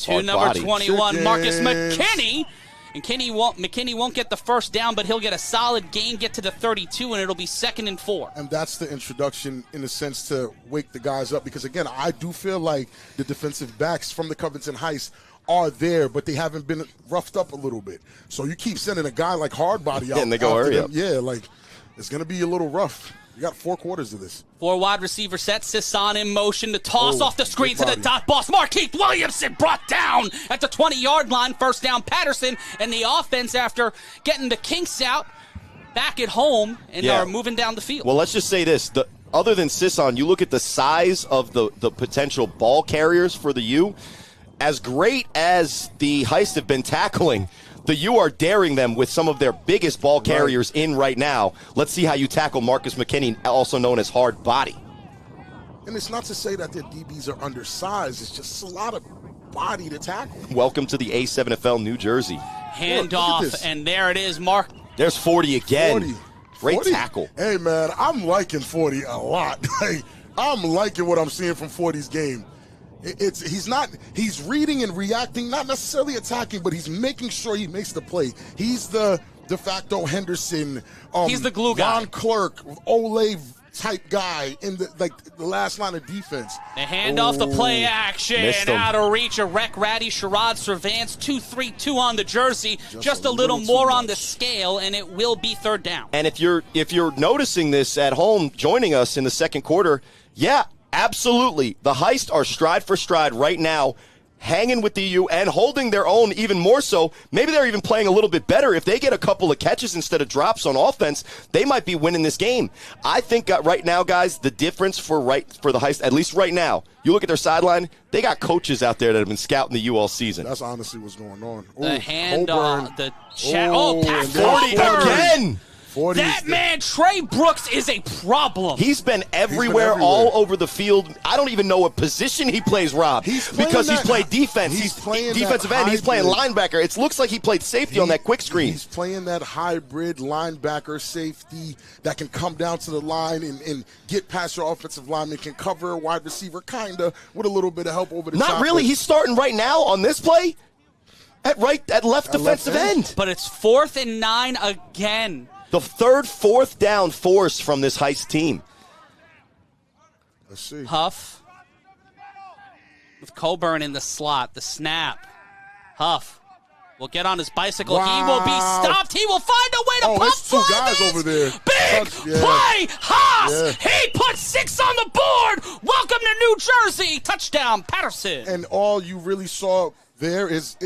to number 21, Marcus McKinney. And McKinney won't get the first down, but he'll get a solid gain, get to the 32, and it'll be 2nd and 4. And that's the introduction, in a sense, to wake the guys up. Because, again, I do feel like the defensive backs from the Covington Heist are there, but they haven't been roughed up a little bit. So you keep sending a guy like Hardbody out. And they go hurry up. Yeah, like, it's going to be a little rough. You got 4 quarters of this. 4 wide receiver set. SZN in motion to toss off the screen to the dot boss. Markeith Williamson brought down at the 20-yard line. First down, Paterson. And the offense, after getting the kinks out, back at home and are moving down the field. Well, let's just say this. Other than SZN, you look at the size of the potential ball carriers for the U. As great as the Heist have been tackling, the U are daring them with some of their biggest ball carriers in right now. Let's see how you tackle Marcus McKinney, also known as Hardbody. And it's not to say that their DBs are undersized. It's just a lot of body to tackle. Welcome to the A7FL New Jersey. Handoff, and there it is, Mark. There's 40 again. 40. Great 40? tackle. Hey, man, I'm liking 40 a lot. I'm liking what I'm seeing from 40's game. He's reading and reacting, not necessarily attacking, but he's making sure he makes the play. He's the de facto Henderson. He's the glue guy. Ron Clark, Ole type guy in the last line of defense. The handoff, the play action, out of reach. A wreck Ratty, Sherrod Servance, 2-3-2 on the jersey. Just a little more on the scale, and it will be 3rd down. And if you're noticing this at home, joining us in the second quarter, absolutely. The Heist are stride for stride right now, hanging with the U and holding their own even more so. Maybe they're even playing a little bit better. If they get a couple of catches instead of drops on offense, they might be winning this game. I think right now, guys, the difference for the Heist, at least right now, you look at their sideline, they got coaches out there that have been scouting the U all season. That's honestly what's going on. The handoff, the chat. Pat 40 again. That man, Trey Brooks, is a problem. He's been everywhere, all over the field. I don't even know what position he plays, Rob, because he's played defense. He's playing defensive end. He's playing linebacker. It looks like he played safety on that quick screen. He's playing that hybrid linebacker safety that can come down to the line and get past your offensive lineman, can cover a wide receiver kind of with a little bit of help over the top. Not really. He's starting right now on this play at left defensive end. But it's 4th and 9 again. The 4th down force from this Heist team. Let's see. Huff with Coburn in the slot. The snap. Huff will get on his bicycle. Wow. He will be stopped. He will find a way to pump two guys over there. Big play. Haas. He put 6 on the board. Welcome to New Jersey. Touchdown, Paterson. And all you really saw there is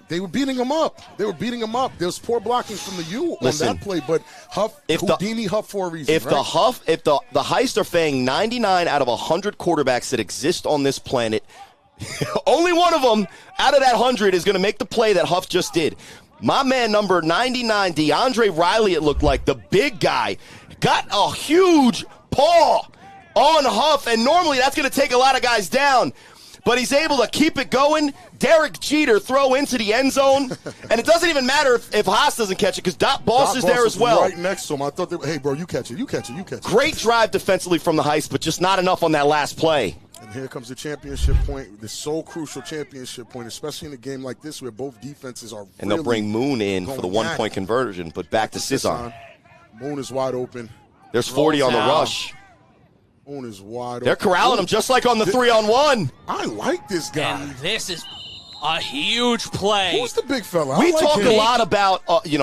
they were beating him up. There was poor blocking from the U on that play, but Houdini Huff for a reason. If the Heist are faying 99 out of 100 quarterbacks that exist on this planet, only one of them out of that 100 is going to make the play that Huff just did. My man, number 99, DeAndre Riley, it looked like, the big guy, got a huge paw on Huff, and normally that's going to take a lot of guys down. But he's able to keep it going. Derek Jeter throw into the end zone. And it doesn't even matter if Haas doesn't catch it because Dot Boss is there as well. Right next to him. I thought, hey, bro, you catch it. Great drive defensively from the Heist, but just not enough on that last play. And here comes the championship point, the so crucial championship point, especially in a game like this where both defenses are And they'll bring Moon in for the one-point conversion, but back to SZN. Moon is wide open. There's 40 on the rush. Moon is wide open. They're corralling him just like on the 3-on-1. I like this guy. And this is a huge play. Who's the big fella? We talk a lot about,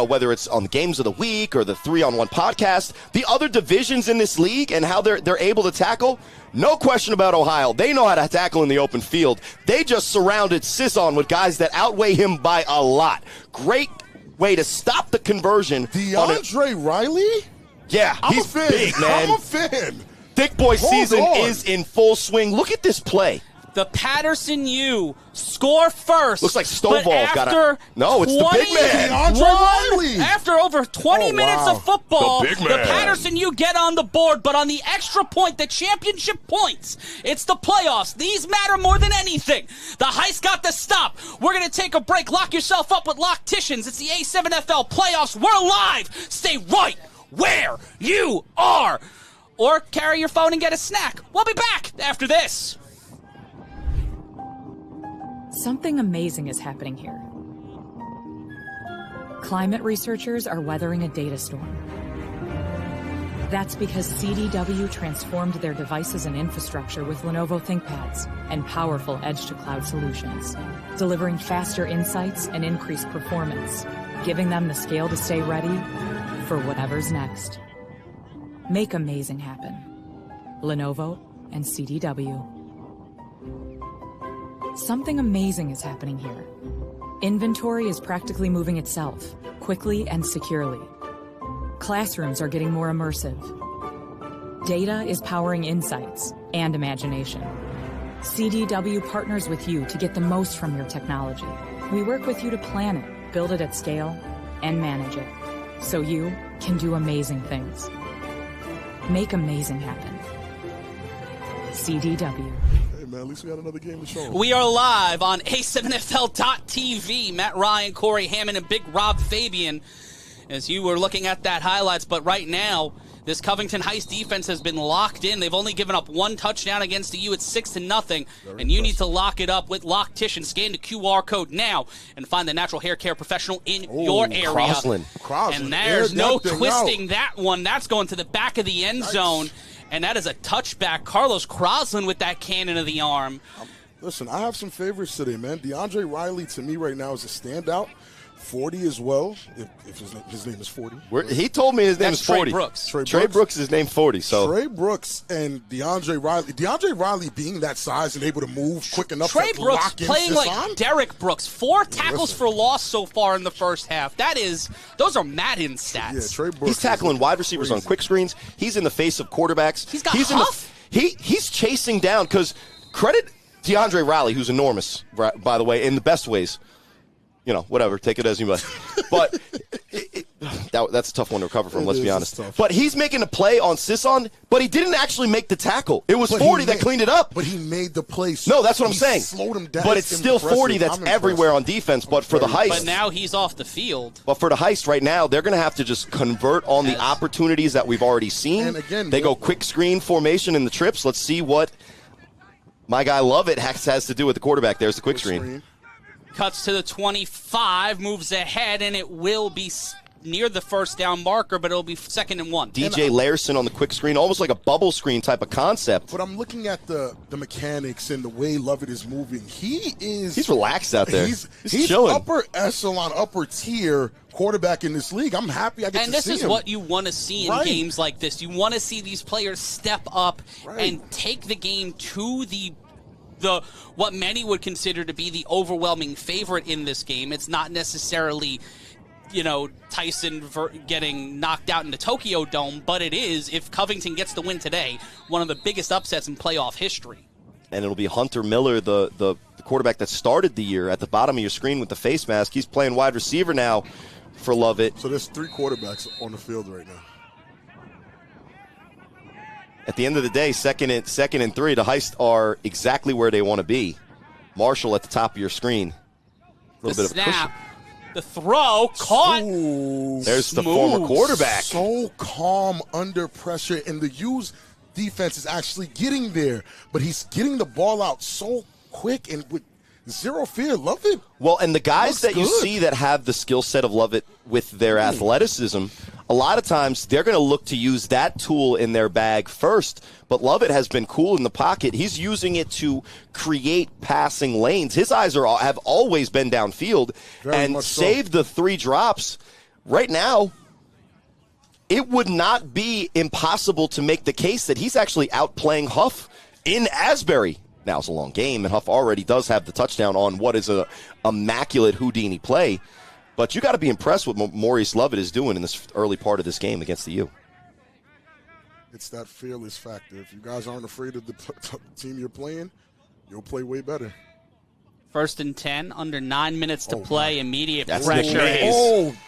whether it's on the Games of the Week or the 3-on-1 podcast, the other divisions in this league and how they're able to tackle. No question about Ohio. They know how to tackle in the open field. They just surrounded SZN with guys that outweigh him by a lot. Great way to stop the conversion. DeAndre Riley? Yeah, he's big, man. I'm a fan. Thick boy season is in full swing. Look at this play. The Paterson U score first. Looks like Stovall got it. No, it's the big man. DeAndre Riley. After over 20 minutes of football, the Paterson U get on the board, but on the extra point, the championship points, it's the playoffs. These matter more than anything. The Heist got the stop. We're going to take a break. Lock yourself up with Locticians. It's the A7FL playoffs. We're live. Stay right where you are. Or carry your phone and get a snack. We'll be back after this. Something amazing is happening here. Climate researchers are weathering a data storm. That's because CDW transformed their devices and infrastructure with Lenovo ThinkPads and powerful edge-to-cloud solutions, delivering faster insights and increased performance, giving them the scale to stay ready for whatever's next. Make amazing happen. Lenovo and CDW. Something amazing is happening here. Inventory is practically moving itself, quickly and securely. Classrooms are getting more immersive. Data is powering insights and imagination. CDW partners with you to get the most from your technology. We work with you to plan it, build it at scale, and manage it, so you can do amazing things. Make amazing happen. CDW. Hey, man, at least we got another game to show. We are live on A7FL.TV. Matt Ryan, Corey Hammond, and Big Rob Fabien. As you were looking at that highlights, but right now, this Covington Heist defense has been locked in. They've only given up one touchdown against the U. It's 6-0, and you need to lock it up with Lock Tish and scan the QR code now and find the natural hair care professional in your area. Crossland. And there's no twisting that one. That's going to the back of the end zone, and that is a touchback. Carlos Crossland with that cannon of the arm. Listen, I have some favorites today, man. DeAndre Riley, to me right now, is a standout. 40 as well, if his name is 40. He told me his name is 40. Trey Brooks is his name 40. So Trey Brooks and DeAndre Riley. DeAndre Riley being that size and able to move quick enough Trey to Brooks lock in playing like Sisson? Derek Brooks. 4 tackles for loss so far in the first half. Those are Madden stats. Yeah, Trey Brooks. he's tackling wide receivers on quick screens. He's in the face of quarterbacks. He's got Huff. He's chasing down, because credit DeAndre Riley, who's enormous, by the way, in the best ways. You know, whatever, take it as you must. But that's a tough one to recover from, let's be honest. But he's making a play on Sisson, but he didn't actually make the tackle. It was 40 that cleaned it up. But he made the play. No, that's what I'm saying. Slowed him down. But it's still 40 that's everywhere on defense. But for the Heist. But now he's off the field. But for the Heist right now, they're going to have to just convert on the opportunities that we've already seen. And again, they go quick screen formation in the trips. Let's see what my guy Lovett has to do with the quarterback. There's the quick screen. Cuts to the 25, moves ahead, and it will be near the first down marker, but it'll be 2nd and 1. DJ Larson on the quick screen, almost like a bubble screen type of concept. But I'm looking at the mechanics and the way Lovett is moving. He's relaxed out there. He's chilling. Upper echelon, upper tier quarterback in this league. I'm happy I get to see him. And this is what you want to see in games like this. You want to see these players step up and take the game to the what many would consider to be the overwhelming favorite in this game. It's not necessarily, Tyson getting knocked out in the Tokyo Dome, but it is, if Covington gets the win today, one of the biggest upsets in playoff history. And it'll be Hunter Miller, the quarterback that started the year, at the bottom of your screen with the face mask. He's playing wide receiver now for Lovett. So there's 3 quarterbacks on the field right now. At the end of the day, second and 3, the Heist are exactly where they want to be. Marshall at the top of your screen. A little bit of a cushion. The throw, caught. Ooh, there's the former quarterback. So calm under pressure, and the U's defense is actually getting there, but he's getting the ball out so quick and with zero fear. Love it. Well, and the guys that you see that have the skill set of Lovett with their athleticism, a lot of times they're going to look to use that tool in their bag first. But Lovett has been cool in the pocket. He's using it to create passing lanes. His eyes have always been downfield and saved the 3 drops. Right now, it would not be impossible to make the case that he's actually outplaying Huff in Asbury. Now it's a long game, and Huff already does have the touchdown on what is a immaculate Houdini play. But you got to be impressed with what Maurice Lovett is doing in this early part of this game against the U. It's that fearless factor. If you guys aren't afraid of the team you're playing, you'll play way better. 1st and 10, under 9 minutes to play. Wow. Immediate That's pressure.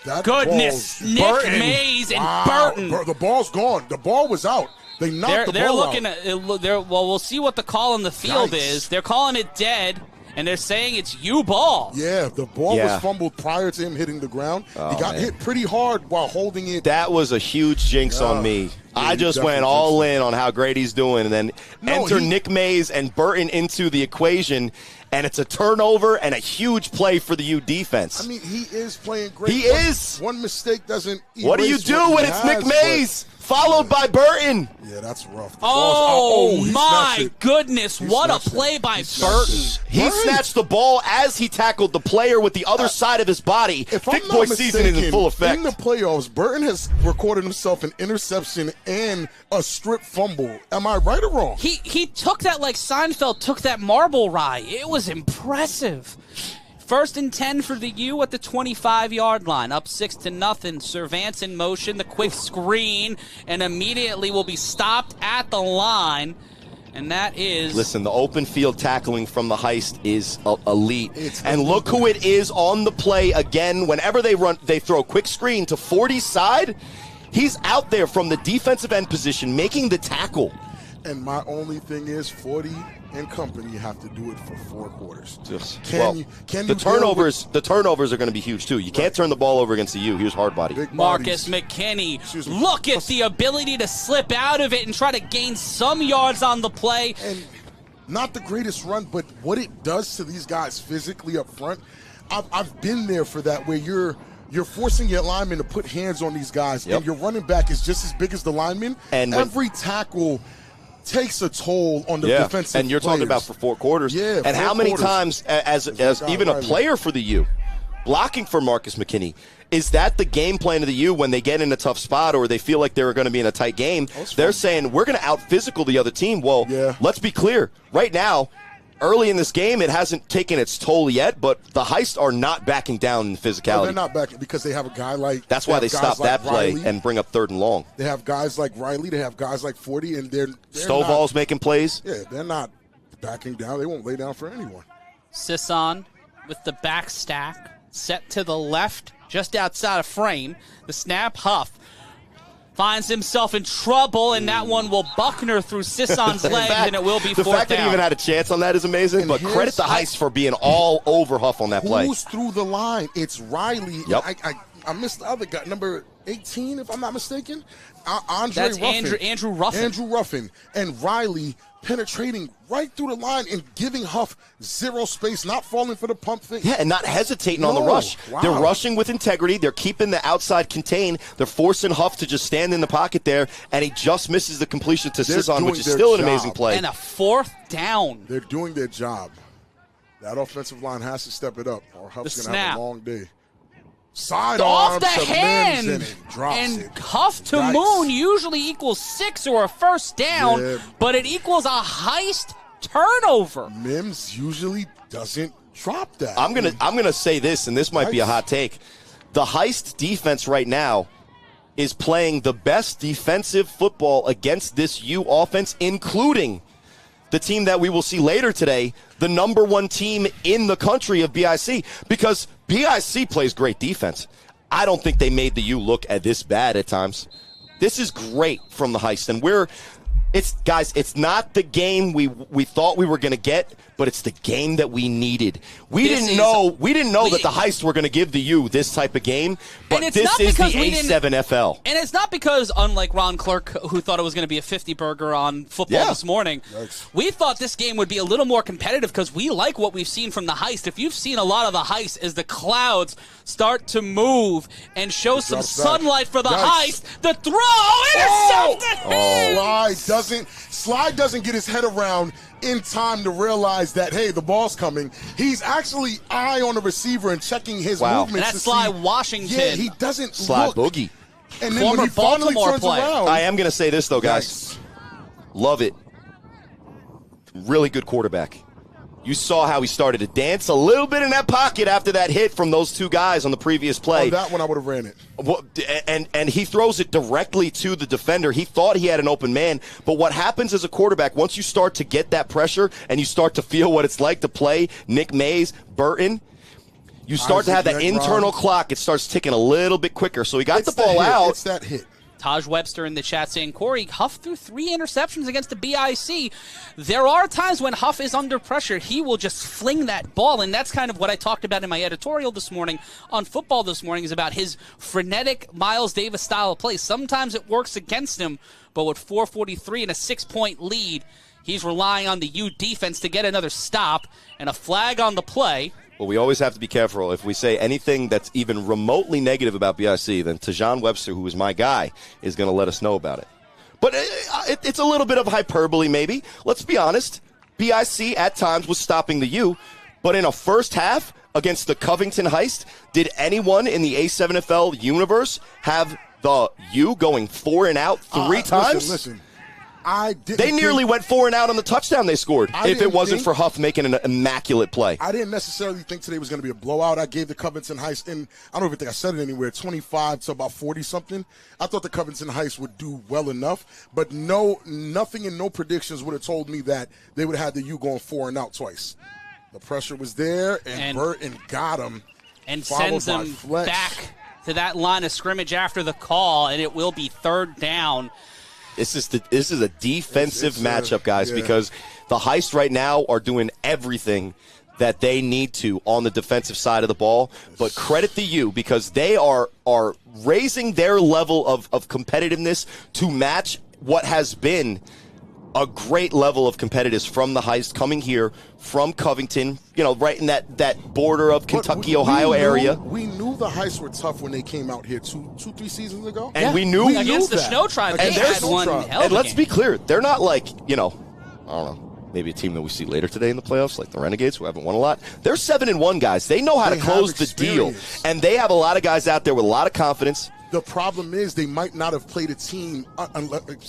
That Goodness, Nick Burton. Mays and Wow. Burton. The ball's gone. The ball was out. They knocked the ball out. Well, we'll see what the call on the field is. They're calling it dead, and they're saying it's U ball. Yeah, the ball was fumbled prior to him hitting the ground. He got hit pretty hard while holding it. That was a huge jinx on me. I just went all in on how great he's doing, and then enter Nick Mays and Burton into the equation, and it's a turnover and a huge play for the U defense. I mean, he is playing great. He is. One mistake doesn't erase what do you do when it's Nick Mays followed by Burton? Yeah, that's rough. My goodness, what a play by Burton. He snatched the ball as he tackled the player with the other side of his body. Thick boy season is in full effect. In the playoffs, Burton has recorded himself an interception and a strip fumble. Am I right or wrong? He took that like Seinfeld took that marble ride. It was impressive. 1st and 10 for the U at the 25-yard line. Up 6-0. Servance in motion. The quick screen. And immediately will be stopped at the line. And that is... Listen, the open field tackling from the Heist is elite. And look who it is on the play again. Whenever they throw a quick screen to 40's side. He's out there from the defensive end position making the tackle. And my only thing is 40 and company have to do it for 4 quarters. The turnovers are going to be huge too. You can't turn the ball over against the U. Here's hard body. Marcus McKinney. Look at the ability to slip out of it and try to gain some yards on the play. And not the greatest run, but what it does to these guys physically up front. I've been there for that, where you're forcing your linemen to put hands on these guys, and your running back is just as big as the lineman. And every tackle takes a toll on the defensive and you're talking about for 4 quarters. Yeah, and how many times as even a player for the U blocking for Marcus McKinney, is that the game plan of the U when they get in a tough spot or they feel like they're going to be in a tight game? They're saying we're going to out physical the other team. Well, let's be clear. Right now, early in this game, it hasn't taken its toll yet, but the Heist are not backing down in physicality. No, they're not backing because they have a guy like... That's why they stopped that play and bring up 3rd and long. They have guys like Riley. They have guys like 40, and they're Stovall's making plays. Yeah, they're not backing down. They won't lay down for anyone. SZN with the back stack, set to the left, just outside of frame. The snap, Huff finds himself in trouble, and that one will Buckner through Sisson's legs, and it will be 4th down. The fact that he even had a chance on that is amazing, but credit the Heist for being all over Huff on that play. Who's through the line? It's Riley. Yep. I missed the other guy, number 18, if I'm not mistaken. That's Andrew Ruffin. Andrew Ruffin. And Riley penetrating right through the line and giving Huff zero space, not falling for the pump fake. Yeah, and not hesitating on the rush. Wow. They're rushing with integrity. They're keeping the outside contained. They're forcing Huff to just stand in the pocket there, and he just misses the completion to SZN, which is still an amazing play. And a 4th down. They're doing their job. That offensive line has to step it up, or Huff's going to have a long day. Side off the hand, and Huff to Moon usually equals 6 or a 1st down, but it equals a Heist turnover. Mims usually doesn't drop that. I'm gonna say this, and this might be a hot take. The Heist defense right now is playing the best defensive football against this U offense, including the team that we will see later today, the #1 team in the country of BIC, because BIC plays great defense. I don't think they made the U look at this bad at times. This is great from the Heist, and it's not the game we thought we were going to get, but it's the game that we needed. We didn't know that the Heist were going to give the U this type of game, but this is the A7FL. And it's not because, unlike Ron Clark, who thought it was going to be a 50 burger on football this morning, we thought this game would be a little more competitive because we like what we've seen from the Heist. If you've seen a lot of the Heist as the clouds start to move and show some sunlight for the Heist, the throw intercepted. Slide doesn't get his head around in time to realize that, hey, the ball's coming. He's actually eye on the receiver and checking his movements. And that's Sly Washington. Yeah, he doesn't Sly Boogie. And then when he finally turns around. I am going to say this, though, guys. Love it. Really good quarterback. You saw how he started to dance a little bit in that pocket after that hit from those 2 guys on the previous play. Oh, that one I would have ran it. And he throws it directly to the defender. He thought he had an open man, but what happens as a quarterback, once you start to get that pressure and you start to feel what it's like to play Nick Mays, Burton, you start to have that internal clock. It starts ticking a little bit quicker. So he got the ball out. It's that hit. Taj Webster in the chat saying, Corey, Huff threw 3 interceptions against the BIC. There are times when Huff is under pressure. He will just fling that ball, and that's kind of what I talked about in my editorial this morning on Football This Morning, is about his frenetic Miles Davis style of play. Sometimes it works against him, but with 4:43 and a 6-point lead, he's relying on the U defense to get another stop and a flag on the play. Well, we always have to be careful. If we say anything that's even remotely negative about BIC, then Tajon Webster, who is my guy, is going to let us know about it. But it's a little bit of hyperbole, maybe. Let's be honest. BIC at times was stopping the U, but in a first half against the Covington Heist, did anyone in the A7FL universe have the U going 4 and out 3 times? Listen. They nearly went 4 and out on the touchdown they scored if it wasn't for Huff making an immaculate play. I didn't necessarily think today was going to be a blowout. I gave the Covington Heist, and I don't even think I said it anywhere, 25 to about 40-something. I thought the Covington Heist would do well enough, but nothing and no predictions would have told me that they would have had the U going 4 and out twice. The pressure was there, and Burton got him. And sends him back to that line of scrimmage after the call, and it will be 3rd down. This is a defensive matchup, guys, because the Heist right now are doing everything that they need to on the defensive side of the ball. But credit the U, because they are raising their level of competitiveness to match what has been a great level of competitiveness from the Heist coming here from Covington, right in that border of Kentucky, Ohio area. We knew the Heists were tough when they came out here 2-3 seasons ago. And we knew against the Snow Tribe. And they had one hell of a And let's game. be clear, they're not like, I don't know, maybe a team that we see later today in the playoffs, like the Renegades, who haven't won a lot. They're 7-1 guys. They know how to close the deal. And they have a lot of guys out there with a lot of confidence. The problem is they might not have played a team,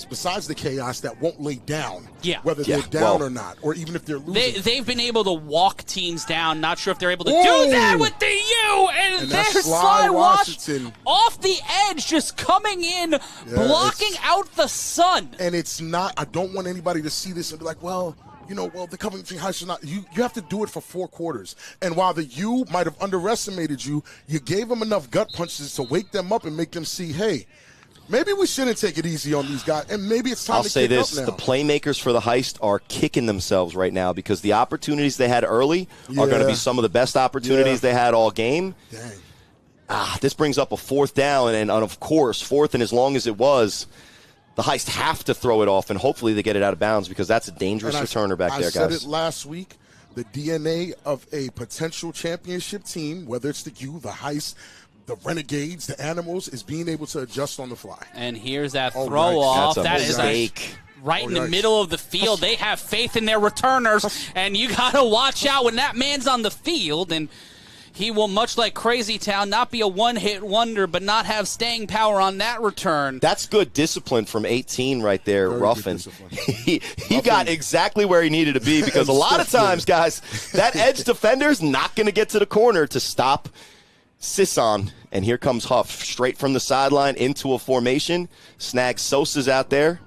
besides the Chaos, that won't lay down, whether they're down or not, or even if they're losing. They've been able to walk teams down. Not sure if they're able to do that with the U. And there's Sly Washington off the edge, just coming in, blocking out the sun. And it's not, I don't want anybody to see this and be like, the Covington Heights is not. You have to do it for 4 quarters. And while the U might have underestimated you, you gave them enough gut punches to wake them up and make them see, hey, maybe we shouldn't take it easy on these guys, and maybe it's time to kick up now. The playmakers for the Heist are kicking themselves right now because the opportunities they had early are going to be some of the best opportunities they had all game. Dang. This brings up a 4th down, and of course, 4th and as long as it was, the Heist have to throw it off, and hopefully they get it out of bounds because that's a dangerous returner back there, guys. I said it last week. The DNA of a potential championship team, whether it's the U, the Heist, the Renegades, the Animals, is being able to adjust on the fly. And here's that throw off. That is right in the middle of the field. They have faith in their returners, and you got to watch out when that man's on the field. And he will, much like Crazy Town, not be a one-hit wonder, but not have staying power on that return. That's good discipline from 18 right there, Ruffin. He got exactly where he needed to be because a lot of times, guys, that edge defender's not going to get to the corner to stop Sisson. And here comes Huff straight from the sideline into a formation. Snags Sosa's out there.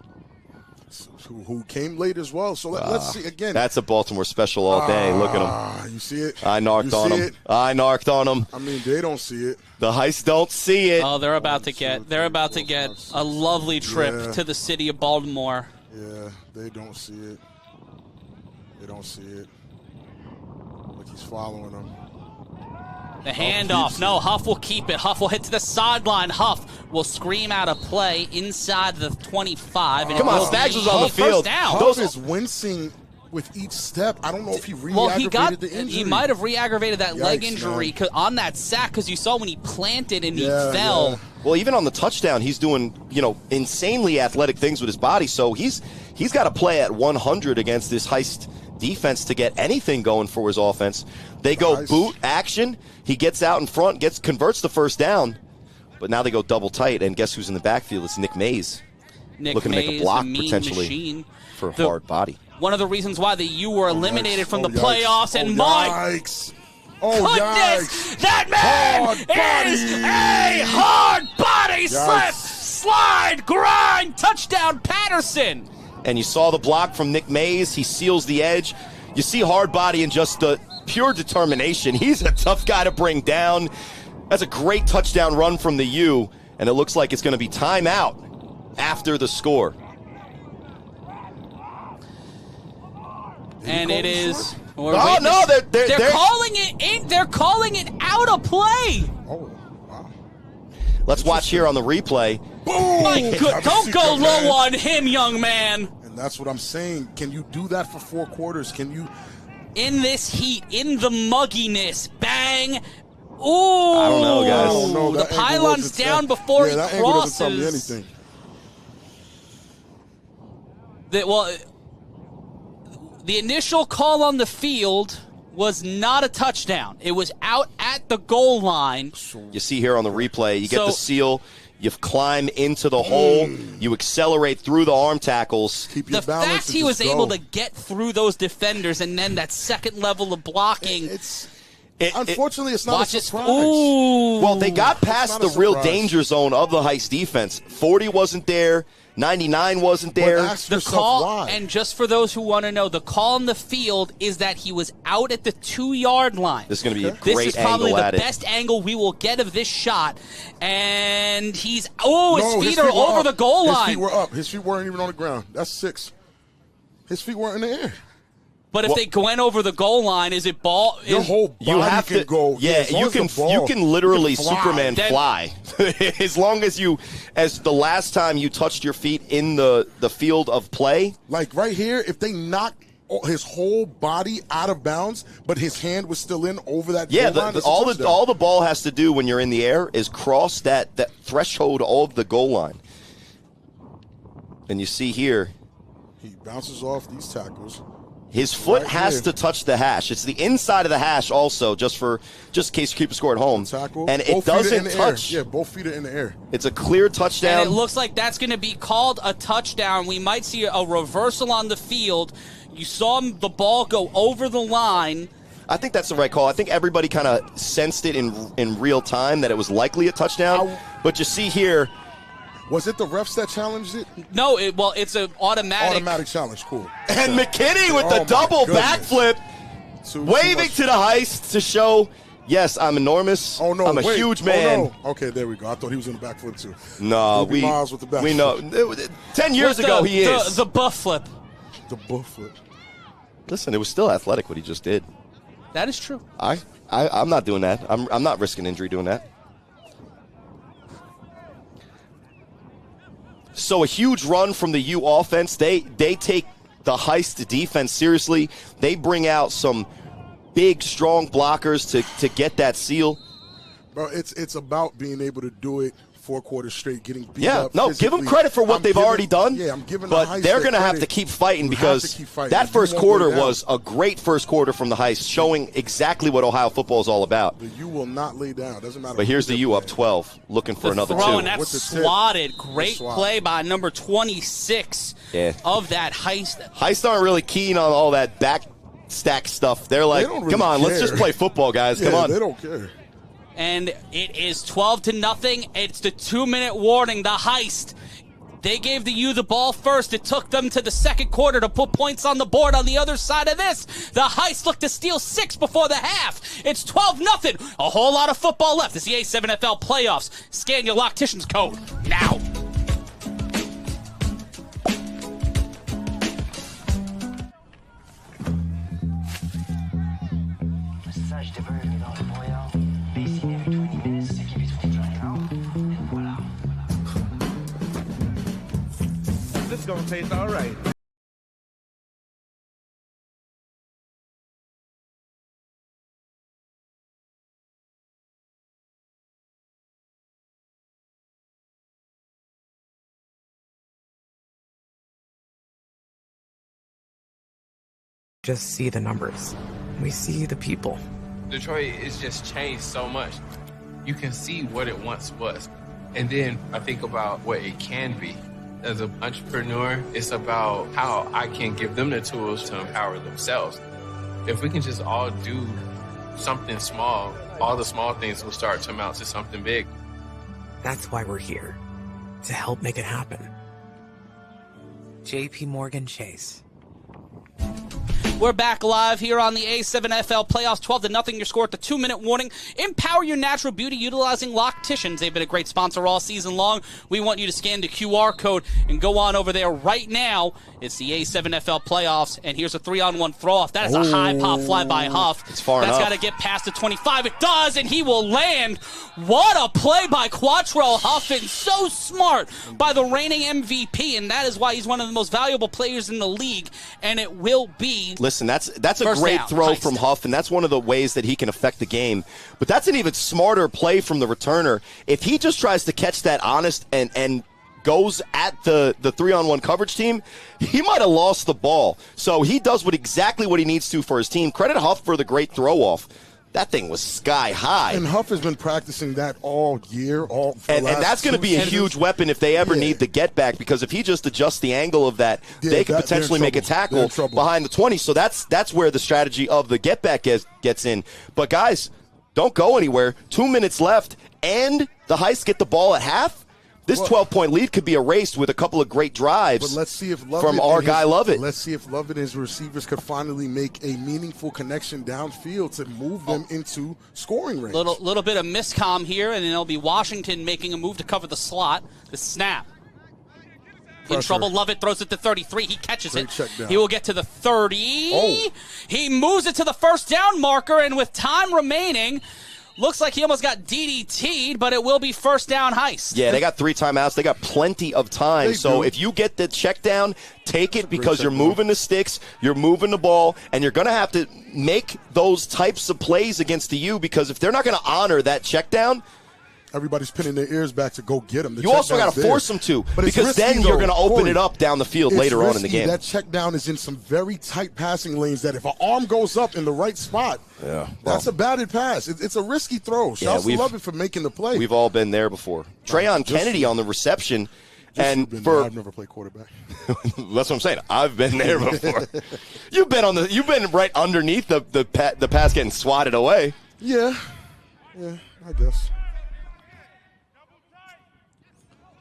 Who came late as well. So let's see again. That's a Baltimore special all day. Look at him. You see it? I narked on him. I narked on him. I mean, they don't see it. The Heists don't see it. Oh, they're about to get a lovely trip to the city of Baltimore. Yeah, they don't see it. They don't see it. Look, he's following them. The handoff. No, Huff will keep it. Huff will hit to the sideline. Huff will scream out a play inside the 25. And come on, Snags was on the field. Huff is wincing with each step. I don't know if he re-aggravated the injury. He might have re-aggravated that leg injury on that sack because you saw when he planted and he fell. Yeah. Well, even on the touchdown, he's doing insanely athletic things with his body. So he's got to play at 100 against this Heist defense to get anything going for his offense. They go boot action. He gets out in front, converts the first down. But now they go double tight, and guess who's in the backfield? It's Nick Mays. Looking to make a block potentially for a hard body. One of the reasons why the U were eliminated from the playoffs, and goodness, that man is a hard body slide, grind, touchdown, Paterson. And you saw the block from Nick Mays. He seals the edge. You see hard body and just the pure determination. He's a tough guy to bring down. That's a great touchdown run from the U, and it looks like it's going to be timeout after the score. And it is. Oh no! They're calling it in. They're calling it out of play. Oh, wow. Let's watch here on the replay. Boom! My good, don't go low on him, young man. And that's what I'm saying. Can you do that for 4 quarters? Can you? In this heat, in the mugginess, bang. Ooh! I don't know, guys. I don't know. The That angle pylon's wasn't down set. before he that angle doesn't tell me crosses. anything. The initial call on the field was not a touchdown. It was out at the goal line. You see here on the replay, you get the seal, you climb into the hole, you accelerate through the arm tackles. Keep your The balance fact and he was just able go. to get through those defenders and then that second level of blocking. Unfortunately, it's not Watch a this. surprise. Ooh. Well, they got past not a the real surprise. danger zone of the Heist defense. 40 wasn't there. 99 wasn't there. But ask The yourself call, why. and just for those who want to know, the call on the field is that he was out at the 2-yard line. This is going to be a This great is probably angle the at it. best angle we will get of this shot. And he's, his feet are were over up. the goal line. His feet were up. His feet weren't even on the ground. That's 6. His feet weren't in the air. But if they went over the goal line, is it ball? Your whole body You have can to go. Yeah, as long you as the can ball- you can literally you can fly. Superman Then- fly. As long as the last time you touched your feet in the field of play. Like right here, if they knocked his whole body out of bounds, but his hand was still in over that Yeah, goal line, that's a all touchdown. the ball has to do when you're in the air is cross that threshold of the goal line. And you see here, He bounces off these tackles. his foot Right has here. to touch the hash. It's the inside of the hash also, just in case you keep a score at home. Tackle. And Both it feet are in doesn't the touch. air. Yeah, both feet are in the air. It's a clear touchdown. And it looks like that's going to be called a touchdown. We might see a reversal on the field. You saw the ball go over the line. I think that's the right call. I think everybody kind of sensed it in real time that it was likely a touchdown. But you see here, Was it the refs that challenged it? No, it's an Automatic challenge. Cool. and McKinney with Oh, the my double goodness. backflip, Too waving much. to the Heist to show, yes, I'm enormous. Oh no! I'm a wait. huge man. Oh, no. Okay, there we go. I thought he was in the backflip too. No, Ruby Miles with the backflip. we know. 10 years With ago, the, he is. the buff flip. The buff flip. Listen, it was still athletic what he just did. That is true. I'm not doing that. I'm not risking injury doing that. So a huge run from the U offense. They take the Heist defense seriously. They bring out some big, strong blockers to get that seal. Bro, it's about being able to do it 4 quarters straight, getting beat Yeah, up. no, give them physically. credit for what they've already done. Yeah, I'm giving the but Heist they're their going to have credit. to keep fighting You have because to keep fighting. that You first won't go quarter down. was a great first quarter from the Heist, showing exactly what Ohio football is all about. The U will not lay down. Doesn't matter. But here's who the they're U up playing. 12, looking for The another throw, 2. and that's With the tip. swatted. Great swat. play by number 26 Yeah. of that Heist. Heist aren't really keen on all that back stack stuff. They're like, don't really come on, let's care. just play football, guys. Yeah, Come on. They don't care. And it is 12-0. It's the 2-minute warning. The Heist. They gave the U the ball first. It took them to the second quarter to put points on the board. On the other side of this, the Heist looked to steal 6 before the half. It's 12-0. A whole lot of football left. It's the A7FL playoffs. Scan your Loctician's code now. Ça, j'étais pas venu dans le Montréal. Basically, every 20 minutes, c'est qui vont flying out. And voilà. This is gonna taste all right. Just see the numbers. We see the people. Detroit has just changed so much. You can see what it once was. And then I think about what it can be. As an entrepreneur, it's about how I can give them the tools to empower themselves. If we can just all do something small, all the small things will start to amount to something big. That's why we're here. To help make it happen. JP Morgan Chase. We're back live here on the A7FL Playoffs, 12-0 your score at the 2-minute warning. Empower your natural beauty utilizing Locticians. They've been a great sponsor all season long. We want you to scan the QR code and go on over there right now. It's the A7FL Playoffs, and here's a 3-on-1 throw-off. That is a high pop fly by Huff. It's far That's enough. got to get past the 25. It does, and he will land. What a play by Quattrell Huffin. So smart by the reigning MVP, and that is why he's one of the most valuable players in the league, and it will be... Listen, that's a First great down, throw Heist. from Huff, and that's one of the ways that he can affect the game. But that's an even smarter play from the returner. If he just tries to catch that honest and goes at the 3-on-1 coverage team, he might have lost the ball. So he does exactly what he needs to for his team. Credit Huff for the great throw-off. That thing was sky high. And Huff has been practicing that all year. And that's going to be a huge weapon if they ever need the get back, because if he just adjusts the angle of that, they could potentially make a tackle behind the 20. So that's where the strategy of the get back gets in. But guys, don't go anywhere. 2 minutes left, and the Heist get the ball at half. This 12-point lead could be erased with a couple of great drives. But let's see if Lovett from our guy Lovett. Let's see if Lovett and his receivers could finally make a meaningful connection downfield to move them into scoring range. Little bit of miscomm here, and then it'll be Washington making a move to cover the slot. The snap. In trouble. Lovett throws it to 33. He catches it. He will get to the 30. He moves it to the first down marker, and with time remaining, looks like he almost got DDT'd, but it will be first down Heist. Yeah, they got 3 timeouts. They got plenty of time. If you get the check down, take it, because you're moving the sticks, you're moving the ball, and you're going to have to make those types of plays against the U, because if they're not going to honor that check down, everybody's pinning their ears back to go get them. You also got to force them to, because then you're going to open it up down the field later on in the game. That check down is in some very tight passing lanes that if an arm goes up in the right spot, that's a batted pass. It's a risky throw. Shouts to Lovett for making the play. We've all been there before. Trayon Kennedy on the reception. I've never played quarterback. That's what I'm saying. I've been there before. You've been right underneath the pass getting swatted away. Yeah, I guess.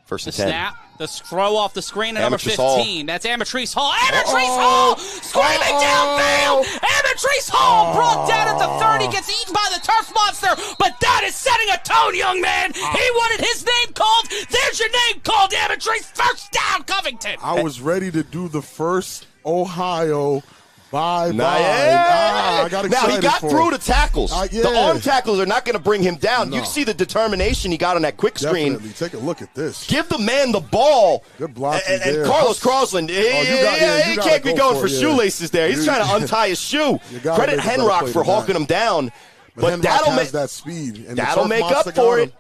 First and 10. Snap, the throw off the screen at number 15. Hall. That's Amatrice Hall. Amatrice Hall screaming downfield. Amatrice Hall brought down at the 30, gets eaten by the turf monster, but that is setting a tone, young man. He wanted his name called. There's your name called, Amatrice. First down, Covington. I was ready to do the first Ohio. Bye. I got excited. Now, he got through the tackles. Yeah. The arm tackles are not going to bring him down. No. You see the determination he got on that quick screen. Definitely. Take a look at this. Give the man the ball. Good blocking and there. Carlos Crossland, he can't be going for shoelaces there. He's trying to untie his shoe. Credit Henrock for hawking him down. But that'll make that speed. And that'll make up for it.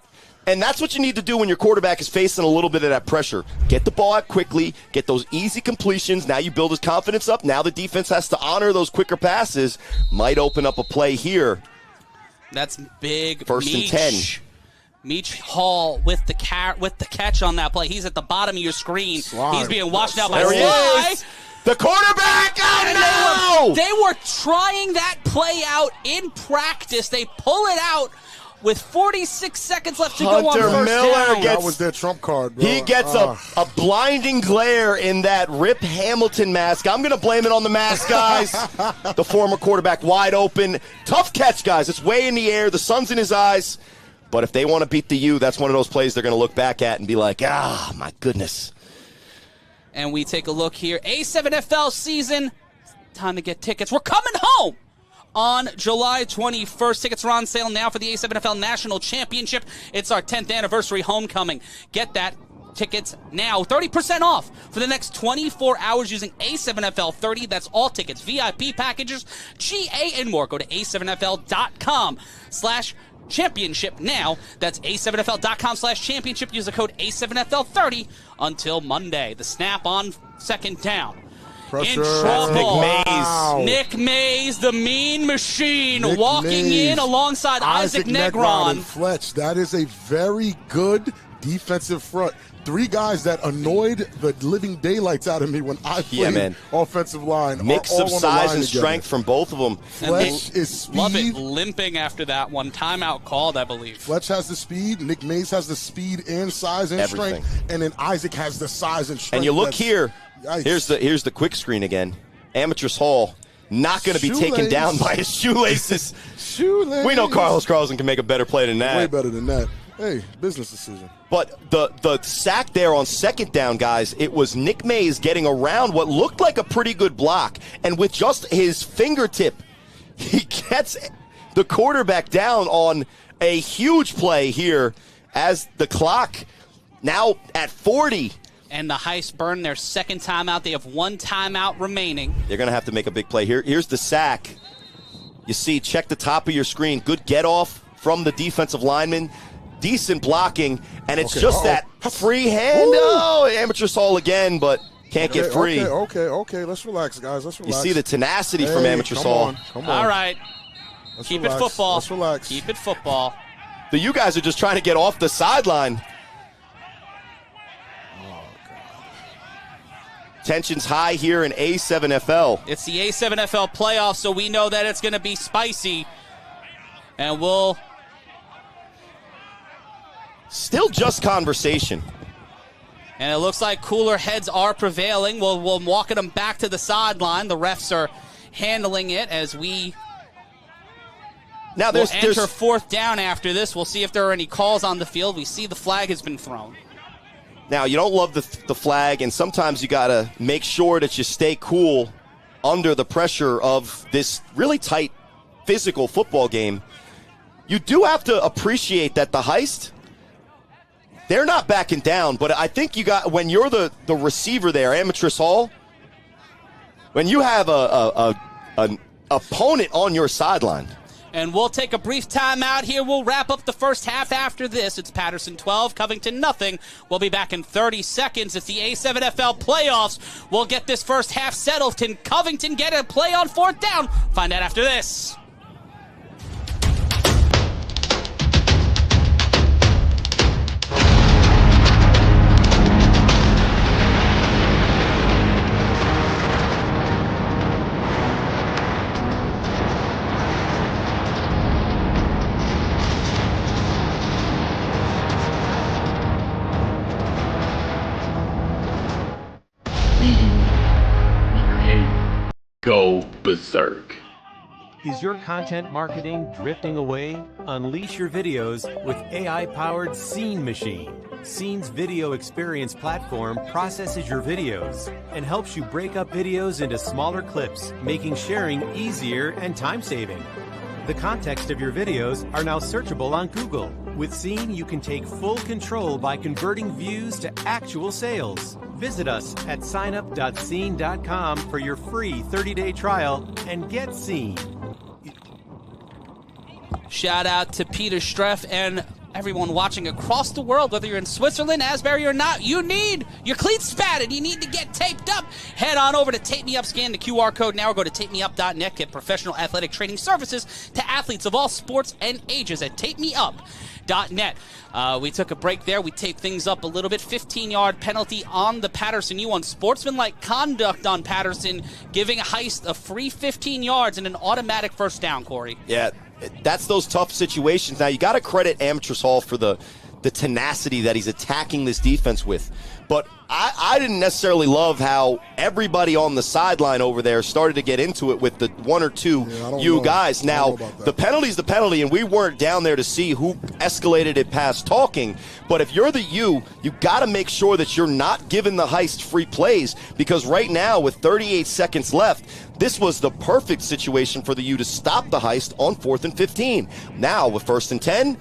And that's what you need to do when your quarterback is facing a little bit of that pressure. Get the ball out quickly, get those easy completions. Now you build his confidence up. Now the defense has to honor those quicker passes. Might open up a play here. That's big. First and 10. Meach Hall with the catch on that play. He's at the bottom of your screen. Slide. He's being watched out by There he is. The quarterback! Oh, no! They were trying that play out in practice. They pull it out with 46 seconds left to go on first down. That was their trump card, bro. He gets a blinding glare in that Rip Hamilton mask. I'm going to blame it on the mask, guys. The former quarterback wide open. Tough catch, guys. It's way in the air. The sun's in his eyes. But if they want to beat the U, that's one of those plays they're going to look back at and be like, my goodness. And we take a look here. A7FL season. Time to get tickets. We're coming home on July 21st. Tickets are on sale now for the A7FL National Championship. It's our 10th anniversary homecoming. Get that tickets now. 30% off for the next 24 hours using A7FL 30. That's all tickets, VIP packages, GA, and more. Go to a7fl.com/championship now. That's a7fl.com/championship. Use the code A7FL30 until Monday. The snap on second down. Pressure. In trouble. Nick Mays. Nick Mays, the mean machine, Nick walking Mays. in alongside Isaac Negron. And Fletch. That is a very good defensive front. 3 guys that annoyed the living daylights out of me when I played offensive line. Mix of size and strength from both of them. Fletch is speed. Love it limping after that one. Timeout called, I believe. Fletch has the speed. Nick Mays has the speed and size and strength. And then Isaac has the size and strength. And you look here. Here's the quick screen again. Amatrice Hall not going to be taken down by his shoelaces. Shoelace. We know Carlos Carlson can make a better play than that. Way better than that. Hey, business decision. But the sack there on second down, guys, it was Nick Mays getting around what looked like a pretty good block. And with just his fingertip, he gets the quarterback down on a huge play here as the clock now at 40. And the Heist burn their second timeout. They have one timeout remaining. They're going to have to make a big play here. Here's the sack. You see, check the top of your screen. Good get off from the defensive lineman. Decent blocking, and it's just that free hand. Oh, amateur Saul again, but can't get free. Okay. Let's relax, guys. Let's relax. You see the tenacity from amateur Saul. Come on. All right. Keep it football. Let's relax. Keep it football. You guys are just trying to get off the sideline. Tensions high here in A7FL. It's the A7FL playoffs, so we know that it's going to be spicy. And we'll... Still just conversation. And it looks like cooler heads are prevailing. We're walking them back to the sideline. The refs are handling it as we now will enter fourth down after this. We'll see if there are any calls on the field. We see the flag has been thrown. Now, you don't love the flag, and sometimes you got to make sure that you stay cool under the pressure of this really tight physical football game. You do have to appreciate that the Heist, they're not backing down, but I think you got, when you're the receiver there, Amateur Hall, when you have an opponent on your sideline. And we'll take a brief timeout here. We'll wrap up the first half after this. It's Paterson 12, Covington nothing. We'll be back in 30 seconds. It's the A7FL playoffs. We'll get this first half settled. Can Covington get a play on fourth down? Find out after this. Go berserk. Is your content marketing drifting away? Unleash your videos with AI-powered Scene Machine. Scene's video experience platform processes your videos and helps you break up videos into smaller clips, making sharing easier and time-saving. The context of your videos are now searchable on Google. With Scene, you can take full control by converting views to actual sales. Visit us at signup.scene.com for your free 30-day trial and get Scene. Shout out to Peter Streff and everyone watching across the world, whether you're in Switzerland, Asbury, or not. You need your cleats spatted. You need to get taped up. Head on over to Tape Me Up, scan the QR code now, or go to tapemeup.net. Get professional athletic training services to athletes of all sports and ages at tapemeup.net. We took a break there. We taped things up a little bit. 15-yard penalty on the Paterson U on sportsmanlike conduct on Paterson, giving Heist a free 15 yards and an automatic first down, Corey. Yeah, that's those tough situations. Now, you got to credit Amateur Hall for the tenacity that he's attacking this defense with. But I didn't necessarily love how everybody on the sideline over there started to get into it with the one or two guys. Now, the penalty's the penalty, and we weren't down there to see who escalated it past talking. But if you're the you got to make sure that you're not giving the Heist free plays, because right now, with 38 seconds left, this was the perfect situation for the U to stop the Heist on 4th and 15. Now, with 1st and 10,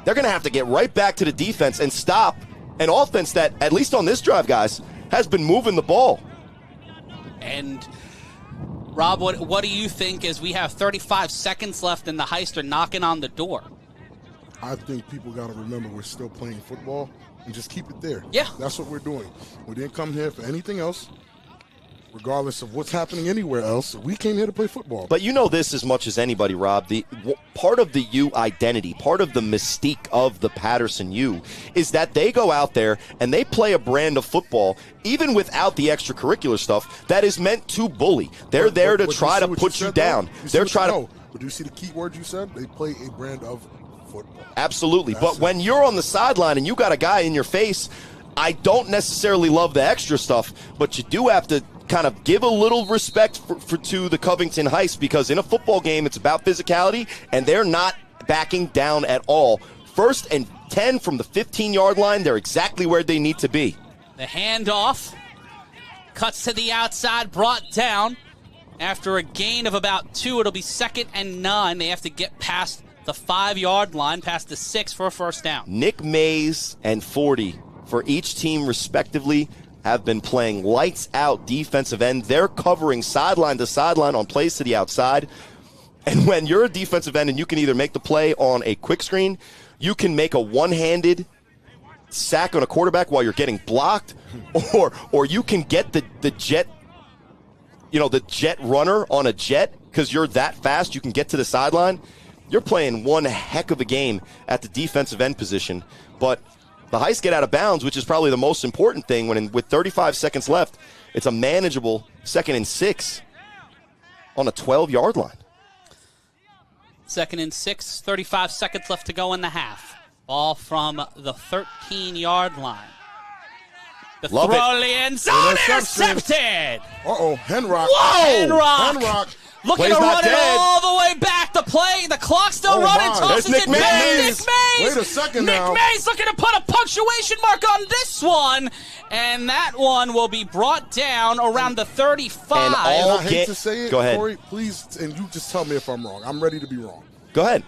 they're going to have to get right back to the defense and stop an offense that, at least on this drive, guys, has been moving the ball. And, Rob, what do you think as we have 35 seconds left and the Heist are knocking on the door? I think people got to remember we're still playing football and just keep it there. Yeah. That's what we're doing. We didn't come here for anything else. Regardless of what's happening anywhere else, we came here to play football. But you know this as much as anybody, Rob. Part of the U identity, part of the mystique of the Paterson U is that they go out there and they play a brand of football, even without the extracurricular stuff, that is meant to bully. They're there to try to put you down. They're trying to. But do you see the key word you said? They play a brand of football. Absolutely. But when you're on the sideline and you got a guy in your face, I don't necessarily love the extra stuff, but you do have to kind of give a little respect to the Covington Heist, because in a football game, it's about physicality, and they're not backing down at all. 1st and 10 from the 15-yard line. They're exactly where they need to be. The handoff cuts to the outside, brought down. After a gain of about 2, it'll be 2nd and 9. They have to get past the 5-yard line, past the 6 for a first down. Nick Mays and 40 for each team respectively have been playing lights out defensive end. They're covering sideline to sideline on plays to the outside. And when you're a defensive end and you can either make the play on a quick screen, you can make a one-handed sack on a quarterback while you're getting blocked, or you can get the jet, the jet runner on a jet, because you're that fast, you can get to the sideline. You're playing one heck of a game at the defensive end position. But the Heist get out of bounds, which is probably the most important thing. With 35 seconds left, it's a manageable 2nd and 6 on a 12-yard line. 2nd and 6, 35 seconds left to go in the half. Ball from the 13-yard line. The Love throw it. in the end zone, intercepted! Henrock. Whoa! Henrock. Looking Play's to not run it dead. all the way back. The clock's still running. My. Tosses There's it Nick back. Mays. Nick Mays. Wait a second Nick now. Mays looking to put a punctuation mark on this one. And that one will be brought down around the 35. And all I hate to say it, Go ahead. Corey, please, and you just tell me if I'm wrong. I'm ready to be wrong. Go ahead.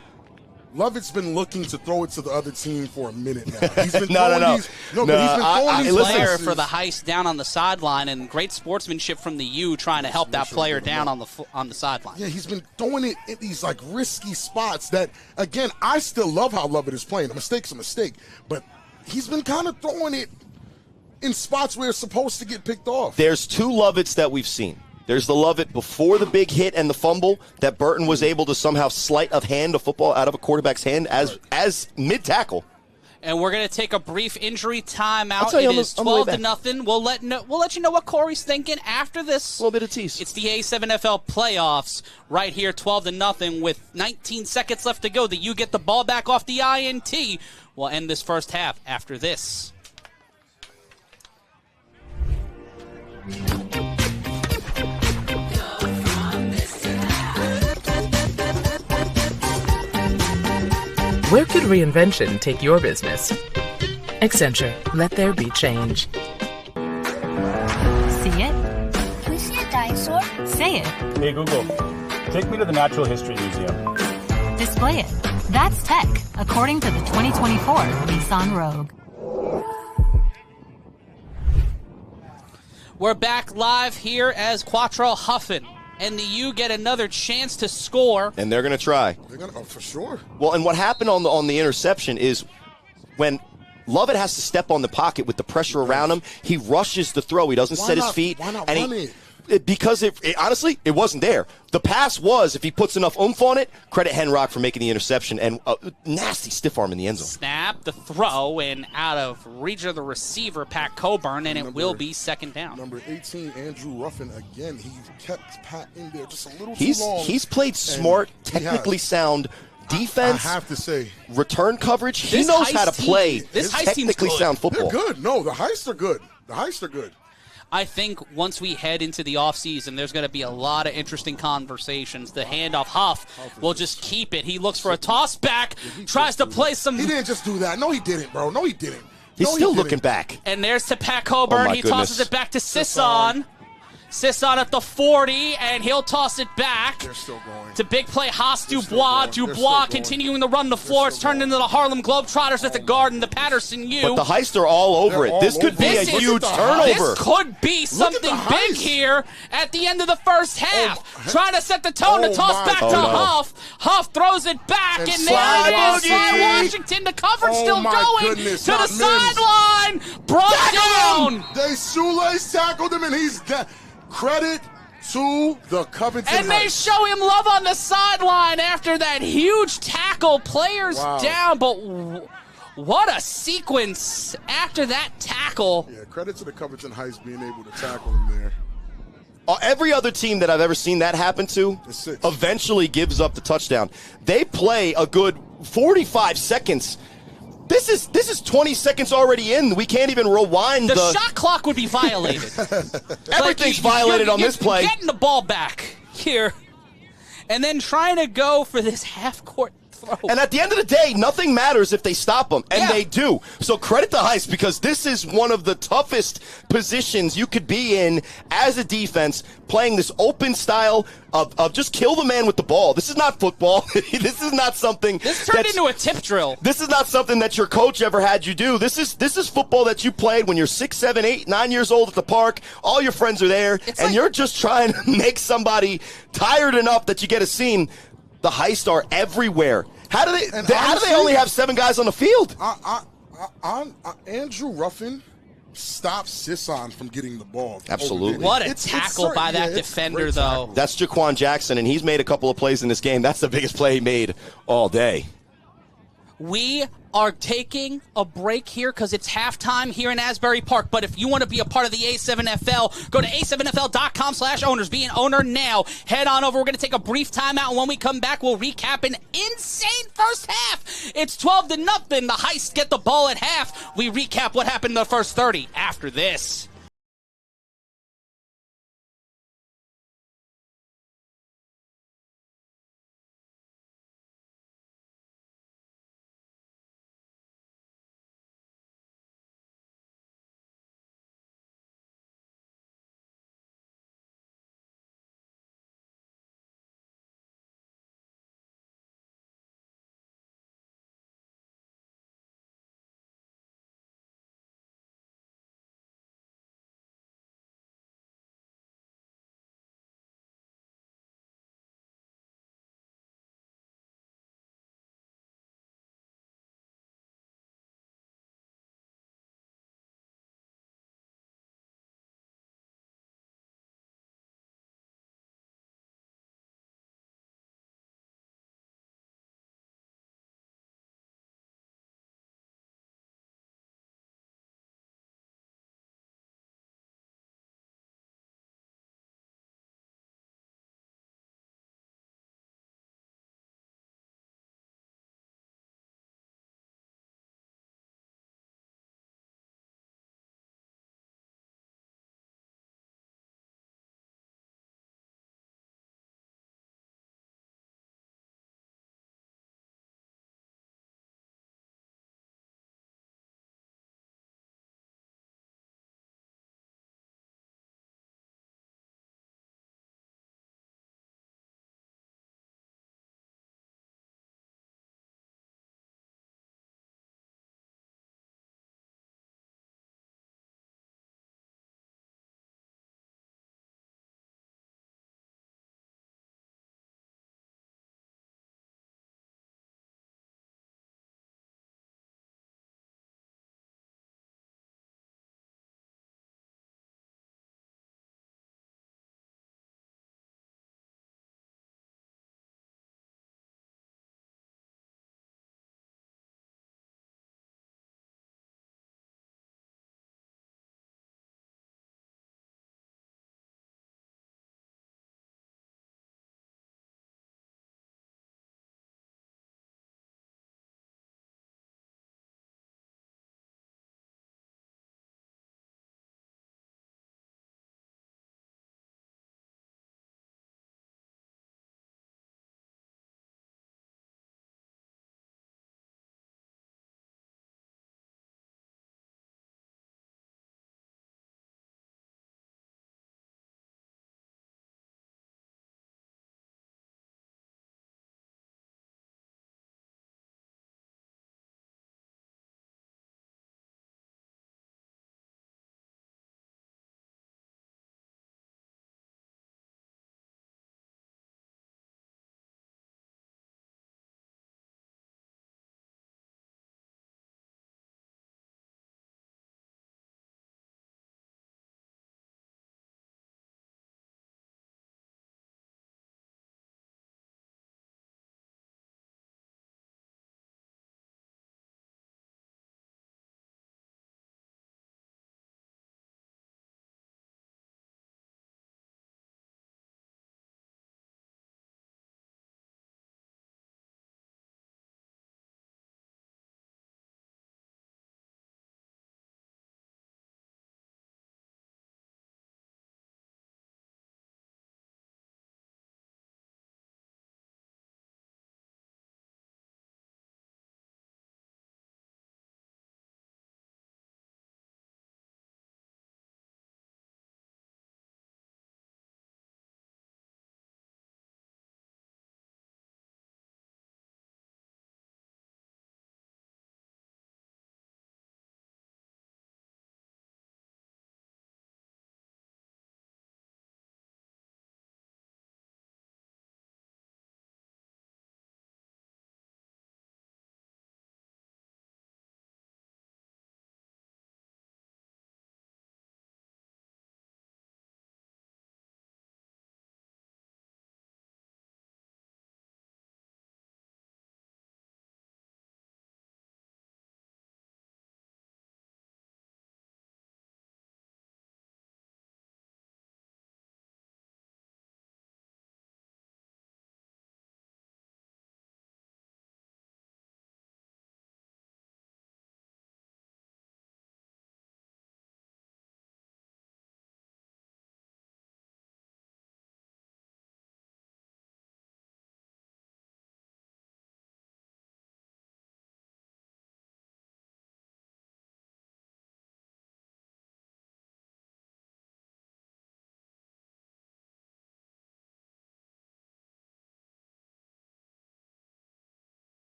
Lovett's been looking to throw it to the other team for a minute now. He's been No. throwing these. No, but he's been throwing these player passes. for the Heist down on the sideline, and great sportsmanship from the U trying to help that player down on the sideline. Yeah, he's been throwing it in these risky spots that, again, I still love how Lovett is playing. A mistake's a mistake, but he's been kind of throwing it in spots where it's supposed to get picked off. There's 2 Lovetts that we've seen. There's the Lovett before the big hit and the fumble that Burton was able to somehow sleight of hand a football out of a quarterback's hand as mid-tackle. And we're going to take a brief injury timeout. It is 12-0. We'll let you know what Corey's thinking after this. A little bit of tease. It's the A7FL playoffs right here, 12-0 with 19 seconds left to go. The U get the ball back off the INT. We'll end this first half after this. Where could reinvention take your business? Accenture. Let there be change. See it? Can we see a dinosaur? Say it. Hey Google, take me to the Natural History Museum. Display it. That's tech, according to the 2024 Nissan Rogue. We're back live here as Quattro Huffin and the U get another chance to score. And they're going to try. They're going to, for sure. Well, and what happened on the interception is when Lovett has to step on the pocket with the pressure around him, he rushes the throw. He doesn't set his feet. Why not and run it? Because honestly, it wasn't there. The pass was, if he puts enough oomph on it, credit Henrock for making the interception, and nasty stiff arm in the end zone. Snap, the throw, and out of reach of the receiver, Pat Coburn, and it will be 2nd down. Number 18, Andrew Ruffin, again, he kept Pat in there just a little too long. He's played smart, technically sound defense. I have to say. Return coverage. He knows how to play technically sound football. They're good. No, the Heists are good. The Heists are good. I think once we head into the offseason, there's going to be a lot of interesting conversations. The handoff, Huff will just keep it. He looks for a toss back, tries to play some. He didn't just do that. No, he didn't, bro. No, he didn't. He's still looking back. And there's to Pat Coburn. He tosses it back to Sisson. Sisson at the 40, and he'll toss it back. They're still going. To big play, Haas Dubois. Dubois continuing to run the floor. It's turned into the Harlem Globetrotters at the Garden, the Patterson U. But the Heists are all over it. This could be a huge turnover. This could be something big here at the end of the first half. Trying to set the tone to toss back to Huff. Huff throws it back, and there it is. Sly Washington, the coverage still going to the sideline. Brought down. They shoelace tackled him, and he's dead. Credit to the Covington And they Heists. show him love on the sideline after that huge tackle. Players down, but what a sequence after that tackle. Yeah, credit to the Covington Heists being able to tackle him there. Every other team that I've ever seen that happen to eventually gives up the touchdown. They play a good 45 seconds This is 20 seconds already in. We can't even rewind the shot clock would be violated. Everything's violated on this play. Getting the ball back here, and then trying to go for this half-court throw. And at the end of the day, nothing matters if they stop them, and they do. So credit to Heist, because this is one of the toughest positions you could be in as a defense, playing this open style of just kill the man with the ball. This is not football. This is not something. This turned into a tip drill. This is not something that your coach ever had you do. This is football that you played when you're 6, 7, 8, 9 years old at the park. All your friends are there, and you're just trying to make somebody tired enough that you get a seam. The Heist are everywhere. How do they only have 7 guys on the field? Andrew Ruffin stops SZN from getting the ball. Absolutely. What a tackle by that defender, though. That's Jaquan Jackson, and he's made a couple of plays in this game. That's the biggest play he made all day. We are taking a break here because it's halftime here in Asbury Park. But if you want to be a part of the A7FL, go to a7fl.com/owners. Be an owner now. Head on over. We're going to take a brief timeout, and when we come back, we'll recap an insane first half. It's 12-0. The Heist get the ball at half. We recap what happened in the first 30 after this.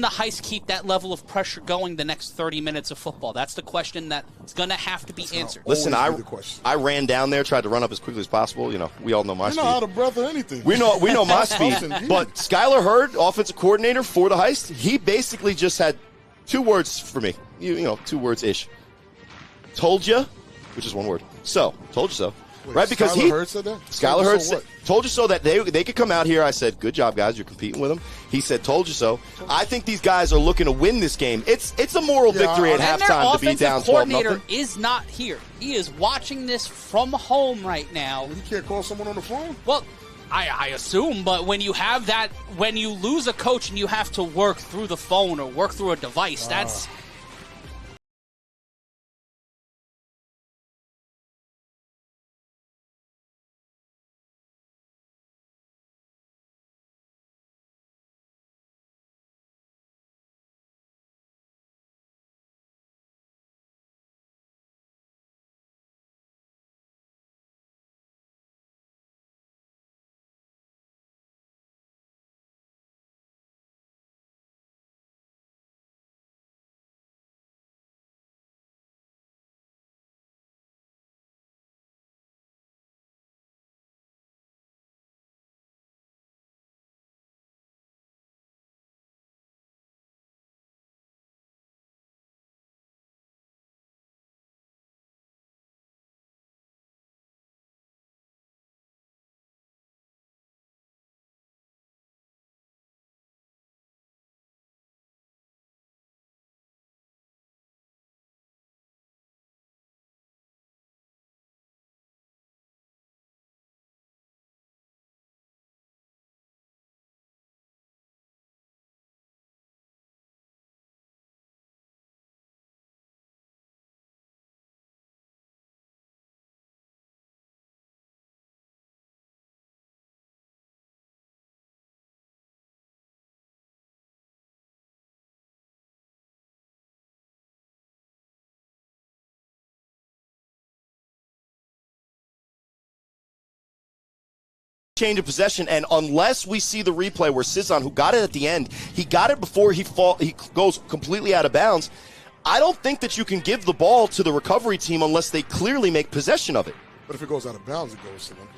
the Heist keep that level of pressure going the next 30 minutes of football? That's the question that's going to have to be answered. Listen, I ran down there, tried to run up as quickly as possible. You know, we all know my speed. You're not out of breath or anything. We know my speed. But Skylar Hurd, offensive coordinator for the Heist, he basically just had 2 words for me. You know, 2 words-ish. Told you, which is 1 word. So, told you so. Wait, right, because Skylar Hurd said that? Skylar Hurd said, told you so that they could come out here. I said, good job, guys. You're competing with them. He said, told you so. I think these guys are looking to win this game. It's a moral victory at halftime to be down 12-0. Coordinator is not here. He is watching this from home right now. He can't call someone on the phone? Well, I assume, but when you have that, when you lose a coach and you have to work through the phone or work through a device, that's... Change of possession, and unless we see the replay where SZN, who got it at the end, he got it before he goes completely out of bounds, I don't think that you can give the ball to the recovery team unless they clearly make possession of it. But if it goes out of bounds, it goes to them.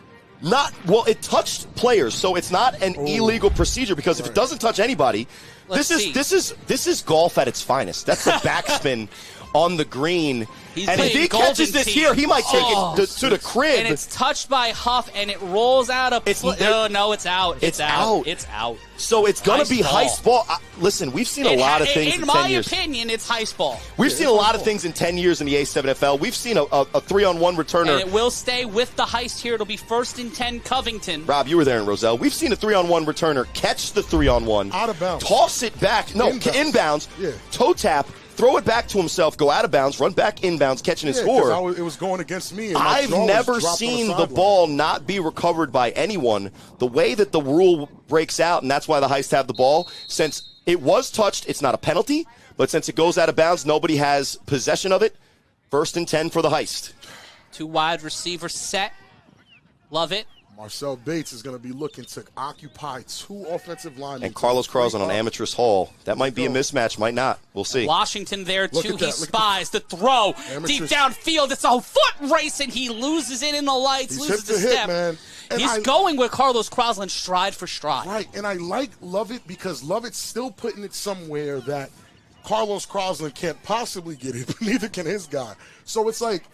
It touched players, so it's not an illegal procedure, because if it doesn't touch anybody, this is golf at its finest. That's the backspin on the green. And if he catches this here, he might take it to the crib. And it's touched by Huff, and it rolls out of... No, it's out. It's out. It's out. So it's going to be Heist ball. Listen, we've seen a lot of things in 10 years. In my opinion, it's Heist ball. We've seen a lot of things in 10 years in the A7FL. We've seen a 3-on-1 returner. And it will stay with the Heist here. It'll be 1st and 10 Covington. Rob, you were there in Roselle. We've seen a 3-on-1 returner catch the 3-on-1. Out of bounds. Toss it back. No, inbounds. Yeah. Toe tap. Throw it back to himself, go out of bounds, run back inbounds, catching his score. It was going against me. And I've never seen the ball not be recovered by anyone. The way that the rule breaks out, and that's why the Heist have the ball, since it was touched, it's not a penalty, but since it goes out of bounds, nobody has possession of it. 1st and 10 for the Heist. 2 wide receivers set. Love it. Marcel Bates is going to be looking to occupy 2 offensive linemen. And Carlos Crosland on Amateur's Hall. That might be a mismatch, might not. We'll see. Washington there, too. He spies the throw. Deep downfield. It's a foot race, and he loses it in the lights, loses the step. Man. He's going with Carlos Crosland stride for stride. Right, and I love it because Lovett's still putting it somewhere that Carlos Crosland can't possibly get it, but neither can his guy. So it's like,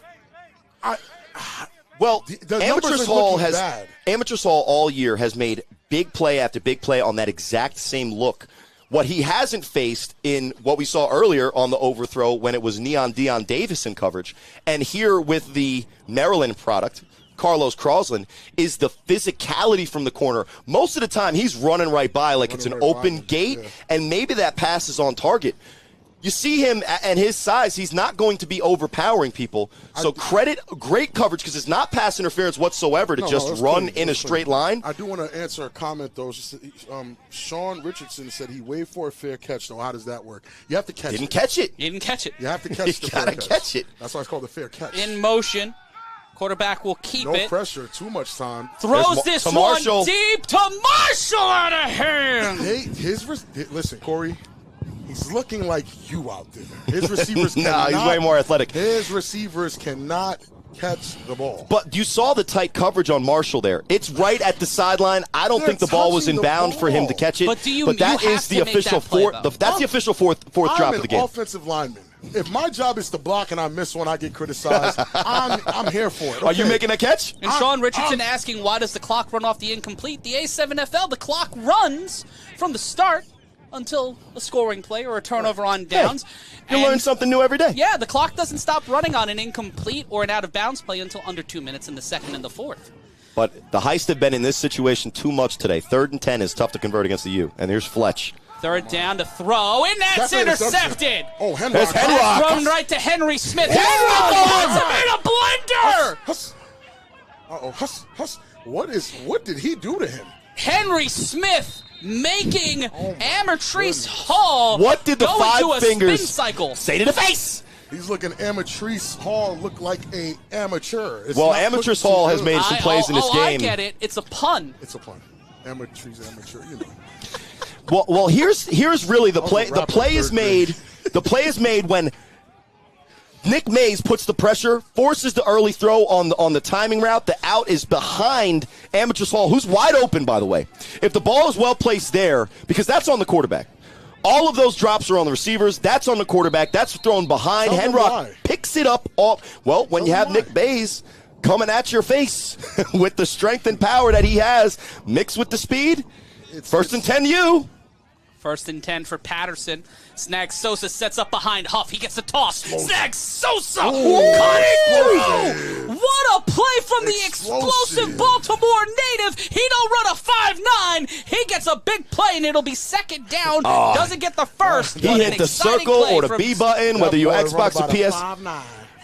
Amateur's Hall all year has made big play after big play on that exact same look. What he hasn't faced in what we saw earlier on the overthrow when it was Neon Dion Davis in coverage, and here with the Maryland product, Carlos Crosland, is the physicality from the corner. Most of the time, he's running right by like it's an open gate, and maybe that pass is on target. You see him and his size, he's not going to be overpowering people. So great coverage, because it's not pass interference whatsoever to just run in a straight line. I do want to answer a comment, though. Sean Richardson said he waved for a fair catch, though. How does that work? You have to catch it. Didn't catch it. You didn't catch it. You have to catch the fair catch. You got to catch it. That's why it's called the fair catch. In motion. Quarterback will keep it. No pressure, too much time. Throws this one deep to Marshall out of hand. Listen, Corey. He's looking like you out there. His receivers No, he's way more athletic. His receivers cannot catch the ball. But you saw the tight coverage on Marshall there. It's right at the sideline. I don't think the ball was in bounds for him to catch it. But that is the official fourth. That's the official fourth drop of the game. I'm an offensive lineman. If my job is to block and I miss one, I get criticized. I'm here for it. Okay. Are you making a catch? And Sean Richardson asking, why does the clock run off the incomplete? The A7FL, the clock runs from the start until a scoring play or a turnover on downs. Hey, you learn something new every day. Yeah, the clock doesn't stop running on an incomplete or an out-of-bounds play until under 2 minutes in the second and the fourth. But the Heist have been in this situation too much today. 3rd and 10 is tough to convert against the U. And here's Fletch. 3rd down to throw, and that's intercepted. Oh, Henry. There's Henrock. Thrown right to Henry Smith. Henrock puts him in a blender. Uh-oh. What did he do to him? Henry Smith making Amatrice Hall what did the go five into a fingers spin cycle. Say to the face? He's looking Amatrice Hall look like a amateur. Well, Amatrice Hall has made some plays in this game. I get it. It's a pun. It's a pun. Amatrice, amateur, you know. Well, here's really the play. The play is made. The play is made when Nick Mays puts the pressure, forces the early throw on the timing route. The out is behind Amatrice Hall, who's wide open, by the way. If the ball is well placed there, because that's on the quarterback. All of those drops are on the receivers. That's on the quarterback. That's thrown behind. Henrock picks it up. When you have Nick Mays coming at your face with the strength and power that he has, mixed with the speed, first and 10 U. 1st and 10 for Paterson. Snags Sosa sets up behind Huff. He gets the toss. Snags Sosa cutting through. What a play from the explosive Baltimore native. He don't run a 5.9. He gets a big play, and it'll be 2nd down. Doesn't get the first. He hit the circle or the B button, whether you Xbox or PS.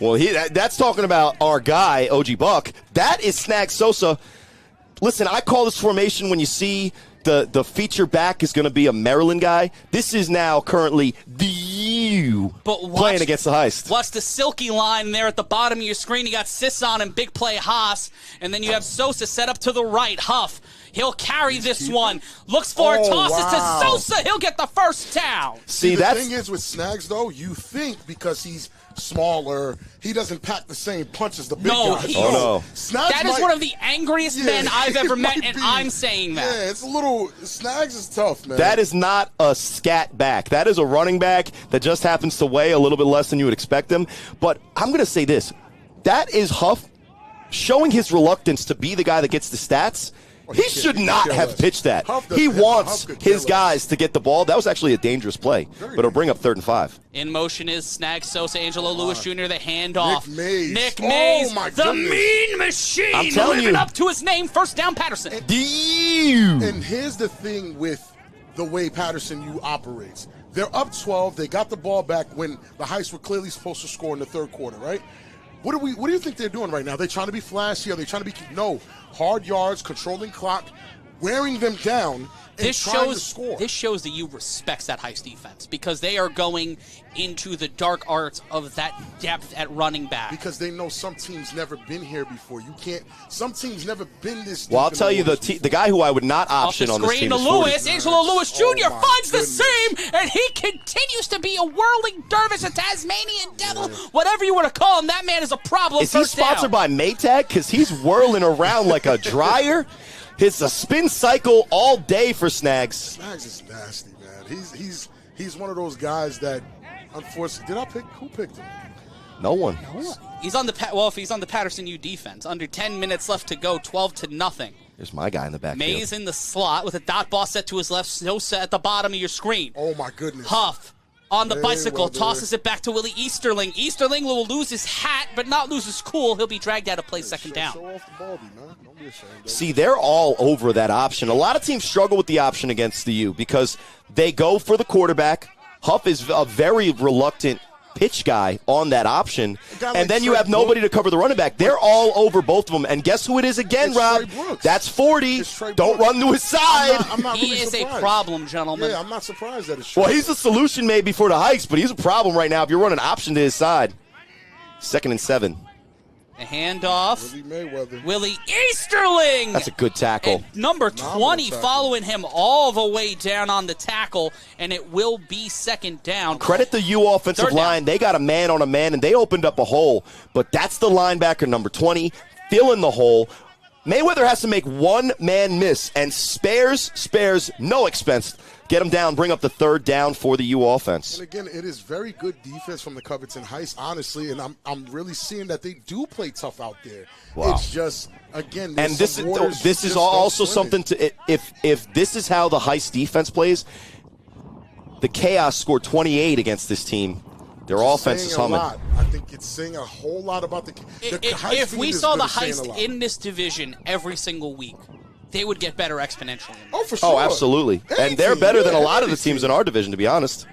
Well, that's talking about our guy, OG Buck. That is Snags Sosa. Listen, I call this formation when you see the feature back is going to be a Maryland guy. This is now currently the U playing against the Heist. Watch the silky line there at the bottom of your screen. You got Sisson and big play Haas, and then you have Sosa set up to the right. Huff, he'll carry this one. Looks for it, tosses to Sosa. He'll get the first down. See, the thing is with Snags, though, you think because he's smaller, he doesn't pack the same punch as the big guys. That is one of the angriest men I've ever met, and I'm saying that. Yeah, it's a little, Snags is tough, man. That is not a scat back. That is a running back that just happens to weigh a little bit less than you would expect him. But I'm going to say this. That is Huff showing his reluctance to be the guy that gets the stats. He should not have pitched that. He wants his guys to get the ball. That was actually a dangerous play, but it'll bring up 3rd and 5. In motion is Snags Sosa, Angelo Lewis Jr., the handoff. Nick Mays, the mean machine, I'm telling living you. up to his name. 1st down, Paterson. And here's the thing with the way Paterson U operates. They're up 12. They got the ball back when the Heist were clearly supposed to score in the 3rd quarter, right? What do you think they're doing right now? Are they trying to be flashy? Are they trying to be no? Hard yards, controlling clock, wearing them down, and trying to score. This shows that you respects that Heist defense because they are going into the dark arts of that depth at running back. Because they know some teams never been here before. Some teams never been this deep. Well, I'll tell you, the guy who I would not option on this team is Lewis. Angelo Lewis Jr. finds the seam, and he continues to be a whirling dervish, a Tasmanian devil, whatever you want to call him. That man is a problem. Is he sponsored by Maytag? Because he's whirling around like a dryer. It's a spin cycle all day for Snags. Snags is nasty, man. He's one of those guys that, unfortunately, who picked him? No one. He's on if he's on the Paterson U defense. Under 10 minutes left to go, 12-0. There's my guy in the backfield. Mays in the slot with a dot ball set to his left. Sosa at the bottom of your screen. Oh my goodness. Huff on the bicycle, tosses it back to Willie Easterling. Easterling will lose his hat, but not lose his cool. He'll be dragged out of play 2nd down. Show off the Baldy, man. Don't be ashamed. See, they're all over that option. A lot of teams struggle with the option against the U because they go for the quarterback. Huff is a very reluctant pitch guy on that option, and then you have nobody to cover the running back. They're all over both of them, and guess who it is again, Rob? That's 40. Don't run to his side. I'm not he really is surprised. a problem, gentlemen. Yeah, I'm not surprised that it's Well, he's a solution maybe for the Heist, but he's a problem right now if you're running option to his side. 2nd and 7. A handoff. Willie Mayweather. Willie Easterling. That's a good tackle. And number 20 following him all the way down on the tackle, and it will be second down. Credit the U offensive line. They got a man on a man, and they opened up a hole. But that's the linebacker, number 20, filling the hole. Mayweather has to make one man miss, and spares, no expense. Get him down, bring up the third down for the U offense. And again, it is very good defense from the Covington Heist, honestly, and I'm really seeing that they do play tough out there. Wow. It's just, again, and this is also something to if this is how the Heist defense plays. The Chaos scored 28 against this team. Their offense is humming. I think it's saying a whole lot about the Heist. If we saw the Heist in this division every single week, they would get better exponentially. Oh, for sure. Oh, absolutely. And they're better than a lot of the teams in our division, to be honest.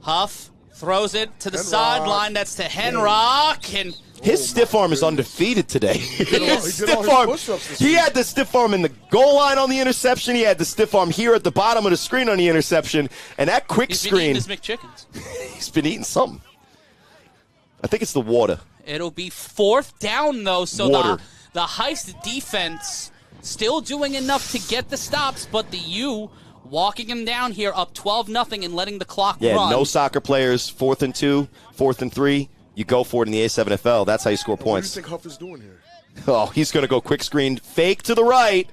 Huff throws it to the sideline. That's to Henrock. And his stiff arm is undefeated today. He had the stiff arm in the goal line on the interception. He had the stiff arm here at the bottom of the screen on the interception. And that quick screen. He's been eating his McChickens. He's been eating something. I think it's the water. It'll be fourth down, though. So the Heist defense still doing enough to get the stops, but the U walking him down here up 12-0 and letting the clock run. Yeah, no soccer players. 4th and 2, 4th and 3. You go for it in the A7FL. That's how you score points. What do you think Huff is doing here? Oh, he's going to go quick screen. Fake to the right.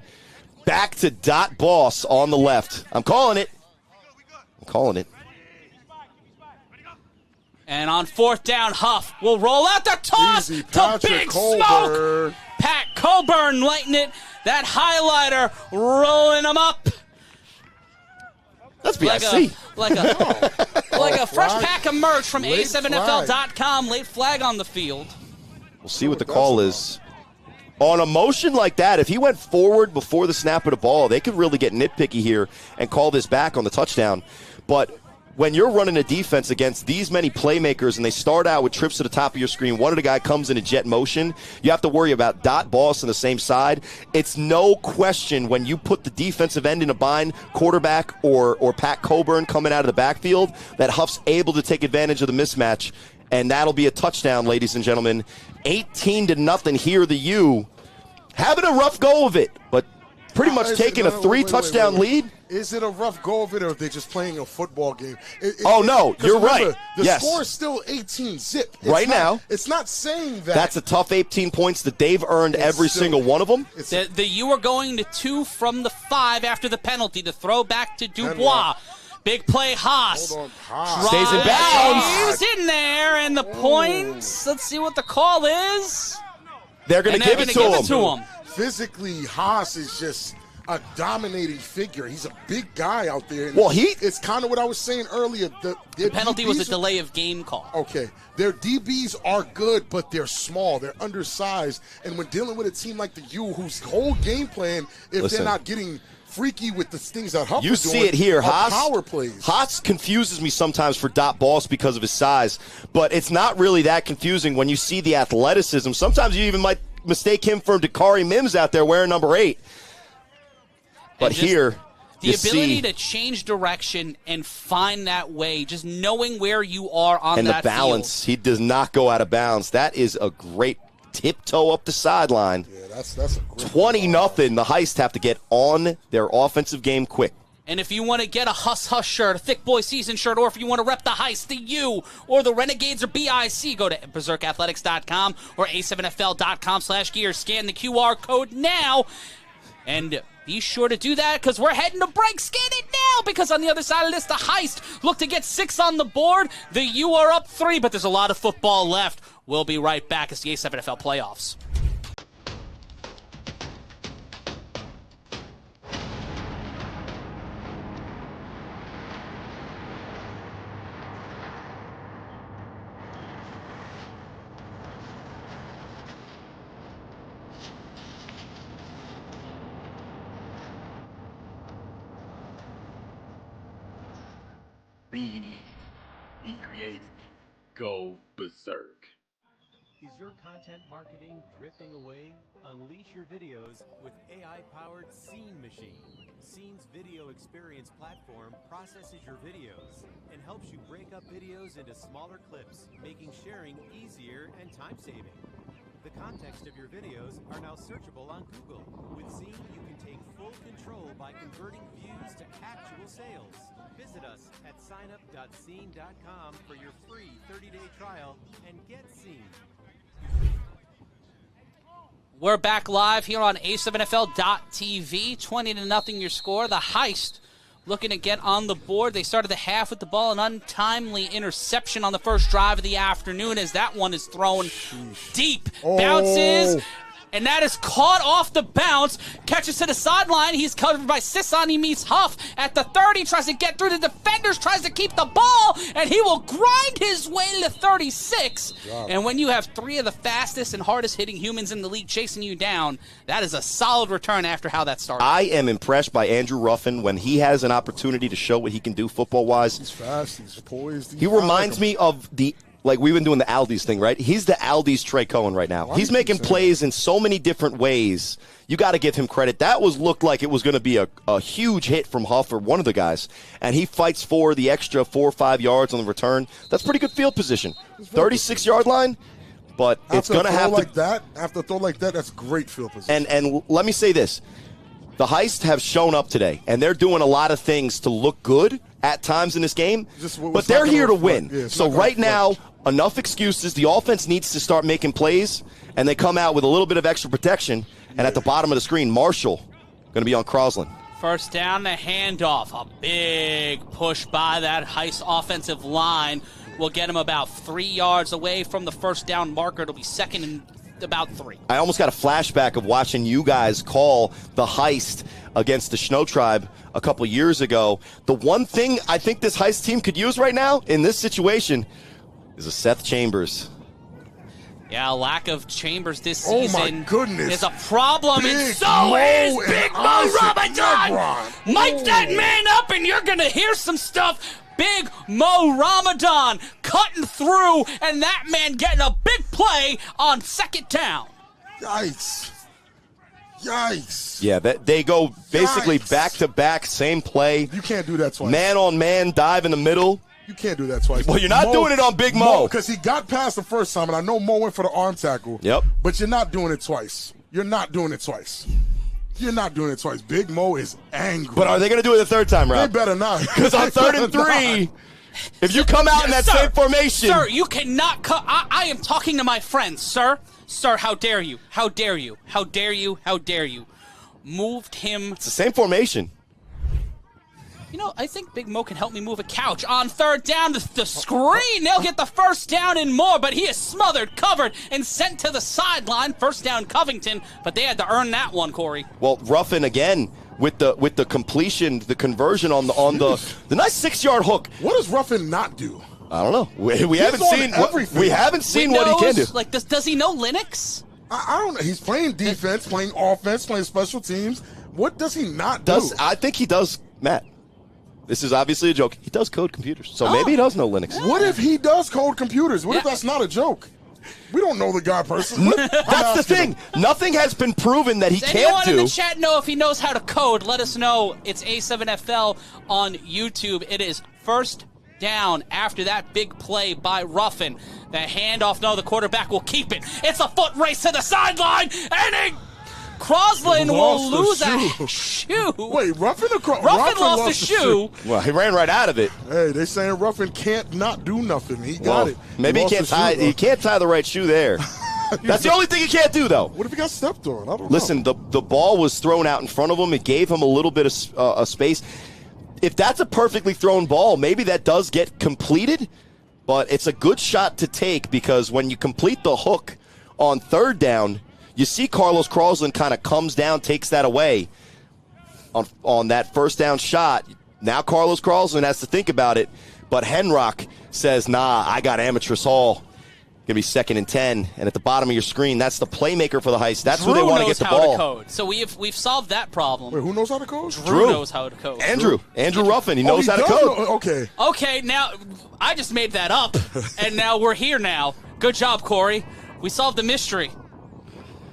Back to Dot Boss on the left. I'm calling it. And on fourth down, Huff will roll out the toss to Big Smoke. Pat Coburn lighting it. That highlighter rolling them up. That's BIC. Like a fresh pack of merch from A7FL.com. Late flag on the field. We'll see what the call is. On a motion like that, if he went forward before the snap of the ball, they could really get nitpicky here and call this back on the touchdown. But when you're running a defense against these many playmakers and they start out with trips to the top of your screen, one of the guy comes in a jet motion, you have to worry about Dot Boss on the same side. It's no question when you put the defensive end in a bind, quarterback or Pat Coburn coming out of the backfield, that Huff's able to take advantage of the mismatch, and that'll be a touchdown, ladies and gentlemen. 18-0 here, the U. Having a rough go of it, but pretty much taking a 3-touchdown lead. Is it a rough go of it, or are they just playing a football game? No, you're right. The score is still 18-zip. Now. It's not saying that. That's a tough 18 points that they've earned every single one of them. The U are going to 2 from the 5 after the penalty. The throw back to Dubois. Big play, Haas. Hold on, Haas. Stays in bounds. He's in there, and the points. Let's see what the call is. They're going to give it to him. Physically, Haas is just a dominating figure. He's a big guy out there. Well, it's kind of what I was saying earlier. The penalty was a delay of game call. Okay. Their DBs are good, but they're small. They're undersized. And when dealing with a team like the U, whose whole game plan, they're not getting freaky with the things that Huff is doing, see it here. Power plays. Haas confuses me sometimes for Dot Boss because of his size, but it's not really that confusing when you see the athleticism. Sometimes you even might mistake him for Dakari Mims out there wearing number 8. But here, the ability to change direction and find that way, just knowing where you are on and that the balance, field. He does not go out of bounds. That is a great tiptoe up the sideline. Yeah, that's a great 20-0. The Heist have to get on their offensive game quick. And if you want to get a Huss shirt, a Thick Boy Season shirt, or if you want to rep the Heist, the U, or the Renegades or BIC, go to berserkathletics.com or a7fl.com/gear. Scan the QR code now. And be sure to do that because we're heading to break. Scan it now because on the other side of this, the Heist look to get 6 on the board. The U are up 3, but there's a lot of football left. We'll be right back as the A7FL playoffs. Be creative. Go berserk. Is your content marketing drifting away? Unleash your videos with AI-powered Scene Machine. Scene's video experience platform processes your videos and helps you break up videos into smaller clips, making sharing easier and time-saving. The context of your videos are now searchable on Google. With Scene, you can take full control by converting views to actual sales. Visit us at signup.scene.com for your free 30-day trial and get Scene. We're back live here on A7FL.TV. 20-0 your score. The Heist looking to get on the board. They started the half with the ball, an untimely interception on the first drive of the afternoon as that one is thrown deep. Bounces, and that is caught off the bounce. Catches to the sideline. He's covered by Sisson. He meets Huff at the 30. Tries to get through the defenders. Tries to keep the ball, and he will grind his way to 36. And when you have three of the fastest and hardest hitting humans in the league chasing you down, that is a solid return after how that started. I am impressed by Andrew Ruffin when he has an opportunity to show what he can do football-wise. He's fast. He's poised. He reminds me of like we've been doing the Aldi's thing, right? He's the Aldi's Trey Cohen right now. He's making plays in so many different ways. You got to give him credit. That looked like it was going to be a huge hit from Huff or one of the guys, and he fights for the extra 4 or 5 yards on the return. That's pretty good field position. 36-yard line, but it's going to have to. After a throw like that, that's great field position. And let me say this. The Heist have shown up today, and they're doing a lot of things to look good at times in this game, but they're here to win. Yeah, so right now, enough excuses. The offense needs to start making plays, and they come out with a little bit of extra protection. And at the bottom of the screen, Marshall going to be on Crosland. First down, the handoff. A big push by that Heist offensive line will get him about 3 yards away from the first down marker. It'll be second and about 3. I almost got a flashback of watching you guys call the Heist against the Snow Tribe a couple years ago. The one thing I think this Heist team could use right now in this situation is a Seth Chambers. Yeah, lack of Chambers this season my goodness. is a problem, Big and so is Mo Big and Mo Isaac Ramadan. Nebron. Mic that man up, and you're going to hear some stuff. Big Mo Ramadan cutting through, and that man getting a big play on second down. Yikes. Yikes. Yeah, they go basically back-to-back, same play. You can't do that twice. Man-on-man dive in the middle. You can't do that twice. Well, you're not doing it on Big Mo. Because he got past the first time, and I know Mo went for the arm tackle. Yep. But you're not doing it twice. You're not doing it twice. You're not doing it twice. Big Mo is angry. But are they going to do it the third time, Rob? They better not. Because on 3rd and 3, if you come out in that same formation. Sir, you cannot cut. I am talking to my friends, sir. Sir, how dare you? How dare you? How dare you? How dare you? Moved him. It's the same formation. You know, I think Big Mo can help me move a couch. On 3rd down, the screen. They'll get the first down and more, but he is smothered, covered, and sent to the sideline. First down, Covington, but they had to earn that one, Corey. Well, Ruffin again with the completion, the conversion on the nice 6-yard hook. What does Ruffin not do? I don't know. We haven't seen everything. We haven't seen what he can do. Like, does he know Linux? I don't know. He's playing defense, playing offense, playing special teams. What does he not do? I think he does, Matt. This is obviously a joke. He does code computers, so maybe he does know Linux. What if he does code computers? What if that's not a joke? We don't know the guy personally. That's the thing. Nothing has been proven that he Does can't do. anyone in the chat know if he knows how to code? Let us know. It's A7FL on YouTube. It is first down after that big play by Ruffin. The handoff, no, the quarterback will keep it. It's a foot race to the sideline, and Crosland will lose a shoe. Wait, Ruffin lost the shoe. Well, he ran right out of it. Hey, they saying Ruffin can't not do nothing. He got it. Maybe he can't tie. He can't tie the right shoe there. That's the only thing he can't do, though. What if he got stepped on? I don't know. Listen, the ball was thrown out in front of him. It gave him a little bit of space. If that's a perfectly thrown ball, maybe that does get completed. But it's a good shot to take because when you complete the hook on 3rd down, you see Carlos Crosland kind of comes down, takes that away on that first down shot. Now Carlos Crosland has to think about it, but Henrock says, nah, I got Amatris Hall. Going to be 2nd and 10, and at the bottom of your screen, that's the playmaker for the Heist. That's where they want to get the ball. To code. So we've solved that problem. Wait, who knows how to code? Drew knows how to code. Andrew Ruffin, he knows how to code. Okay, now I just made that up, and now we're here now. Good job, Corey. We solved the mystery.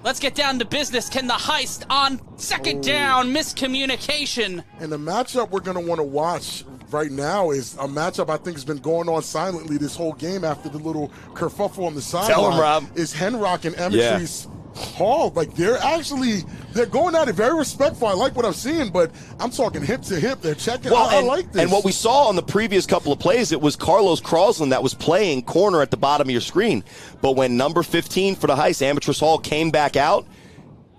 Let's get down to business. Can the Heist on 2nd down, miscommunication? And the matchup we're going to want to watch right now is a matchup I think has been going on silently this whole game after the little kerfuffle on the sideline. Tell him, Rob. Is Henrock and Ametry's Hall. Like, they're going at it very respectful. I like what I'm seeing, but I'm talking hip to hip. They're checking. Well, I like this. And what we saw on the previous couple of plays, it was Carlos Crosland that was playing corner at the bottom of your screen. But when number 15 for the Heist, Ametryst Hall, came back out,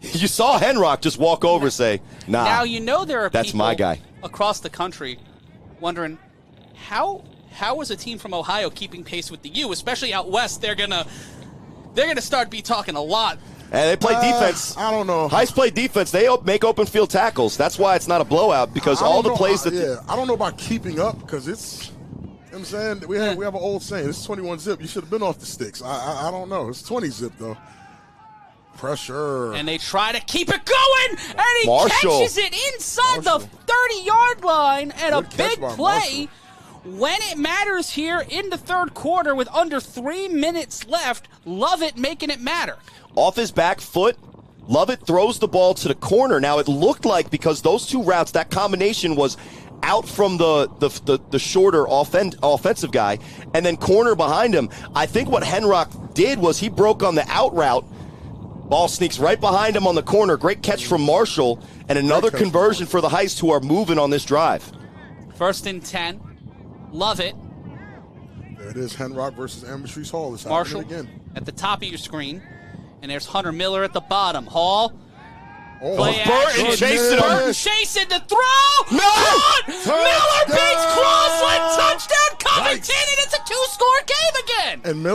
you saw Henrock just walk over and say, nah, now you know there are that's people my guy across the country wondering how is a team from Ohio keeping pace with the U, especially out west. They're gonna start be talking a lot. And they play defense. I don't know. Heist play defense. They make open field tackles. That's why it's not a blowout, because all the plays that I don't know about keeping up, because it's, you know what I'm saying, we have an old saying, it's 21 zip. You should have been off the sticks. I don't know. It's 20 zip though. Pressure. And they try to keep it going, and he Marshall. catches it inside the 30-yard line, and Good a big catch by play when it matters here in the third quarter with under 3 minutes left. Love it, making it matter. Off his back foot, Lovett throws the ball to the corner. Now, it looked like, because those two routes, that combination was out from the shorter offensive guy, and then corner behind him. I think what Henrock did was he broke on the out route. Ball sneaks right behind him on the corner. Great catch from Marshall, and another conversion for the Heist, who are moving on this drive. 1st and 10. Love it. There it is, Henrock versus Ametryst Hall. It's Marshall again at the top of your screen. And there's Hunter Miller at the bottom. Hall. Burton chasing him. Burton chasing the throw. Miller beats Crosland. Touchdown, Covington, and it's a 2-score game again. And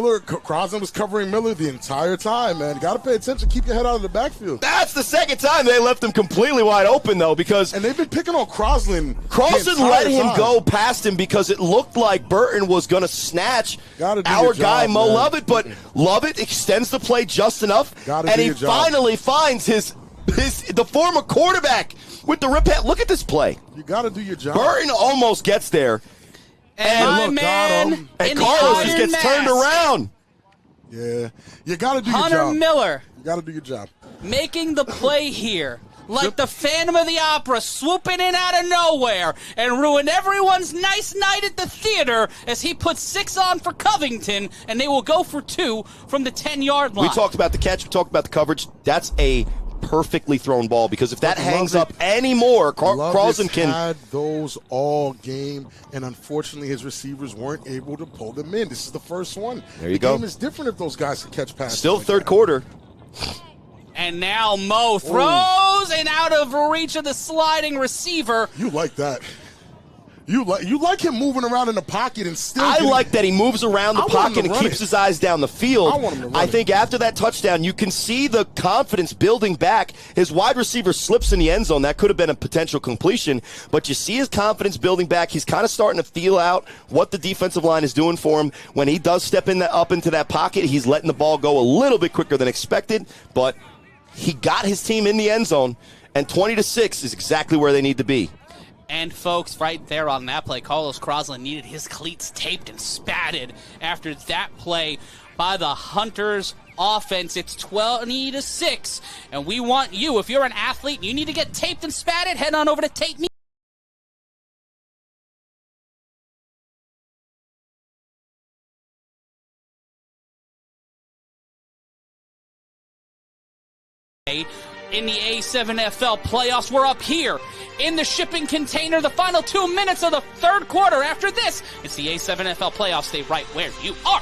Crosland was covering Miller the entire time, man. Got to pay attention. Keep your head out of the backfield. That's the second time they left him completely wide open, though, because... And they've been picking on Crosland. Crosland let him go past him because it looked like Burton was going to snatch our guy, Mo Lovett, but Lovett extends the play just enough, and he finally finds the former quarterback with the rip hat. Look at this play. You got to do your job. Burton almost gets there. And Carlos just gets turned around. Yeah. You got to do your job. Hunter Miller. You got to do your job. Making the play here. Like the Phantom of the Opera, swooping in out of nowhere and ruin everyone's nice night at the theater as he puts 6 on for Covington, and they will go for 2 from the 10-yard line. We talked about the catch. We talked about the coverage. That's a perfectly thrown ball, because if that hangs up anymore, Crosland can... had those all game, and unfortunately his receivers weren't able to pull them in. This is the first one. There you go. The game is different if those guys can catch passes. Still third quarter. And now Mo throws and out of reach of the sliding receiver. You like that. You like him moving around in the pocket and still. I like that he moves around the pocket and keeps his eyes down the field. I want him to run I think after that touchdown, you can see the confidence building back. His wide receiver slips in the end zone. That could have been a potential completion, but you see his confidence building back. He's kind of starting to feel out what the defensive line is doing for him. When he does step up into that pocket, he's letting the ball go a little bit quicker than expected, but he got his team in the end zone, and 20-6 is exactly where they need to be. And, folks, right there on that play, Carlos Crosland needed his cleats taped and spatted after that play by the Hunters offense. It's 20-6, and we want you, if you're an athlete and you need to get taped and spatted, head on over to Tape Me. In the A7FL playoffs, we're up here in the shipping container, the final 2 minutes of the third quarter. After this, it's the A7FL playoffs. Stay right where you are.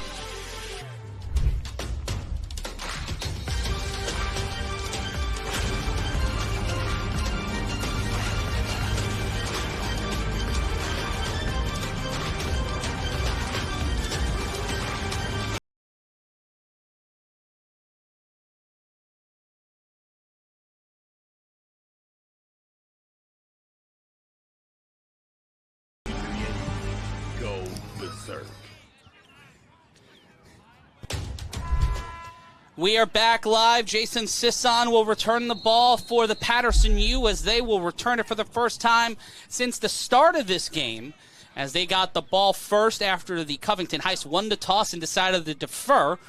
We are back live. Jason Sisson will return the ball for the Paterson U as they will return it for the first time since the start of this game, as they got the ball first after the Covington Heist won the toss and decided to defer.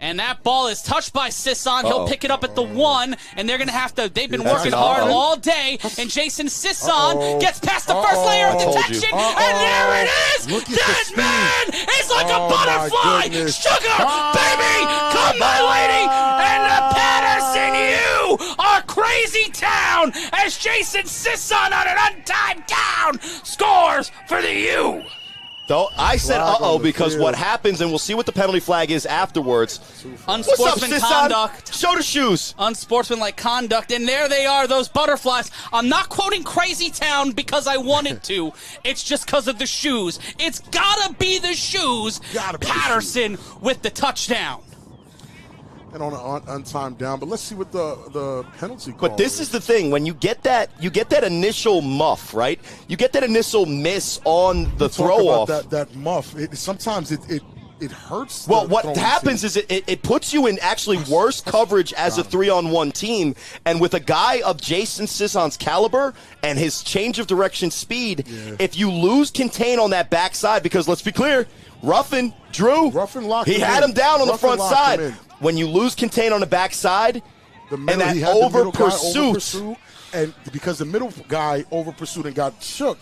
And that ball is touched by Sisson. He'll pick it up at the 1, and they're going to have to. They've been working hard all day, and Jason Sisson gets past the first layer of detection, and there it is. That man is like a butterfly. Sugar, baby, come my lady, and the Paterson U are crazy town as Jason Sisson on an untimed down scores for the U. Though I said uh-oh because what happens, and we'll see what the penalty flag is afterwards. Unsportsmanlike conduct. Show the shoes. Unsportsmanlike conduct, and there they are, those butterflies. I'm not quoting Crazy Town because I wanted to. It's just because of the shoes. It's gotta be the shoes. Paterson with the touchdown. And on an untimed down, but let's see what the penalty call But this is the thing, when you get that initial muff, right? You get that initial miss on the throw off. That muff. Sometimes it hurts. Well, what happens is it puts you in actually worse coverage as a 3-on-1 team, and with a guy of Jason Sisson's caliber and his change of direction speed, if you lose contain on that backside, because let's be clear, Ruffin locked he had him down on the front side. When you lose contain on the backside, and that over pursuit, and because the middle guy over pursued and got shook,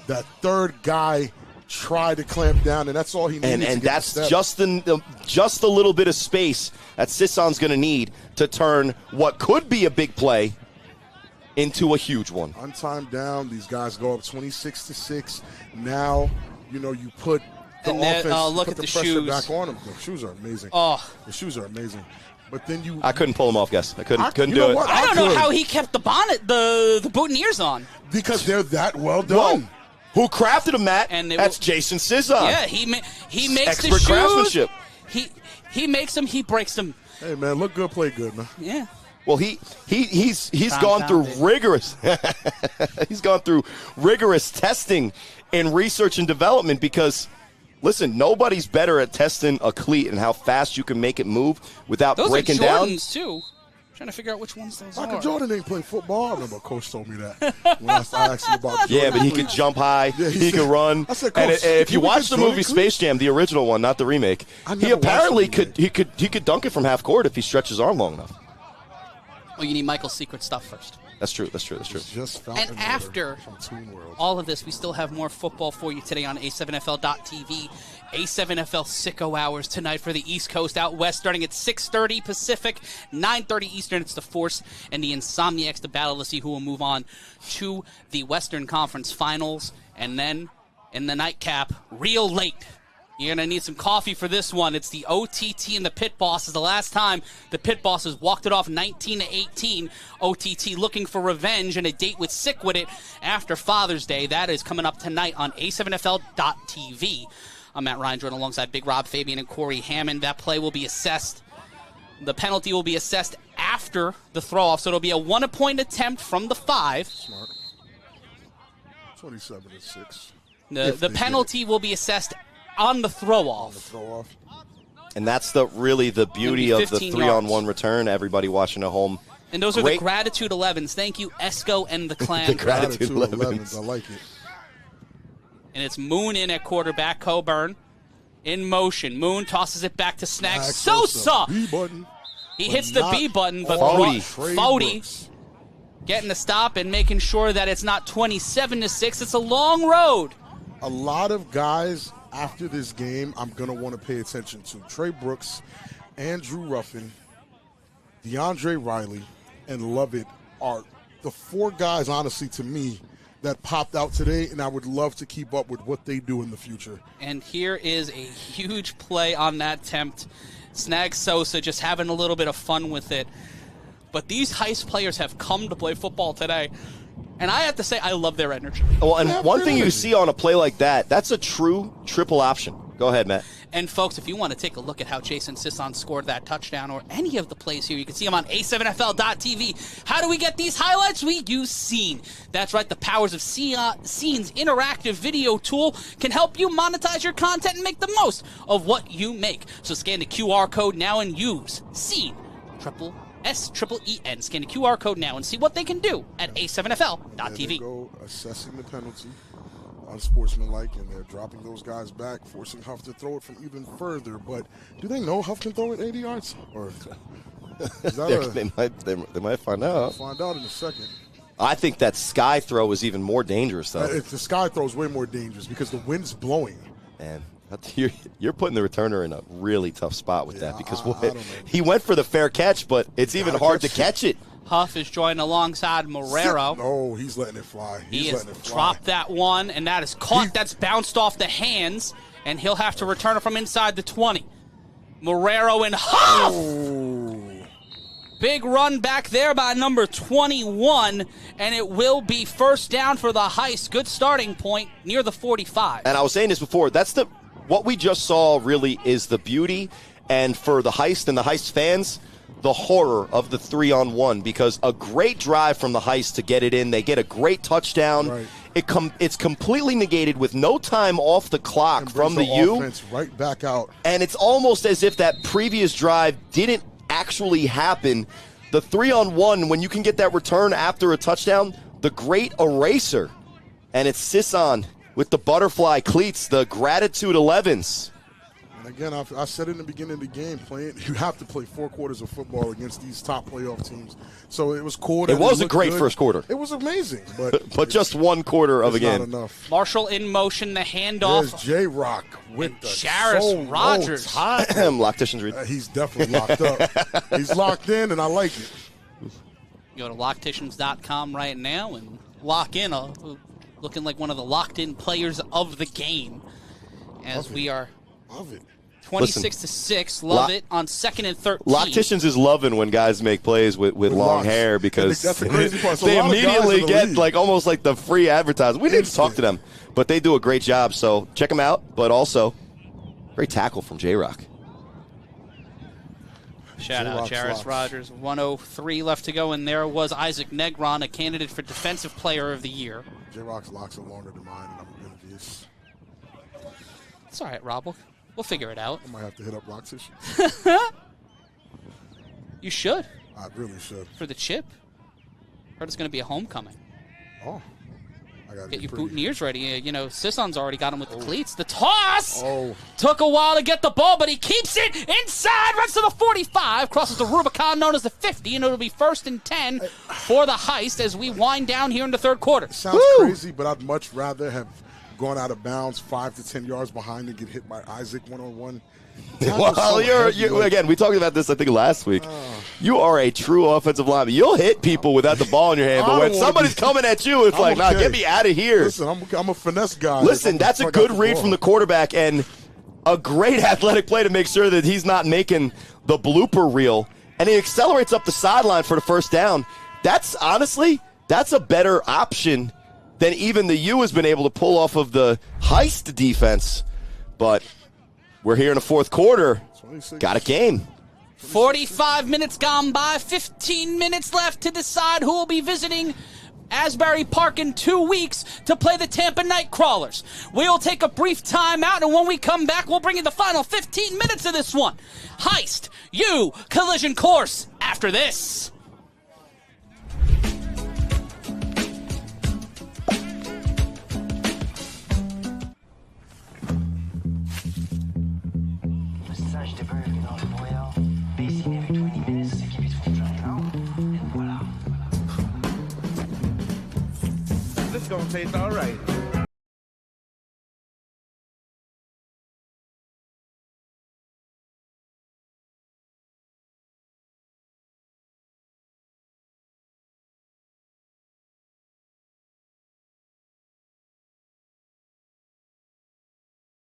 that third guy tried to clamp down, and that's all he needed. And that's just the little bit of space that Sisson's going to need to turn what could be a big play into a huge one. Untimed down, these guys go up 26-6. Now, you put the offense, look put at the the pressure shoes. back on them. The shoes are amazing. The shoes are amazing. But then I couldn't pull them off, guys. I couldn't do it. I don't know how he kept the bonnet, the boutonnieres on. Because they're that well done. Well, who crafted them, Matt? That's Jason Sisson. Yeah, he makes expert the shoes. Craftsmanship. He makes them. He breaks them. Hey man, look good, play good, man. Yeah. Well, he's gone through rigorous testing and research and development because, listen, nobody's better at testing a cleat and how fast you can make it move without breaking down. Those are Jordans too. I'm trying to figure out which ones those are. Michael Jordan ain't play football. I remember Coach told me that when I asked him about Jordan. Yeah, but he could jump high. Yeah, he could run. I said, and Coach, if you watch the movie cleats? Space Jam, the original one, not the remake, he apparently could dunk it from half court if he stretched his arm long enough. Well, you need Michael's secret stuff first. That's true. And after all of this, we still have more football for you today on A7FL.tv. A7FL Sicko Hours tonight for the East Coast out west, starting at 6:30 Pacific, 9:30 Eastern. It's the Force and the Insomniacs to battle to see who will move on to the Western Conference Finals. And then in the nightcap, real late, you're going to need some coffee for this one. It's the OTT and the Pit Bosses. The last time the Pit Bosses walked it off 19-18. OTT looking for revenge and a date with Sick With It after Father's Day. That is coming up tonight on A7FL.tv. I'm Matt Ryan, joined alongside Big Rob, Fabien, and Corey Hammond. That play will be assessed. The penalty will be assessed after the throw-off, so it'll be a 1-point attempt from the 5. Smart. 27-6. The penalty will be assessed on the throw-off. And that's really the beauty of the 3-on-1 return. Everybody watching at home. And those are the Gratitude 11s. Thank you, Esco and the Clan. The Gratitude 11s. I like it. And it's Moon in at quarterback. Coburn in motion. Moon tosses it back to Snag Sosa. B-button. He hits the B button, but Faudy getting the stop and making sure that it's not 27-6. It's a long road. A lot of guys after this game I'm going to want to pay attention to. Trey Brooks, Andrew Ruffin, DeAndre Riley, and Lovett are the 4 guys, honestly, to me, that popped out today, and I would love to keep up with what they do in the future. And here is a huge play on that attempt. Snag Sosa just having a little bit of fun with it. But these Heist players have come to play football today. And I have to say, I love their energy. Well, and one thing you see on a play like that, that's a true triple option. Go ahead, Matt. And, folks, if you want to take a look at how Jason Sisson scored that touchdown or any of the plays here, you can see them on A7FL.tv. How do we get these highlights? We use Scene. That's right, the powers of Scene's interactive video tool can help you monetize your content and make the most of what you make. So scan the QR code now and use Scene. SEEN. Scan the QR code now and see what they can do at A7FL.tv. Go assessing the penalty. unsportsmanlike, and they're dropping those guys back, forcing Huff to throw it from even further. But do they know Huff can throw it 80 yards? Or is that they might find out. Find out in a second. I think that sky throw is even more dangerous, though. The sky throw is way more dangerous because the wind's blowing. Man, you're putting the returner in a really tough spot with that because he went for the fair catch, but it's even hard to catch it. Huff is joined alongside Marrero. Oh, he's letting it fly. He has dropped that one, and that is caught. That's bounced off the hands, and he'll have to return it from inside the 20. Marrero and Huff! Oh. Big run back there by number 21, and it will be first down for the Heist. Good starting point near the 45. And I was saying this before, what we just saw really is the beauty, and for the Heist and the Heist fans, the horror of the 3-on-1, because a great drive from the Heist to get it in. They get a great touchdown. Right. It's completely negated with no time off the clock from the U. Offense right back out. And it's almost as if that previous drive didn't actually happen. The 3-on-1, when you can get that return after a touchdown, the great eraser. And it's Sisson with the butterfly cleats, the gratitude 11s. And again, I said in the beginning of the game, you have to play 4 quarters of football against these top playoff teams. So it was cool. It was a great first quarter. It was amazing, but just 1 quarter of a game. Not enough. Marshall in motion, the handoff. There's J-Rock with the Jairus Rogers. Loctician's read. He's definitely locked up. He's locked in, and I like it. Go to locticians.com right now and lock in, looking like one of the locked-in players of the game. As we are 26-6, love it on 2nd and 13. Locticians is loving when guys make plays with long hair because that's the crazy part. So they immediately get league. almost like the free advertising. We need to talk to them, but they do a great job. So check them out. But also, great tackle from J-Rock. Shout out Jairus Rogers. 1:03 left to go, and there was Isaac Negron, a candidate for Defensive Player of the Year. J-Rock's locks are longer than mine, and I'm envious. It's all right, Rob. We'll figure it out. I might have to hit up Loctician. You should. I really should. For the chip. Heard it's going to be a homecoming. Oh. I gotta get your pretty. boutonnieres ready. You know, Sisson's already got him with the cleats. The toss! Oh. Took a while to get the ball, but he keeps it inside, runs to the 45, crosses the Rubicon known as the 50, and it'll be 1st and 10 for the Heist as we wind down here in the third quarter. Sounds crazy, but I'd much rather have gone out of bounds 5 to 10 yards behind and get hit by Isaac one-on-one. Well, again, we talked about this, I think, last week. You are a true offensive lineman. You'll hit people without the ball in your hand, but when somebody's coming at you, it's like, nah, get me out of here. Listen, I'm a finesse guy. Listen, that's a good read from the quarterback and a great athletic play to make sure that he's not making the blooper reel. And he accelerates up the sideline for the first down. That's a better option than even the U has been able to pull off of the Heist defense. But we're here in the fourth quarter. 26. Got a game. 45 minutes gone by, 15 minutes left to decide who will be visiting Asbury Park in 2 weeks to play the Tampa Nightcrawlers. We'll take a brief time out, and when we come back, we'll bring you the final 15 minutes of this one. Heist, U, collision course after this. This gonna taste all right.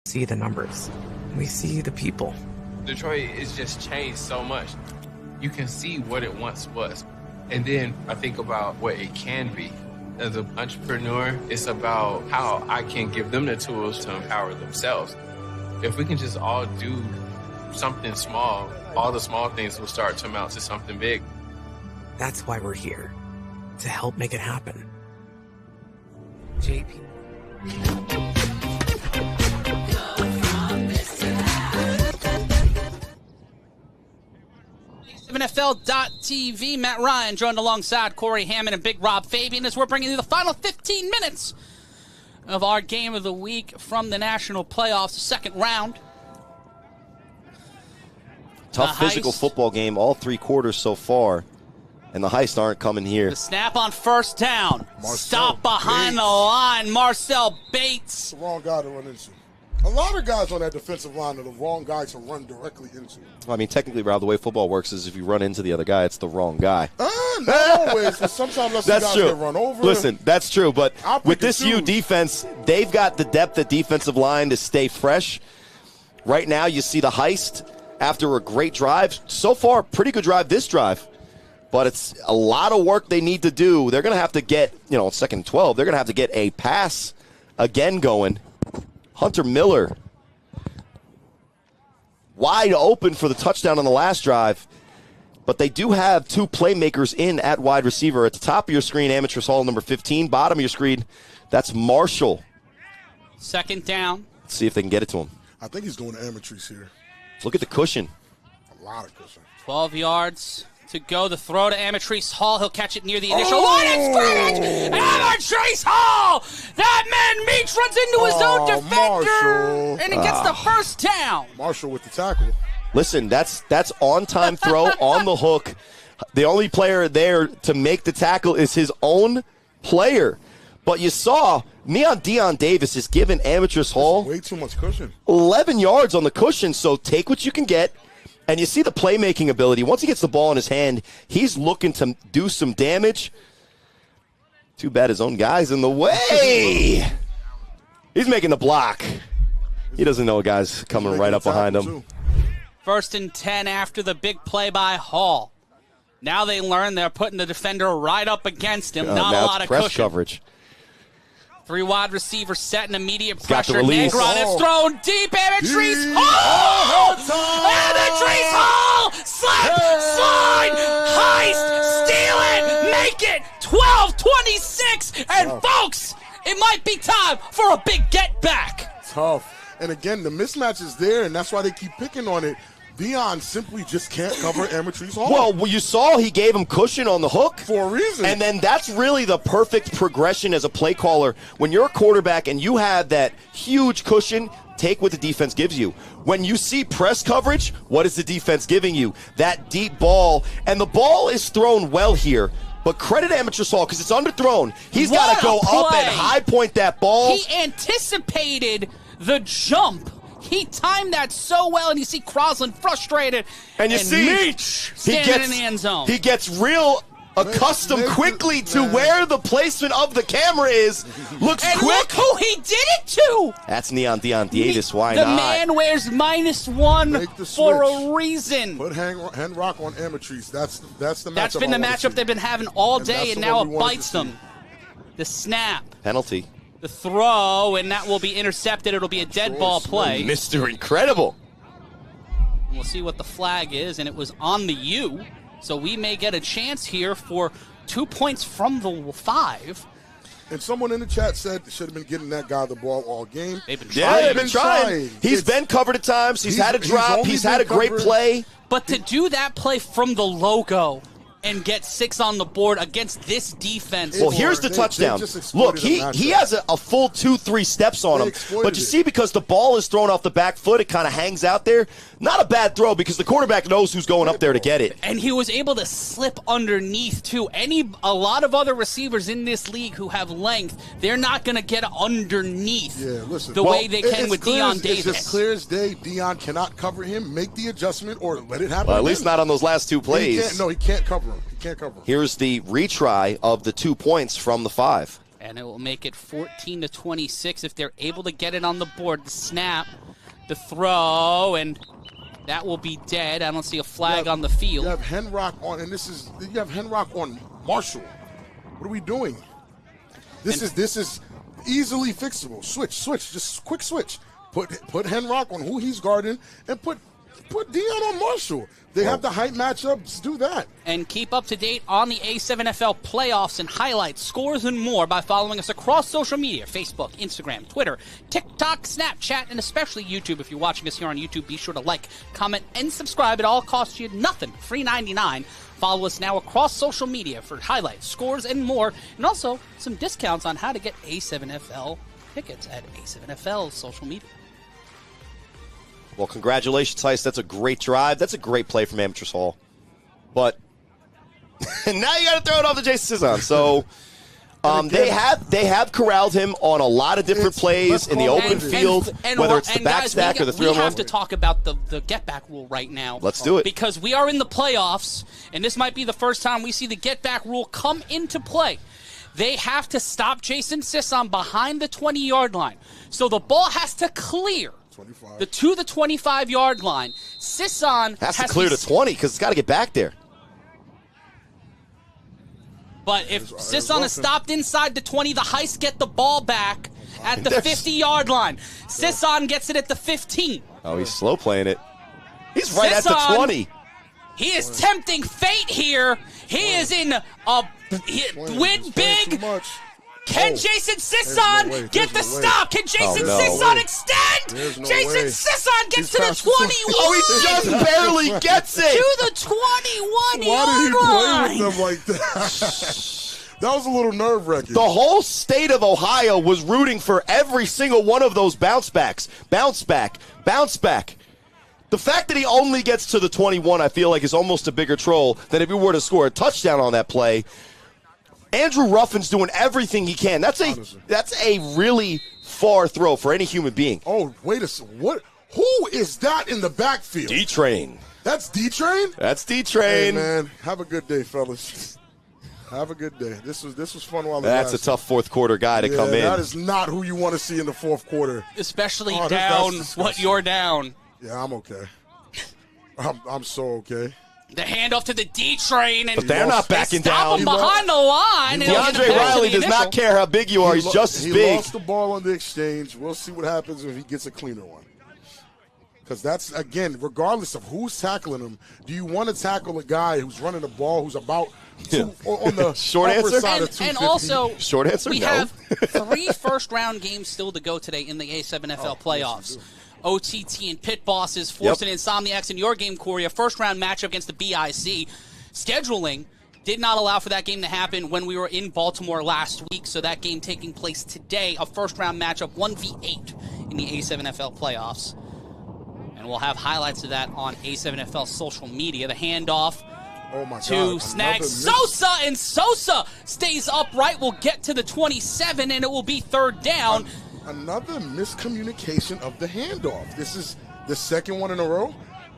See the numbers. We see the people. Detroit is just changed so much. You can see what it once was. And then I think about what it can be. As an entrepreneur, it's about how I can give them the tools to empower themselves. If we can just all do something small, all the small things will start to amount to something big. That's why we're here, to help make it happen. JP. A7FL.TV, Matt Ryan joined alongside Corey Hammond and Big Rob Fabien as we're bringing you the final 15 minutes of our game of the week from the national playoffs, the second round. Tough physical football game, all 3 quarters so far. And the Heist aren't coming here. The snap on first down. Stop behind the line. Marcel Bates. The wrong guy to run into. A lot of guys on that defensive line are the wrong guy to run directly into. I mean, technically, Rob, the way football works is if you run into the other guy, it's the wrong guy. Not always, but sometimes that's guys true. that run over. Listen, that's true, but with this U defense, they've got the depth at defensive line to stay fresh. Right now, you see the Heist after a great drive. So far, pretty good drive this drive. But it's a lot of work they need to do. They're going to have to get, second and 12, they're going to have to get a pass again going. Hunter Miller wide open for the touchdown on the last drive. But they do have 2 playmakers in at wide receiver. At the top of your screen, Amatrice Hall, number 15. Bottom of your screen, that's Marshall. Second down. Let's see if they can get it to him. I think he's going to Amatrice here. Look at the cushion. A lot of cushion. 12 yards to go. The throw to Amatrice Hall. He'll catch it near the initial line of scrimmage. Amatrice Hall! That man Meach runs into his own defender. Marshall. And he gets the first down. Marshall with the tackle. Listen, that's on-time throw on the hook. The only player there to make the tackle is his own player. But you saw Dion Davis is giving Amatrice Hall way too much cushion. 11 yards on the cushion, so take what you can get. And you see the playmaking ability. Once he gets the ball in his hand, he's looking to do some damage. Too bad his own guy's in the way. He's making the block. He doesn't know a guy's coming right up behind him. First and 10 after the big play by Hall. Now they learn they're putting the defender right up against him. Not a lot of press cushion. coverage. 3 wide receivers setting immediate Got the pressure. release. Negron is thrown deep. Amatrice Hall! Amatrice Hall! Slide! Heist! Steal it! Make it! 12-26! And folks, it might be time for a big get back. Tough. And again, the mismatch is there, and that's why they keep picking on it. Dion simply just can't cover Amatrice Hall. Well, you saw he gave him cushion on the hook. For a reason. And then that's really the perfect progression as a play caller. When you're a quarterback and you have that huge cushion, take what the defense gives you. When you see press coverage, what is the defense giving you? That deep ball. And the ball is thrown well here. But credit Amatrice Hall because it's underthrown. He's got to go up and high point that ball. He anticipated the jump. He timed that so well, and you see Crosland frustrated. And you see Meach standing in the end zone. He gets real accustomed quickly to where the placement of the camera is. Looks and quick. Look who he did it to. That's Dion Davis. Why the not? The man wears -1 for a reason. Put Henrock on Amatrice. That's the matchup. That's been the matchup they've been having all day, and now it bites them. The snap. Penalty. The throw, and that will be intercepted. It'll be a dead ball play. Mr. Incredible. We'll see what the flag is, and it was on the U. So we may get a chance here for 2 points from the 5. And someone in the chat said should have been getting that guy the ball all game. They've been trying. trying. Yeah, they've been trying. He's been covered at times. He's had a drop. He's had a great play. But to do that play from the logo and get 6 on the board against this defense. Well, here's the touchdown. Look, he has a full 2-3 steps on him. But you see, because the ball is thrown off the back foot, it kind of hangs out there. Not a bad throw because the quarterback knows who's going up there to get it. And he was able to slip underneath, too. A lot of other receivers in this league who have length, they're not going to get underneath the way they can with Dion Davis. It's as clear as day. Dion cannot cover him, make the adjustment, or let it happen. Well, at least not on those last 2 plays. He can't cover him. He can't cover him. Here's the retry of the 2 points from the 5. And it will make it 14-26 if they're able to get it on the board. The snap, the throw, and that will be dead. I don't see a flag on the field. You have Henrock on, and you have Henrock on Marshall. What are we doing? This is easily fixable. Switch, just quick switch. Put Henrock on who he's guarding, and put Dion on Marshall. They have the height matchups. Do that. And keep up to date on the A7FL playoffs and highlights, scores, and more by following us across social media: Facebook, Instagram, Twitter, TikTok, Snapchat, and especially YouTube. If you're watching us here on YouTube, be sure to like, comment, and subscribe. It all costs you nothing. Free $99. Follow us now across social media for highlights, scores, and more, and also some discounts on how to get A7FL tickets at A7FL social media. Well, congratulations, Heist. That's a great drive. That's a great play from Amateurs Hall. But now you got to throw it off to Jason SZN. So they have corralled him on a lot of different plays in the open field, whether it's the back stack or the 3-on-1. We have to talk about the get-back rule right now. Let's do it. Because we are in the playoffs, and this might be the first time we see the get-back rule come into play. They have to stop Jason SZN behind the 20-yard line. So the ball has to clear to the 25-yard line. SZN has to clear to 20 because it's got to get back there. But if SZN is stopped inside the 20, the Heist get the ball back at the 50-yard line. SZN gets it at the 15. Oh, he's slow playing it. He's right at the 20. He is tempting fate here. He is in a win big. Can Jason SZN get the stop? Can Jason SZN extend? Jason SZN gets to the 21. Oh, he just barely gets it. To the 21-yard line. Why did he play with them like that? That was a little nerve-wracking. The whole state of Ohio was rooting for every single one of those bounce backs. Bounce back. Bounce back. The fact that he only gets to the 21, I feel like, is almost a bigger troll than if he were to score a touchdown on that play. Andrew Ruffin's doing everything he can. That's a really far throw for any human being. Oh, wait a second. What? Who is that in the backfield? D-Train. That's D-Train? That's D-Train. Hey, man. Have a good day, fellas. Have a good day. This was fun while it That's lasted. a tough fourth quarter guy to come in. That is not who you want to see in the fourth quarter. Especially down what you're down. Yeah, I'm okay. I'm so okay. The handoff to the D-Train. But they're not backing down. Stop him behind the line. DeAndre Riley does not care how big you are. He's just as big. He lost the ball on the exchange. We'll see what happens if he gets a cleaner one. Because that's, again, regardless of who's tackling him, do you want to tackle a guy who's running the ball who's about on the short upper answer? side of 250? And also, short answer, we no. have 3 first-round games still to go today in the A7FL playoffs. OTT and Pit Bosses forcing Insomniacs in your game, Corey, a first-round matchup against the BIC. Scheduling did not allow for that game to happen when we were in Baltimore last week, so that game taking place today, a first-round matchup, 1v8 in the A7FL playoffs. And we'll have highlights of that on A7FL social media. The handoff to Snags Sosa, and Sosa stays upright. We'll get to the 27, and it will be third down. Another miscommunication of the handoff. This is the second one in a row.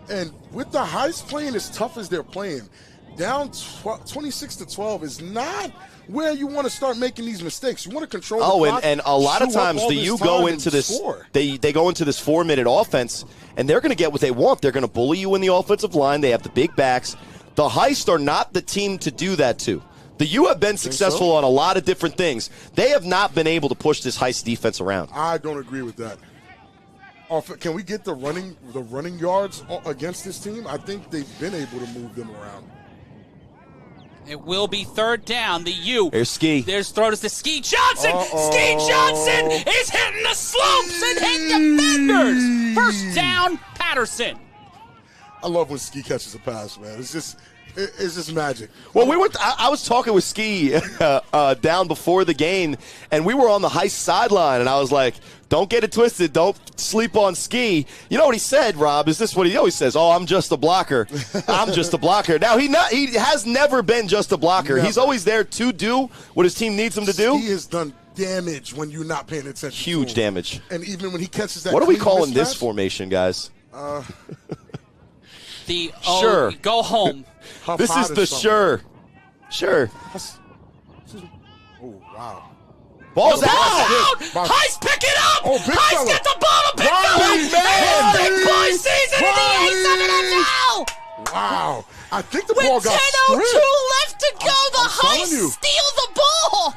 And with the Heist playing as tough as they're playing, down 26-12 is not where you want to start making these mistakes. You want to control the clock, and a lot of times the U go into this, they go into this 4-minute offense, and they're going to get what they want. They're going to bully you in the offensive line. They have the big backs. The Heist are not the team to do that to. The U have been successful on a lot of different things. They have not been able to push this Heist defense around. I don't agree with that. Can we get the running yards against this team? I think they've been able to move them around. It will be third down. The U. There's Ski. There's throw to Ski Johnson. Ski Johnson is hitting the slopes and hitting defenders. First down, Paterson. I love when Ski catches a pass, man. It's just magic. Well, I was talking with Ski down before the game, and we were on the Heist sideline, and I was like, don't get it twisted. Don't sleep on Ski. You know what he said, Rob? Is this what he always says? Oh, I'm just a blocker. I'm just a blocker. Now, he has never been just a blocker. Never. He's always there to do what his team needs him to do. He has done damage when you're not paying attention. Huge damage. And even when he catches that. What are we calling mismatch, this formation, guys? Sure. Go home. This is the sure. Oh, wow. Ball's out. Heist, pick it up. Oh, big Heist, fella. get the ball. Big fella. Big boy season in the A7FL. Wow. I think the With ball got 10:02 stripped. left to go, the Heist steal the ball.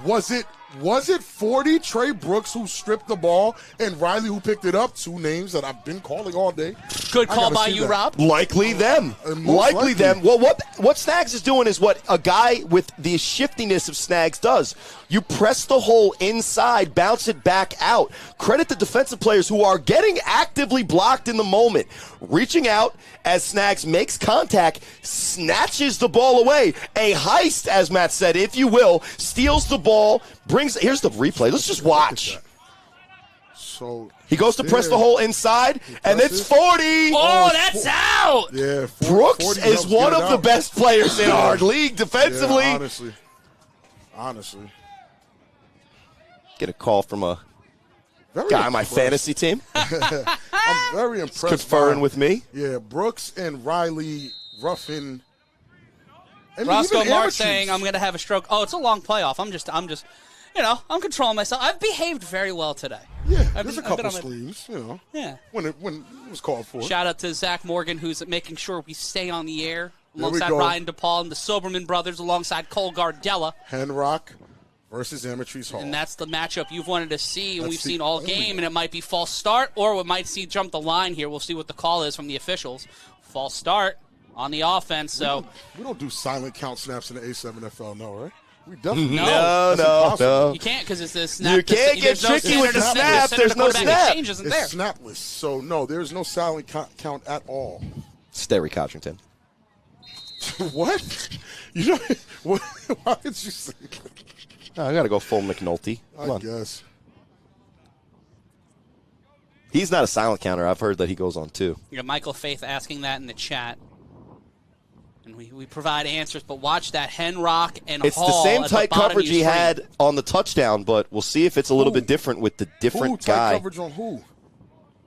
Was it 40 Trey Brooks who stripped the ball and Riley who picked it up? 2 names that I've been calling all day. Good call by you, Rob. Likely them. Likely them. Well, what Snags is doing is what a guy with the shiftiness of Snags does. You press the hole inside, bounce it back out. Credit the defensive players who are getting actively blocked in the moment. Reaching out as Snags makes contact, snatches the ball away. A Heist, as Matt said, if you will, steals the ball, here's the replay. Let's just watch. So he goes to press the hole inside, and it's 40. Oh, that's out. Yeah, Brooks is one of the best players in our league defensively. Yeah, honestly. Get a call from a guy on my fantasy team. I'm very impressed. Conferring with me. Yeah, Brooks and Riley roughing. Roscoe Mark saying I'm going to have a stroke. Oh, it's a long playoff. I'm just, I'm controlling myself. I've behaved very well today. Yeah, there's a couple screams, Yeah. When it was called for. Shout out to Zach Morgan, who's making sure we stay on the air alongside Ryan DePaul and the Soberman brothers alongside Cole Gardella. Henrock versus Amatrice Hall. And that's the matchup you've wanted to see, and we've seen all game, and it might be false start, or we might see jump the line here. We'll see what the call is from the officials. False start on the offense, so. We don't do silent count snaps in the A7FL, no, right? We definitely No. You can't because it's a snap. You can't get tricky with the snap. There's no snap. It's snapless, so no, there's no silent count at all. Sterry Cotrington. What? Why did you say that? I got to go full McNulty. Come on. I guess. He's not a silent counter. I've heard that he goes on too. You got Michael Faith asking that in the chat. And we provide answers, but watch that Henrock and it's Hall. It's the same at tight the coverage he had on the touchdown, but we'll see if it's a little bit different with the different guy. Tight coverage on who?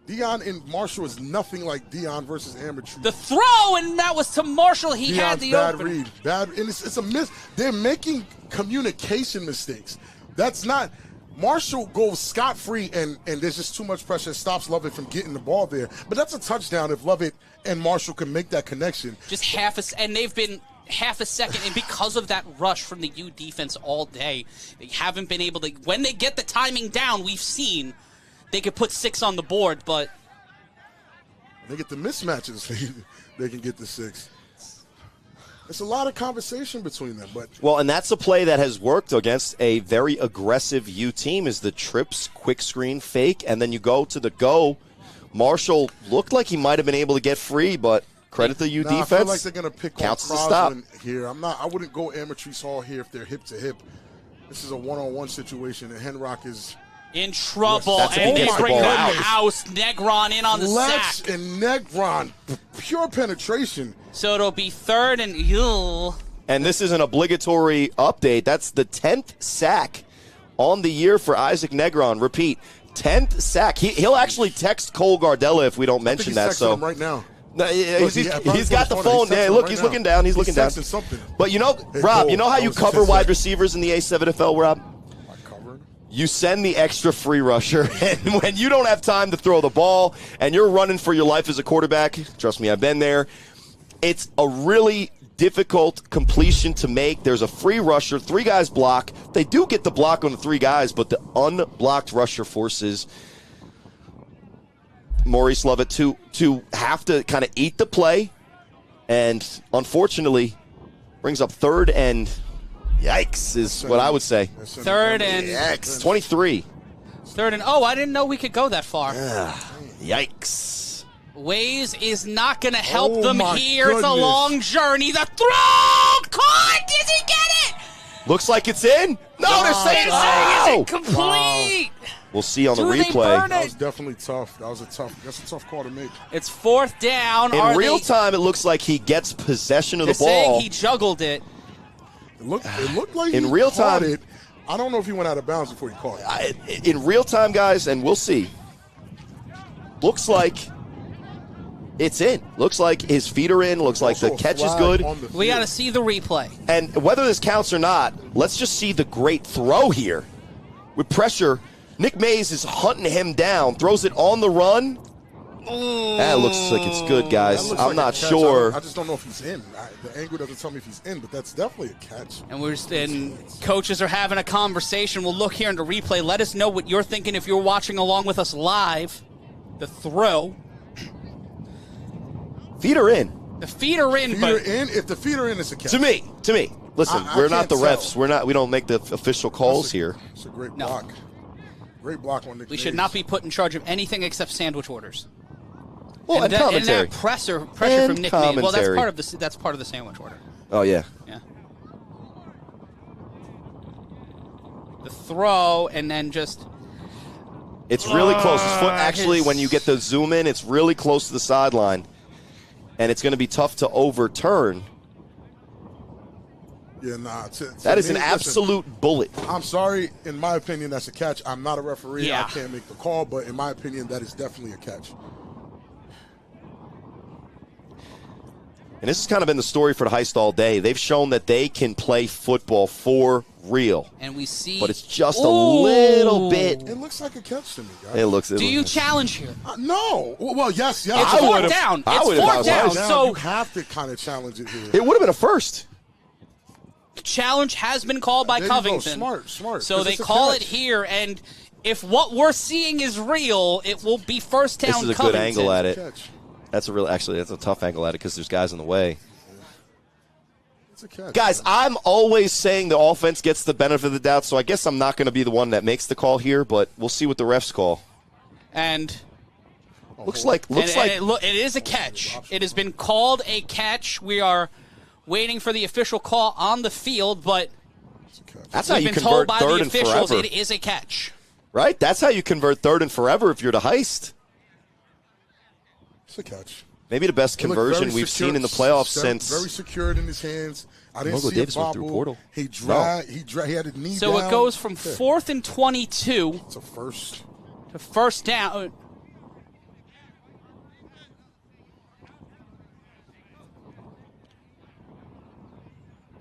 Dion and Marshall is nothing like Dion versus Amatrice. The throw, and that was to Marshall. He Dion's had the bad opening. read. Bad, and it's a miss. They're making communication mistakes. That's not. Marshall goes scot-free, and there's just too much pressure. It stops Lovett from getting the ball there. But that's a touchdown if Lovett and Marshall can make that connection. Just and they've been half a second, and because of that rush from the U defense all day, they haven't been able to. When they get the timing down, we've seen they could put 6 on the board, but they get the mismatches. They can get the 6. It's a lot of conversation between them, but and that's a play that has worked against a very aggressive U team is the trips, quick screen, fake, and then you go to the go. Marshall looked like he might have been able to get free, but credit the U defense. I feel like they're going to pick counts on to stop here. I wouldn't go Amatrice Hall here if they're hip to hip. This is a one-on-one situation, and Henrock is in trouble, and they bring the house. Negron in on the sack. And Negron, pure penetration. So it'll be 3rd and And this is an obligatory update. That's the 10th sack on the year for Isaac Negron. Repeat, 10th sack. He'll actually text Cole Gardella if we don't mention that. So him right now. No, he's got the phone. Yeah, look, he's looking down. He's looking down. Something. But Rob, you know how you cover wide receivers in the A7FL, Rob? You send the extra free rusher, and when you don't have time to throw the ball and you're running for your life as a quarterback, trust me, I've been there, it's a really difficult completion to make. There's a free rusher, 3 guys block. They do get the block on the 3 guys, but the unblocked rusher forces Maurice Lovett to have to kind of eat the play, and unfortunately brings up 3rd and yikes is what I would say. 3rd and yikes. 23. 3rd and I didn't know we could go that far. Yikes. Waze is not going to help them here. Goodness. It's a long journey. The throw! Caught! Did he get it? Looks like it's in. No, they're saying it's incomplete. Wow. We'll see on the They replay. burn it? That was definitely tough. That's a tough call to make. It's 4th down. In real time, it looks like he gets possession of the ball. Saying he juggled it. It looked like in he real caught time. it. I don't know if he went out of bounds before he caught it. In real time, guys, and we'll see. Looks like it's in. Looks like his feet are in. Looks like the catch is good. We got to see the replay. And whether this counts or not, let's just see the great throw here. With pressure, Nick Mays is hunting him down, throws it on the run. That looks like it's good, guys. I'm not sure. I just don't know if he's in. The angle doesn't tell me if he's in, but that's definitely a catch. And coaches are having a conversation. We'll look here in the replay. Let us know what you're thinking if you're watching along with us live. The throw. Feet are in. The feet are in. If the feet are in, it's a catch. To me. Listen, we're not the refs. We don't make the official calls here. It's a great block. Great block on Nick We Mays. should not be put in charge of anything except sandwich orders. Well, and commentary. And that pressure from Nick Mays. Well, commentary. that's part of the sandwich order. Oh yeah. Yeah. The throw, and then just It's really close. His foot, actually, when you get the zoom in, it's really close to the sideline. And it's going to be tough to overturn. Yeah, nah. That is an absolute bullet. I'm sorry. In my opinion, that's a catch. I'm not a referee. Yeah. I can't make the call, but in my opinion, that is definitely a catch. And this has kind of been the story for the Heist all day. They've shown that they can play football for real. And we see... But it's just a little bit... It looks like a catch to me, guys. It looks... Do you challenge here? No. Well, yes. It's fourth down. It's fourth down. So you have to kind of challenge it here. It would have been a first. Challenge has been called by Covington. Smart. So they call it here, and if what we're seeing is real, it will be first down Covington. This is a good angle at it. That's a tough angle at it because there's guys in the way. It's a catch. Guys, I'm always saying the offense gets the benefit of the doubt, so I guess I'm not going to be the one that makes the call here, but we'll see what the refs call. And looks like it is a catch. It has been called a catch. We are waiting for the official call on the field, but that's how you convert told by third the and officials forever. it is a catch. Right? That's how you convert third and forever if you're the Heist. It's a catch. Maybe the best conversion we've seen in the playoffs since. Very secured in his hands. I didn't see Davis a went through portal. He had his knee down. So it goes from 4th and 22. It's a first. To first down.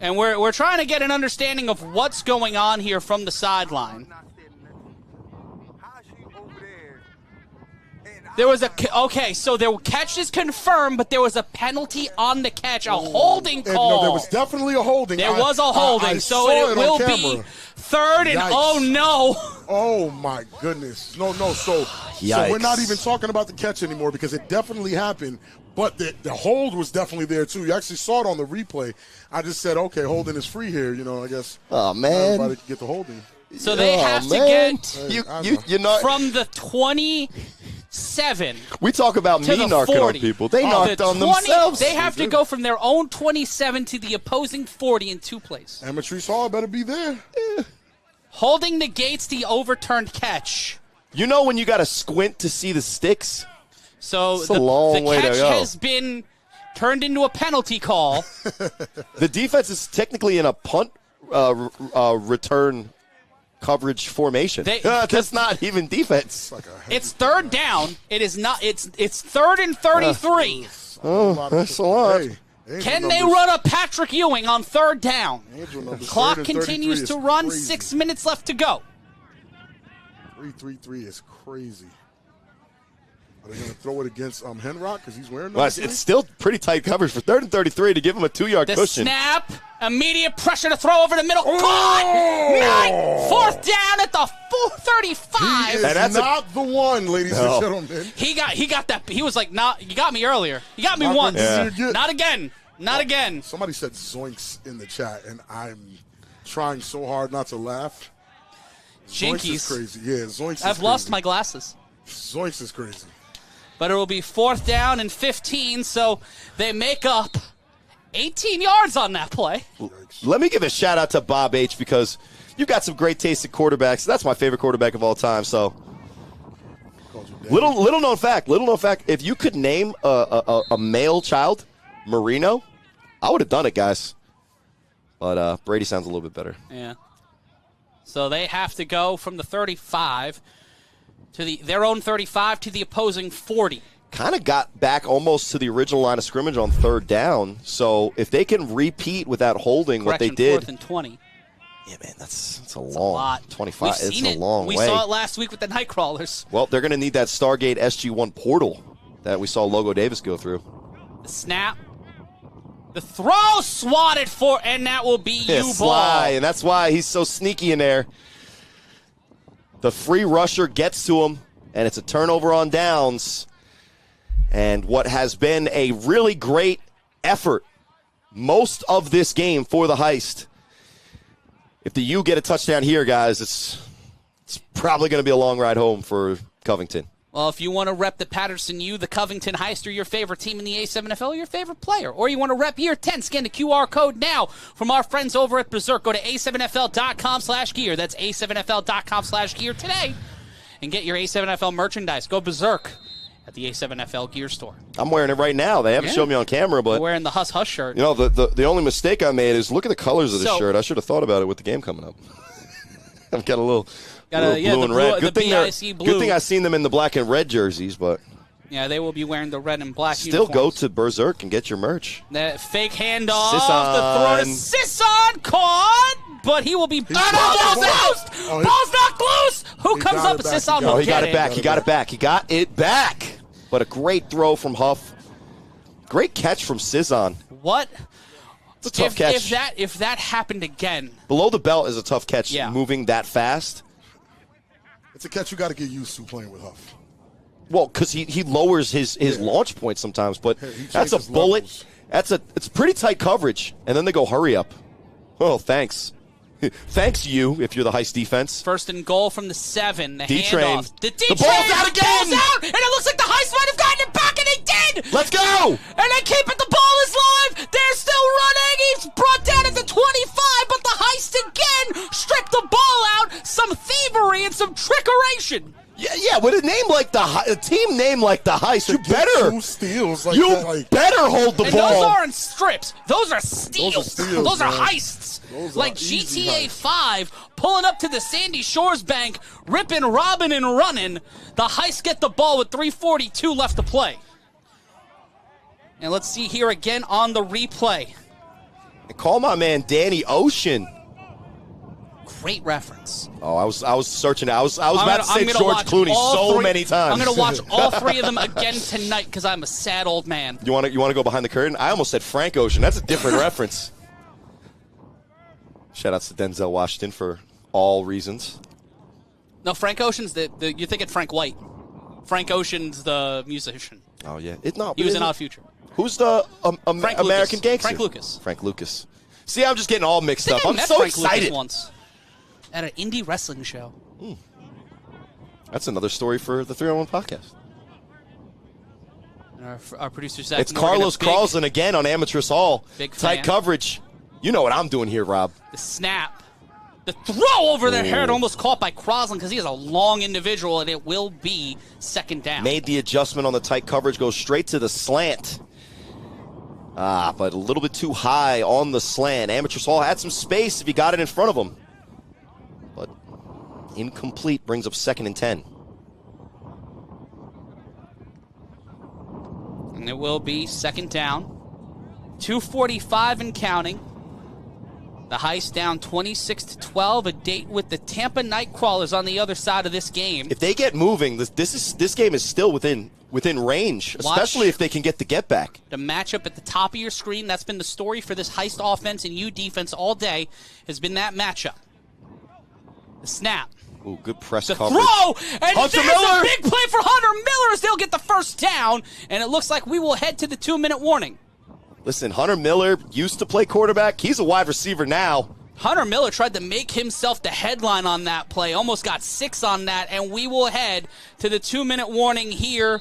And we're trying to get an understanding of what's going on here from the sideline. There was so the catch is confirmed, but there was a penalty on the catch, a holding call. No, there was definitely a holding. There was a holding, so it will be third and oh no. Oh my goodness. No, so we're not even talking about the catch anymore because it definitely happened, but the hold was definitely there too. You actually saw it on the replay. I just said, okay, holding is free here, I guess. Oh man. Everybody can get the holding. So they have to get from the 27. We talk about me narking on people. They knocked on themselves. They have to go from their own 27 to the opposing 40 in 2 plays. Amatrice Hall better be there. Holding negates the overturned catch. When you got to squint to see the sticks? So it's a long way to go. The catch has been turned into a penalty call. The defense is technically in a punt return coverage formation. That's not even defense. It's third down. It is not. It's 3rd and 33. That's a lot. Can they run a Patrick Ewing on 3rd down? Clock continues to run. 6 minutes left to go. 3-3-3 is crazy. Are they going to throw it against Henrock because he's wearing those? It's still pretty tight coverage for 3rd and 33 to give him a 2-yard cushion. The snap, immediate pressure to throw over the middle. Caught! 4th down at the 4:35. He is not the one, ladies and gentlemen. He got that. He was like, "Nah, you got me earlier. You got me once. Not again. Not again." Somebody said zoinks in the chat, and I'm trying so hard not to laugh. Jinkies. Zoinks is crazy. Yeah, zoinks is I've lost my glasses. Zoinks is crazy. But it will be 4th down and 15, so they make up 18 yards on that play. Let me give a shout out to Bob H because you got some great taste in quarterbacks. That's my favorite quarterback of all time. So little known fact. If you could name a male child, Marino, I would have done it, guys. But Brady sounds a little bit better. Yeah. So they have to go from the 35 to their own 35 to the opposing 40. Kind of got back almost to the original line of scrimmage on 3rd down. So if they can repeat without holding what they did. 4th and 20. Yeah, man, that's a lot. 25. It's a long way. We saw it last week with the Nightcrawlers. Well, they're going to need that Stargate SG1 portal that we saw Logo Davis go through. The snap. The throw swatted for, and that will be U-ball. And that's why he's so sneaky in there. The free rusher gets to him, and it's a turnover on downs. And what has been a really great effort most of this game for the Heist. If the U get a touchdown here, guys, it's probably going to be a long ride home for Covington. Well, if you want to rep the Paterson U, the Covington Heist, or your favorite team in the A7FL, your favorite player, or you want to rep year 10, scan the QR code now from our friends over at Berserk. Go to a7fl.com/gear. That's a7fl.com/gear today. and get your A7FL merchandise. Go berserk at the A7FL gear store. I'm wearing it right now. They haven't shown me on camera, but you're wearing the Huss Huss shirt. You know, the only mistake I made is look at the colors of this shirt. I should have thought about it with the game coming up. I've got a little blue and red. Good thing I've seen them in the black and red jerseys, but yeah, they will be wearing the red and black still uniforms. Go to Berserk and get your merch. That fake handoff. The throw to Sisson caught, but he will be ball's loose. Ball's knocked loose. Who comes up? Sisson will he got it back. He got it back. He got it back. But a great throw from Huff. Great catch from Sisson. What? It's a tough catch. If that happened again. Below the belt is a tough catch. Yeah. Moving that fast. It's a catch you got to get used to playing with Huff. Well, because he lowers his launch point sometimes, but that's a bullet. Levels. It's pretty tight coverage, and then they go hurry up. Oh, thanks. Thanks, you, if you're the Heist defense. First and goal from the 7. The D-train. handoff. The ball's out again! Ball's out, and it looks like the Heist might have gotten it back, and they did! Let's go! And they keep it. The ball is live. They're still running. He's brought down at the 25, but the Heist again stripped the ball out. Some thievery and some trickeration. Yeah, with a name like a team name like the Heist, you better 2 steals like you that, better hold the and ball. Those aren't strips. Those are steals. Those are man. heists. Those like are easy GTA heists. 5 pulling up to the Sandy Shores bank, ripping, robbing, and running. The Heist get the ball with 3:42 left to play. And let's see here again on the replay. And call my man Danny Ocean. Great reference. Oh, I was searching. I was about to say George Clooney so many times. I'm going to watch all 3 of them again tonight because I'm a sad old man. You want to go behind the curtain? I almost said Frank Ocean. That's a different reference. Shout outs to Denzel Washington for all reasons. No, Frank Ocean's you're thinking Frank White. Frank Ocean's the musician. Oh yeah, He was in Odd Future. Who's the American gangster? Frank Lucas. Frank Lucas. See, I'm just getting all mixed up. I'm met so Frank excited. Lucas once at an indie wrestling show. That's another story for the 301 podcast. And our producer Zach. It's Carlos Carlson again on Amateur Hall. Big tight fan. coverage. You know what I'm doing here, Rob. The snap. The throw over the head almost caught by Crosland because he is a long individual, and it will be second down. Made the adjustment on the tight coverage, goes straight to the slant. But a little bit too high on the slant. Amateur Hall had some space if he got it in front of him. But incomplete, brings up 2nd and 10. And it will be second down. 2:45 and counting. The Heist down 26-12. A date with the Tampa Nightcrawlers on the other side of this game. If they get moving, this game is still within range, especially if they can get the get back. The matchup at the top of your screen, that's been the story for this Heist offense and you defense all day, has been that matchup. The snap. Ooh, good press the coverage. Throw! And Hunter there's Miller! a big play for Hunter Miller as they'll get the first down, and it looks like we will head to the 2-minute warning. Listen, Hunter Miller used to play quarterback. He's a wide receiver now. Hunter Miller tried to make himself the headline on that play, almost got 6 on that, and we will head to the 2-minute warning here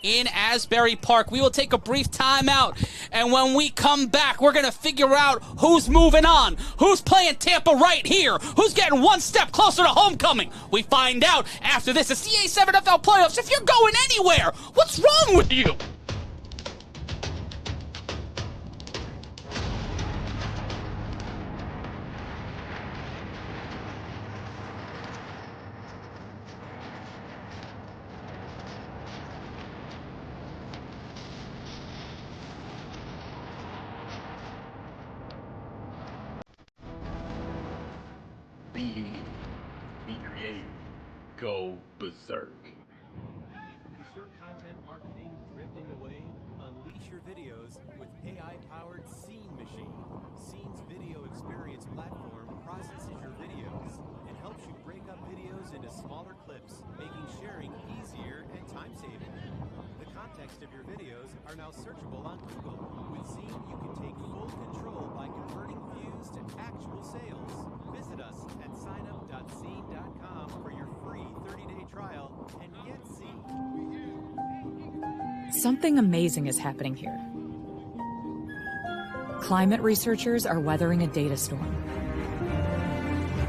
in Asbury Park. We will take a brief timeout, and when we come back, we're going to figure out who's moving on, who's playing Tampa right here, who's getting one step closer to homecoming. We find out after this. It's the A7FL playoffs. If you're going anywhere, what's wrong with you? Be creative. Go berserk. Is your content marketing drifting away? Unleash your videos with AI-powered Scene Machine. Scene's video experience platform processes your videos and helps you break up videos into smaller clips, making sharing easier and time-saving. The context of your videos are now searchable on Google. With Scene, you can take full control by converting views to actual sales. Visit us at signup.scene.com for your free 30-day trial and get Scene. Something amazing is happening here. Climate researchers are weathering a data storm.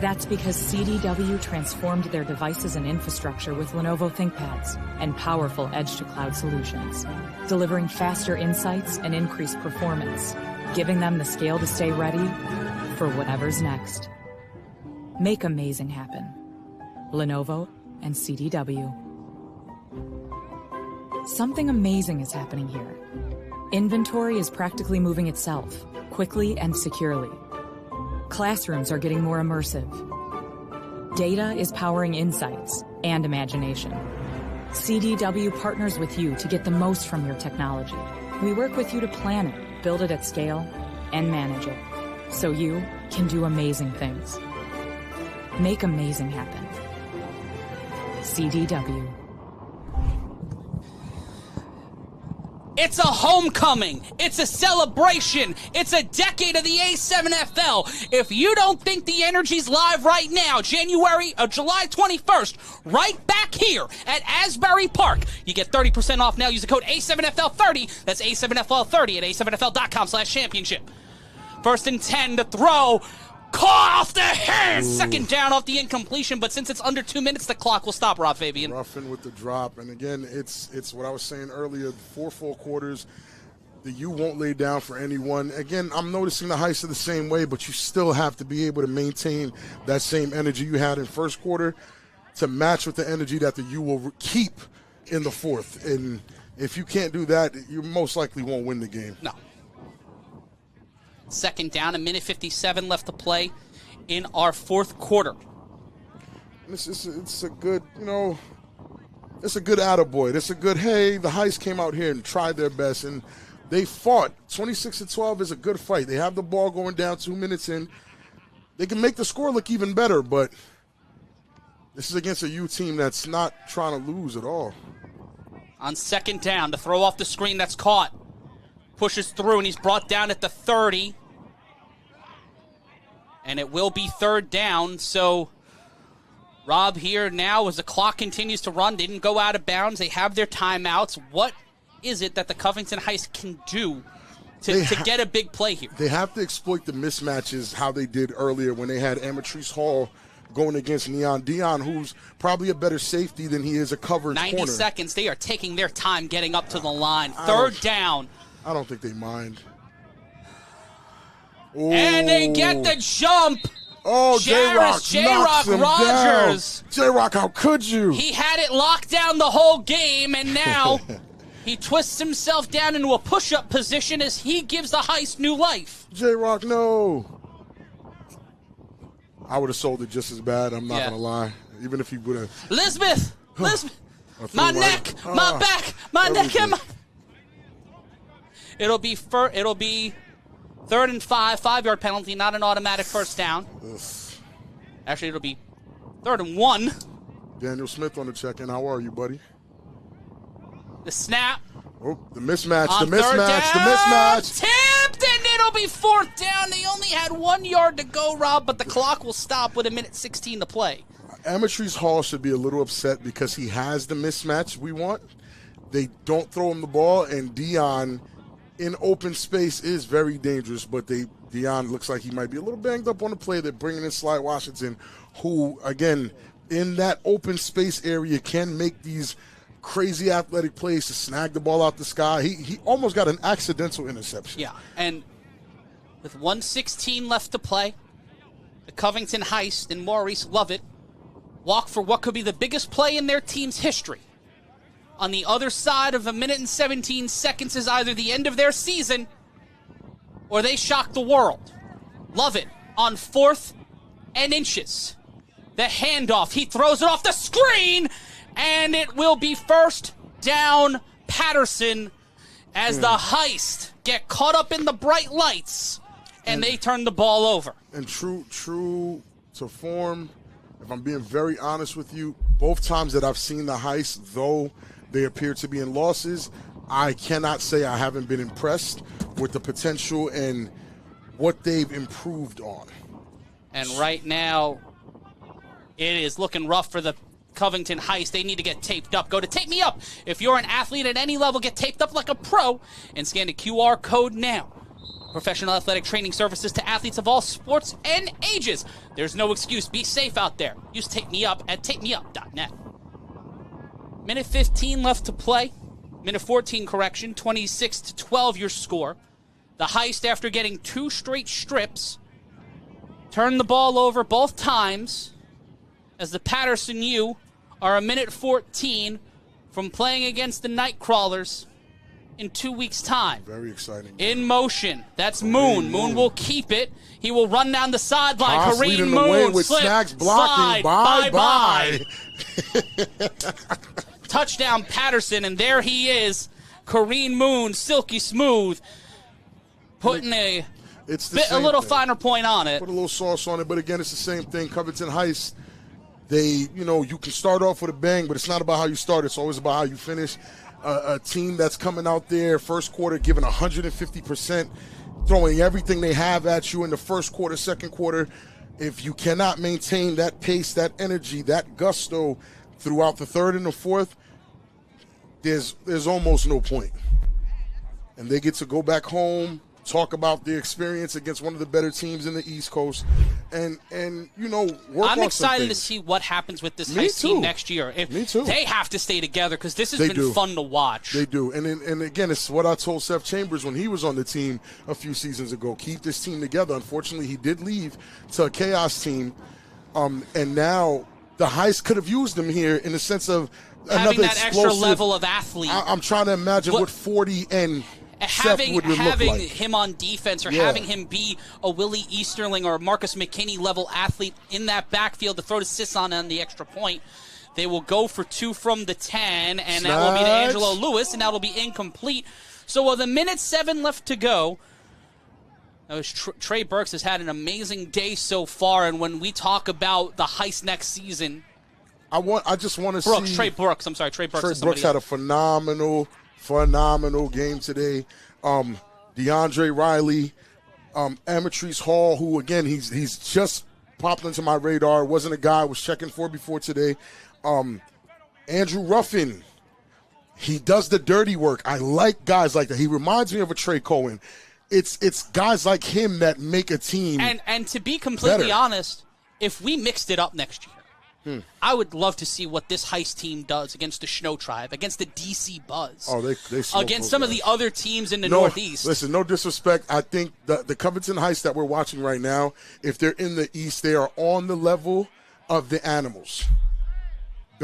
That's because CDW transformed their devices and infrastructure with Lenovo ThinkPads and powerful edge-to-cloud solutions, delivering faster insights and increased performance, giving them the scale to stay ready for whatever's next. Make amazing happen. Lenovo and CDW. Something amazing is happening here. Inventory is practically moving itself, quickly and securely. Classrooms are getting more immersive. Data is powering insights and imagination. CDW partners with you to get the most from your technology. We work with you to plan it, build it at scale, and manage it, so you can do amazing things. Make amazing happen. CDW. It's a homecoming. It's a celebration. It's a decade of the A7FL. If you don't think the energy's live right now, July 21st, right back here at Asbury Park, you get 30% off now. Use the code A7FL30. That's A7FL30 at A7FL.com/championship. 1st and 10 to throw. Caught off the hands. Second down off the incompletion, but since it's under 2 minutes, the clock will stop, Rob Fabien. Ruffin with the drop. And again, it's what I was saying earlier, 4 full quarters. The U won't lay down for anyone. Again, I'm noticing the Heist are the same way, but you still have to be able to maintain that same energy you had in first quarter to match with the energy that the U will keep in the fourth. And if you can't do that, you most likely won't win the game. No. Second down, 1:57 left to play in our fourth quarter. It's a good, it's a good attaboy. It's a good, hey, the Heist came out here and tried their best, and they fought. 26-12 is a good fight. They have the ball going down 2 minutes in. They can make the score look even better, but this is against a U team that's not trying to lose at all. On second down, to throw off the screen, that's caught. Pushes through, and he's brought down at the 30. And it will be third down, so Rob here now as the clock continues to run, didn't go out of bounds. They have their timeouts. What is it that the Covington Heist can do to get a big play here? They have to exploit the mismatches how they did earlier when they had Amatrice Hall going against Dion, who's probably a better safety than he is a covered 90 corner. seconds. They are taking their time getting up to the line. Third down. I don't think they mind. Ooh. And they get the jump. Oh, J-Rock Rogers. J-Rock, how could you? He had it locked down the whole game, and now he twists himself down into a push-up position as he gives the Heist new life. J-Rock, no. I would have sold it just as bad, I'm not going to lie. Even if he would have. Lisbeth, my neck, my back, my neck, and my... It'll be 3rd and 5, 5-yard penalty, not an automatic first down. Ugh. Actually, it'll be 3rd and 1. Daniel Smith on the check-in. How are you, buddy? The snap. Oh, the mismatch, the mismatch. Tipped, and it'll be 4th down. They only had 1 yard to go, Rob, but the clock will stop with 1:16 to play. Amatrice Hall should be a little upset because he has the mismatch we want. They don't throw him the ball, and Dion in open space is very dangerous, but Dion looks like he might be a little banged up on the play. They're bringing in Sly Washington, who, again, in that open space area can make these crazy athletic plays to snag the ball out the sky. He almost got an accidental interception. Yeah, and with 1:16 left to play, the Covington Heist and Maurice Lovett walk for what could be the biggest play in their team's history. On the other side of 1:17 is either the end of their season or they shock the world. Lovett on 4th and inches. The handoff, he throws it off the screen, and it will be 1st down Paterson as the Heist get caught up in the bright lights, and they turn the ball over. And true to form, if I'm being very honest with you, both times that I've seen the Heist, though they appear to be in losses, I cannot say I haven't been impressed with the potential and what they've improved on. And right now, it is looking rough for the Covington Heist. They need to get taped up. Go to Tape Me Up. If you're an athlete at any level, get taped up like a pro and scan the QR code now. Professional athletic training services to athletes of all sports and ages. There's no excuse. Be safe out there. Use Take Me Up at takemeup.net. Minute 15 left to play. Minute 14, correction. 26-12 your score. The Heist, after getting 2 straight strips, turned the ball over both times as the Paterson U are a minute 14 from playing against the Nightcrawlers in 2 weeks' time. Very exciting. In motion. That's Moon. Moon will keep it. He will run down the sideline. Haas Kareem leading Moon. the way with slip, Snacks blocking. slide, Bye. Touchdown Paterson, and there he is. Kareem Moon, silky smooth, putting a little finer point on it. Put a little sauce on it, but again, it's the same thing. Covington Heist, you can start off with a bang, but it's not about how you start. It's always about how you finish. A team that's coming out there first quarter giving 150%, throwing everything they have at you in the first quarter, second quarter. If you cannot maintain that pace, that energy, that gusto throughout the third and the fourth, there's almost no point. And they get to go back home, talk about the experience against one of the better teams in the East Coast, and work I'm on excited some to things. see what happens with this Me Heist too. team next year. Me too. They have to stay together because this has They been do. fun to watch. They do. And again, it's what I told Seth Chambers when he was on the team a few seasons ago. Keep this team together. Unfortunately, he did leave to a chaos team. And now the Heist could have used him here in the sense of Having another that extra level of athlete. I'm trying to imagine what 40 and Seth would look like. Him on defense, or Yeah. having him be a Willie Easterling or Marcus McKinney level athlete in that backfield to throw to Sisson on the extra point. They will go for 2 from the 10, and that will be to Snacks. Angelo Lewis, and that will be incomplete. So with a minute 7 left to go, Trey Burks has had an amazing day so far, and when we talk about the Heist next season, I just want to see Trey Brooks. I'm sorry, Trey Brooks. Trey is Brooks somebody had a phenomenal game today. DeAndre Riley, Amatrice Hall, who again he's just popped into my radar. Wasn't a guy I was checking for before today. Andrew Ruffin, he does the dirty work. I like guys like that. He reminds me of a Trey Cohen. It's guys like him that make a team. And to be completely better. honest, if we mixed it up next year, I would love to see what this Heist team does against the Snow Tribe, against the DC Buzz. Oh, they smoke against those some of guys. the other teams in the Northeast. Listen, no disrespect. I think the Covington Heist that we're watching right now, if they're in the East, they are on the level of the Animals.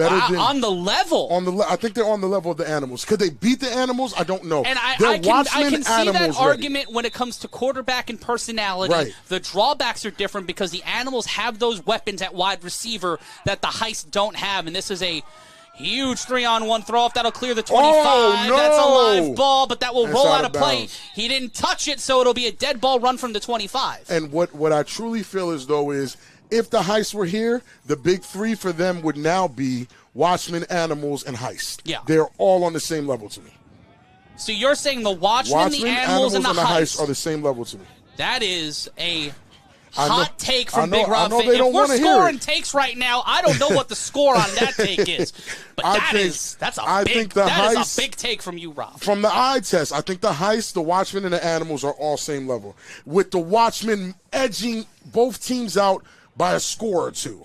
On the level? I think they're on the level of the Animals. Could they beat the Animals? I don't know. And I They're can Watchmen see that Animals ready. argument when it comes to quarterback and personality. Right. The drawbacks are different because the Animals have those weapons at wide receiver that the Heist don't have, and this is a huge 3-on-1 throw-off. That'll clear the 25. Oh, no. That's a live ball, but that will That's roll out out of of play. bounds. He didn't touch it, so it'll be a dead ball run from the 25. And what I truly feel as though is if the Heist were here, the big 3 for them would now be Watchmen, Animals, and Heist. Yeah. They're all on the same level to me. So you're saying the Watchmen, the Animals, and the Heist are the same level to me. That is a I know- hot take from I know- Big Rob. I know they If don't we're wanna hear scoring it. takes right now, I don't know what the score on that take is. But I think the that is Heist- a big take from you, Rob. From the eye test, I think the Heist, the Watchmen, and the Animals are all same level, with the Watchmen edging both teams out by a score or 2.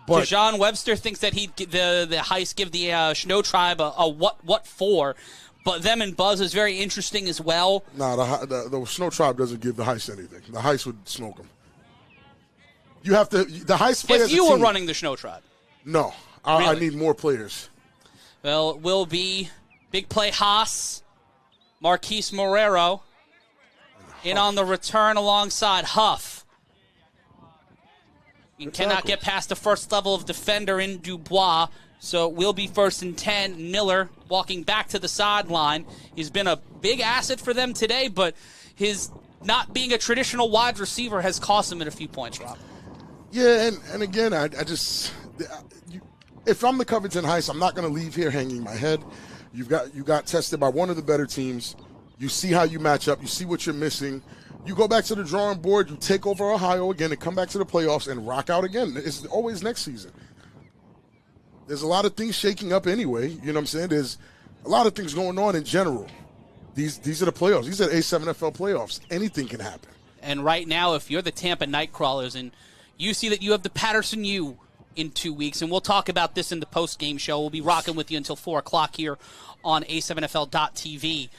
But Dejon Webster thinks that the Heist give the Snow Tribe a what for, but them and Buzz is very interesting as well. nah, the Snow Tribe doesn't give the Heist anything. The Heist would smoke them. You have to. The Heist play If as a you were team. running the Snow Tribe, No, I Really? need more players. well, it will be big play Haas, Marquise Morero, in on the return alongside Huff. You cannot get past the first level of defender in Dubois, so it will be 1st and 10. Miller walking back to the sideline. He's been a big asset for them today, but his not being a traditional wide receiver has cost him in a few points, Rob. Yeah, and again, I just if I'm the Covington Heist, I'm not going to leave here hanging my head. You got tested by one of the better teams. You see how you match up. You see what you're missing. You go back to the drawing board. You take over Ohio again and come back to the playoffs and rock out again. It's always next season. There's a lot of things shaking up anyway. You know what I'm saying? There's a lot of things going on in general these are the playoffs. These are A7FL playoffs. Anything can happen. And right now, if you're the Tampa Nightcrawlers and you see that you have the Paterson U in 2 weeks, and we'll talk about this in the post-game show. We'll be rocking with you until 4 o'clock here on A7FL.tv.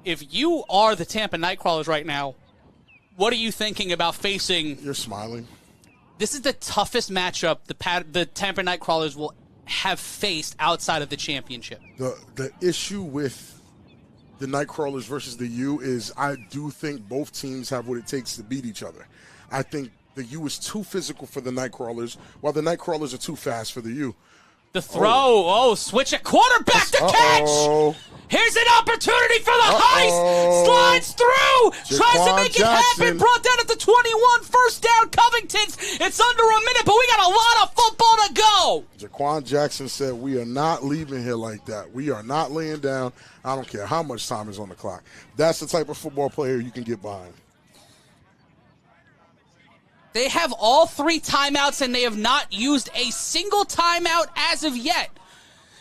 If you are the Tampa Nightcrawlers right now, what are you thinking about facing? You're smiling. This is the toughest matchup the Tampa Nightcrawlers will have faced outside of the championship. The issue with the Nightcrawlers versus the U is I do think both teams have what it takes to beat each other. I think the U is too physical for the Nightcrawlers, while the Nightcrawlers are too fast for the U. The throw, switch at quarterback to catch. Here's an opportunity for the Heist. Slides through, tries to make it happen. Brought down at the 21, first down, Covington's. It's under a minute, but we got a lot of football to go. Jaquan Jackson said, we are not leaving here like that. We are not laying down. I don't care how much time is on the clock. That's the type of football player you can get behind. They have all 3 timeouts, and they have not used a single timeout as of yet.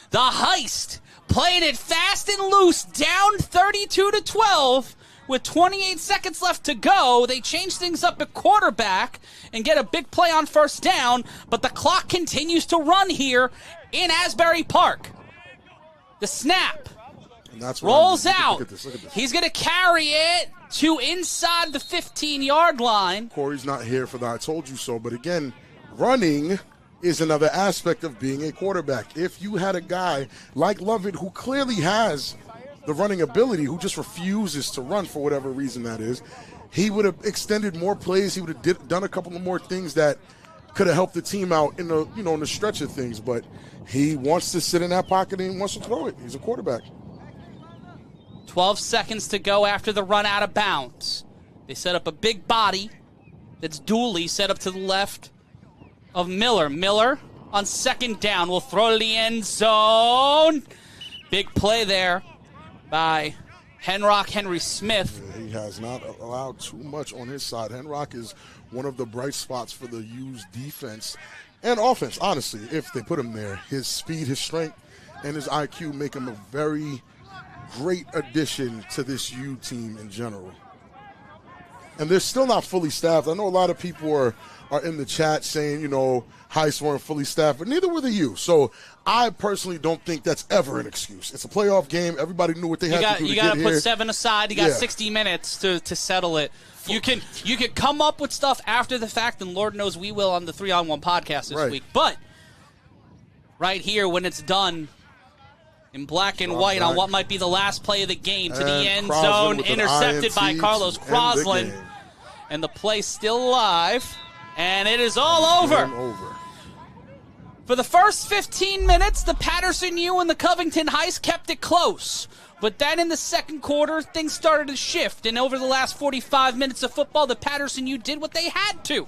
The Heist playing it fast and loose, down 32-12 with 28 seconds left to go. They change things up at quarterback and get a big play on first down, but the clock continues to run here in Asbury Park. The snap rolls out. Look at this. He's going to carry it to inside the 15-yard line. Corey's not here for the I told you so, but again, running is another aspect of being a quarterback. If you had a guy like Lovett who clearly has the running ability, who just refuses to run for whatever reason that is, he would have extended more plays. He would have done a couple of more things that could have helped the team out in the in the stretch of things. But he wants to sit in that pocket and he wants to throw it. He's a quarterback. 12 seconds to go after the run out of bounds. They set up a big body that's dually set up to the left of Miller. Miller on second down will throw to the end zone. Big play there by Henry Smith. He has not allowed too much on his side. Henrock is one of the bright spots for the U's defense and offense, honestly, if they put him there. His speed, his strength, and his IQ make him a very great addition to this U team in general. And they're still not fully staffed. I know a lot of people are in the chat saying, Heist weren't fully staffed, but neither were the U. So I personally don't think that's ever an excuse. It's a playoff game. Everybody knew what they had to do to get here. You got to put 7 aside. You got 60 minutes to settle it. You can come up with stuff after the fact, and Lord knows we will on the 3-on-1 podcast this week. But right here, when it's done, in black and white on what might be the last play of the game to the end zone, intercepted by Carlos Crosland. And the play's still alive, and it is all over. For the first 15 minutes, the Paterson U and the Covington Heist kept it close. But then in the second quarter, things started to shift, and over the last 45 minutes of football, the Paterson U did what they had to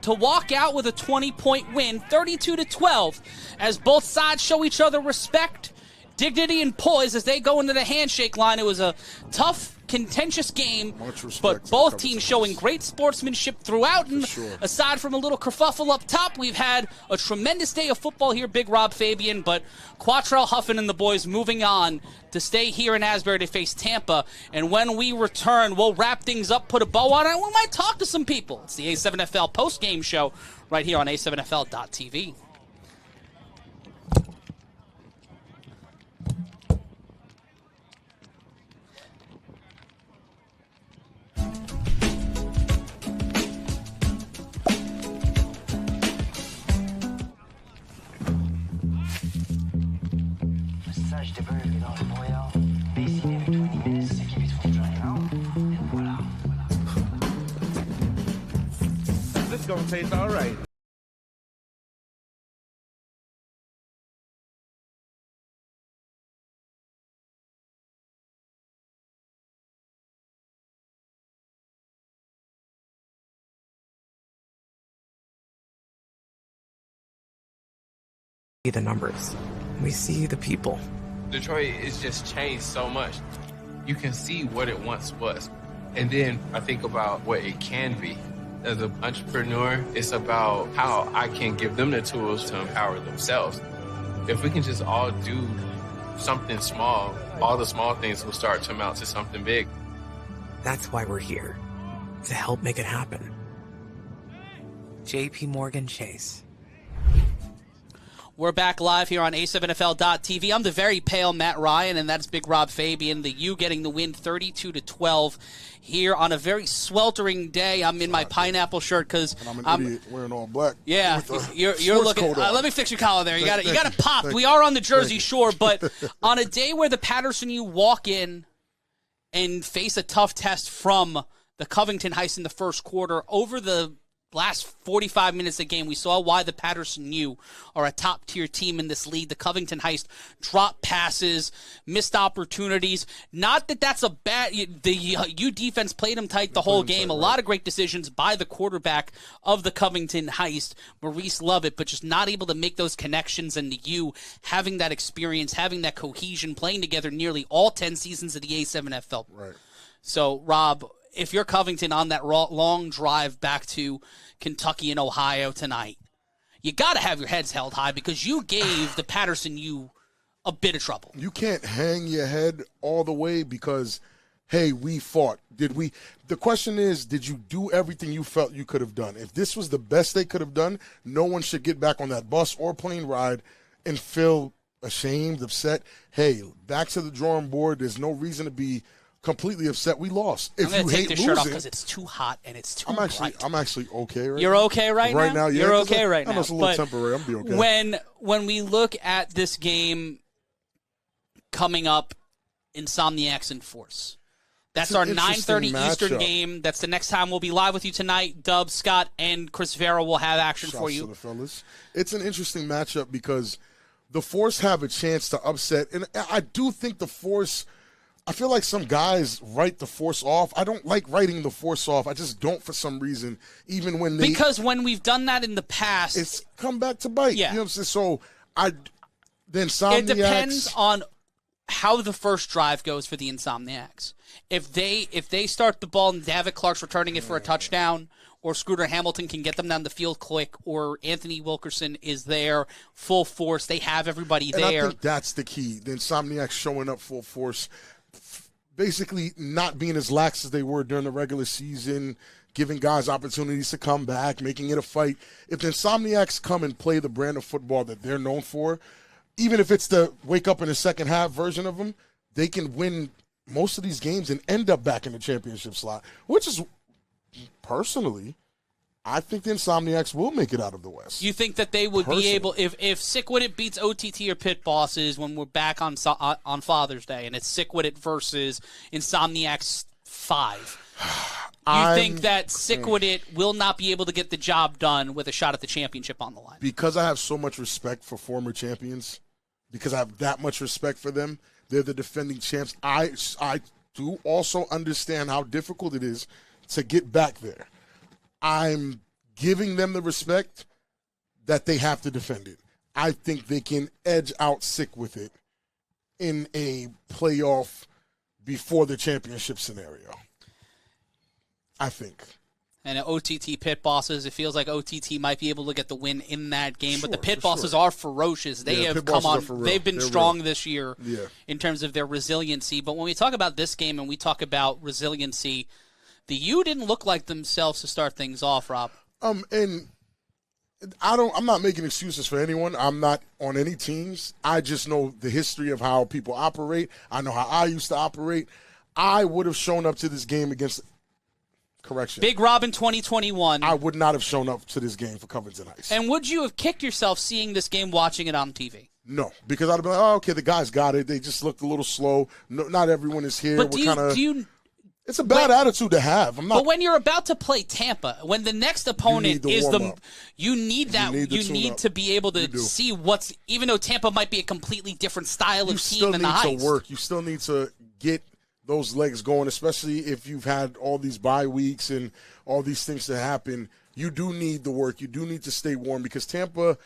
walk out with a 20-point win, 32-12, as both sides show each other respect, dignity, and poise as they go into the handshake line. It was a tough, contentious game, but both teams showing great sportsmanship throughout. And aside from a little kerfuffle up top, we've had a tremendous day of football here, Big Rob Fabien, but Quattrell Huffin and the boys moving on to stay here in Asbury to face Tampa. And when we return, we'll wrap things up, put a bow on it, and we might talk to some people. It's the A7FL post-game show right here on A7FL.tv. This is gonna taste all right. The numbers. We see the people. Detroit is just changed so much. You can see what it once was. And then I think about what it can be. As an entrepreneur, it's about how I can give them the tools to empower themselves. If we can just all do something small all the small things will start to amount to something big. That's why we're here, to help make it happen. JP Morgan Chase. We're back live here on A7FL.TV. I'm the very pale Matt Ryan, and that's Big Rob Fabien. The U getting the win 32-12 here on a very sweltering day. I'm in my pineapple shirt because I'm an idiot wearing all black. Yeah, you're looking. Let me fix your collar there. You got it popped. We are on the Jersey Shore, but on a day where the Paterson U walk in and face a tough test from the Covington Heist in the first quarter, over the last 45 minutes of the game, we saw why the Paterson U are a top-tier team in this league. The Covington Heist dropped passes, missed opportunities. Not that that's a bad... The U defense played them tight the whole game. A lot of great decisions by the quarterback of the Covington Heist, Maurice Lovett, but just not able to make those connections. And the U having that experience, having that cohesion, playing together nearly all 10 seasons of the A7FL. Right. So, Rob, if you're Covington on that long drive back to Kentucky and Ohio tonight, you got to have your heads held high because you gave the Paterson U a bit of trouble. You can't hang your head all the way because, hey, we fought. Did we? The question is, did you do everything you felt you could have done? If this was the best they could have done, no one should get back on that bus or plane ride and feel ashamed, upset. Hey, back to the drawing board. There's no reason to be completely upset. We lost. If I'm going you to take hate this losing, shirt off because it's too hot and it's too bright. I'm actually okay right now. You're okay right now? Right now, yeah. You're okay right now. I know it's a little temporary. I'm going to be okay. When we look at this game coming up, Insomniacs in Force, that's our 9:30 Eastern game. That's the next time we'll be live with you tonight. Dub, Scott, and Chris Vera will have action for you. To the fellas. It's an interesting matchup because the Force have a chance to upset, and I do think the Force... I feel like some guys write the Force off. I don't like writing the Force off. I just don't for some reason, even when they... Because when we've done that in the past... It's come back to bite. Yeah. You know what I'm saying? So, the Insomniacs... It depends on how the first drive goes for the Insomniacs. If they start the ball and David Clark's returning it for a touchdown, or Scooter Hamilton can get them down the field quick, or Anthony Wilkerson is there full force, they have everybody there. And I think that's the key. The Insomniacs showing up full force, basically not being as lax as they were during the regular season, giving guys opportunities to come back, making it a fight. If the Insomniacs come and play the brand of football that they're known for, even if it's the wake up in the second half version of them, they can win most of these games and end up back in the championship slot, which is, personally, I think the Insomniacs will make it out of the West. You think that they would be able, if Sick With It beats OTT or Pit Bosses when we're back on Father's Day, and it's Sick With It versus Insomniacs 5, you think that Sick With It will not be able to get the job done with a shot at the championship on the line? Because I have so much respect for former champions, because I have that much respect for them, they're the defending champs. I do also understand how difficult it is to get back there. I'm giving them the respect that they have to defend it. I think they can edge out Sick With It in a playoff before the championship scenario. I think. And OTT Pit Bosses, it feels like OTT might be able to get the win in that game, but the Pit Bosses are ferocious. They have come on. They've been strong this year in terms of their resiliency. But when we talk about this game and we talk about resiliency, the U didn't look like themselves to start things off, Rob. And I'm not making excuses for anyone. I'm not on any teams. I just know the history of how people operate. I know how I used to operate. I would have shown up to this game against Big Rob in 2021. I would not have shown up to this game for Covington Heist. And would you have kicked yourself seeing this game, watching it on TV? No, because I'd have been like, oh, okay, the guys got it. They just looked a little slow. No, not everyone is here. But it's a bad attitude to have. But when you're about to play Tampa, when the next opponent is you need to be able to see what's, even though Tampa might be a completely different style of team than the Heist. You still need to work. You still need to get those legs going, especially if you've had all these bye weeks and all these things to happen. You do need the work. You do need to stay warm because Tampa's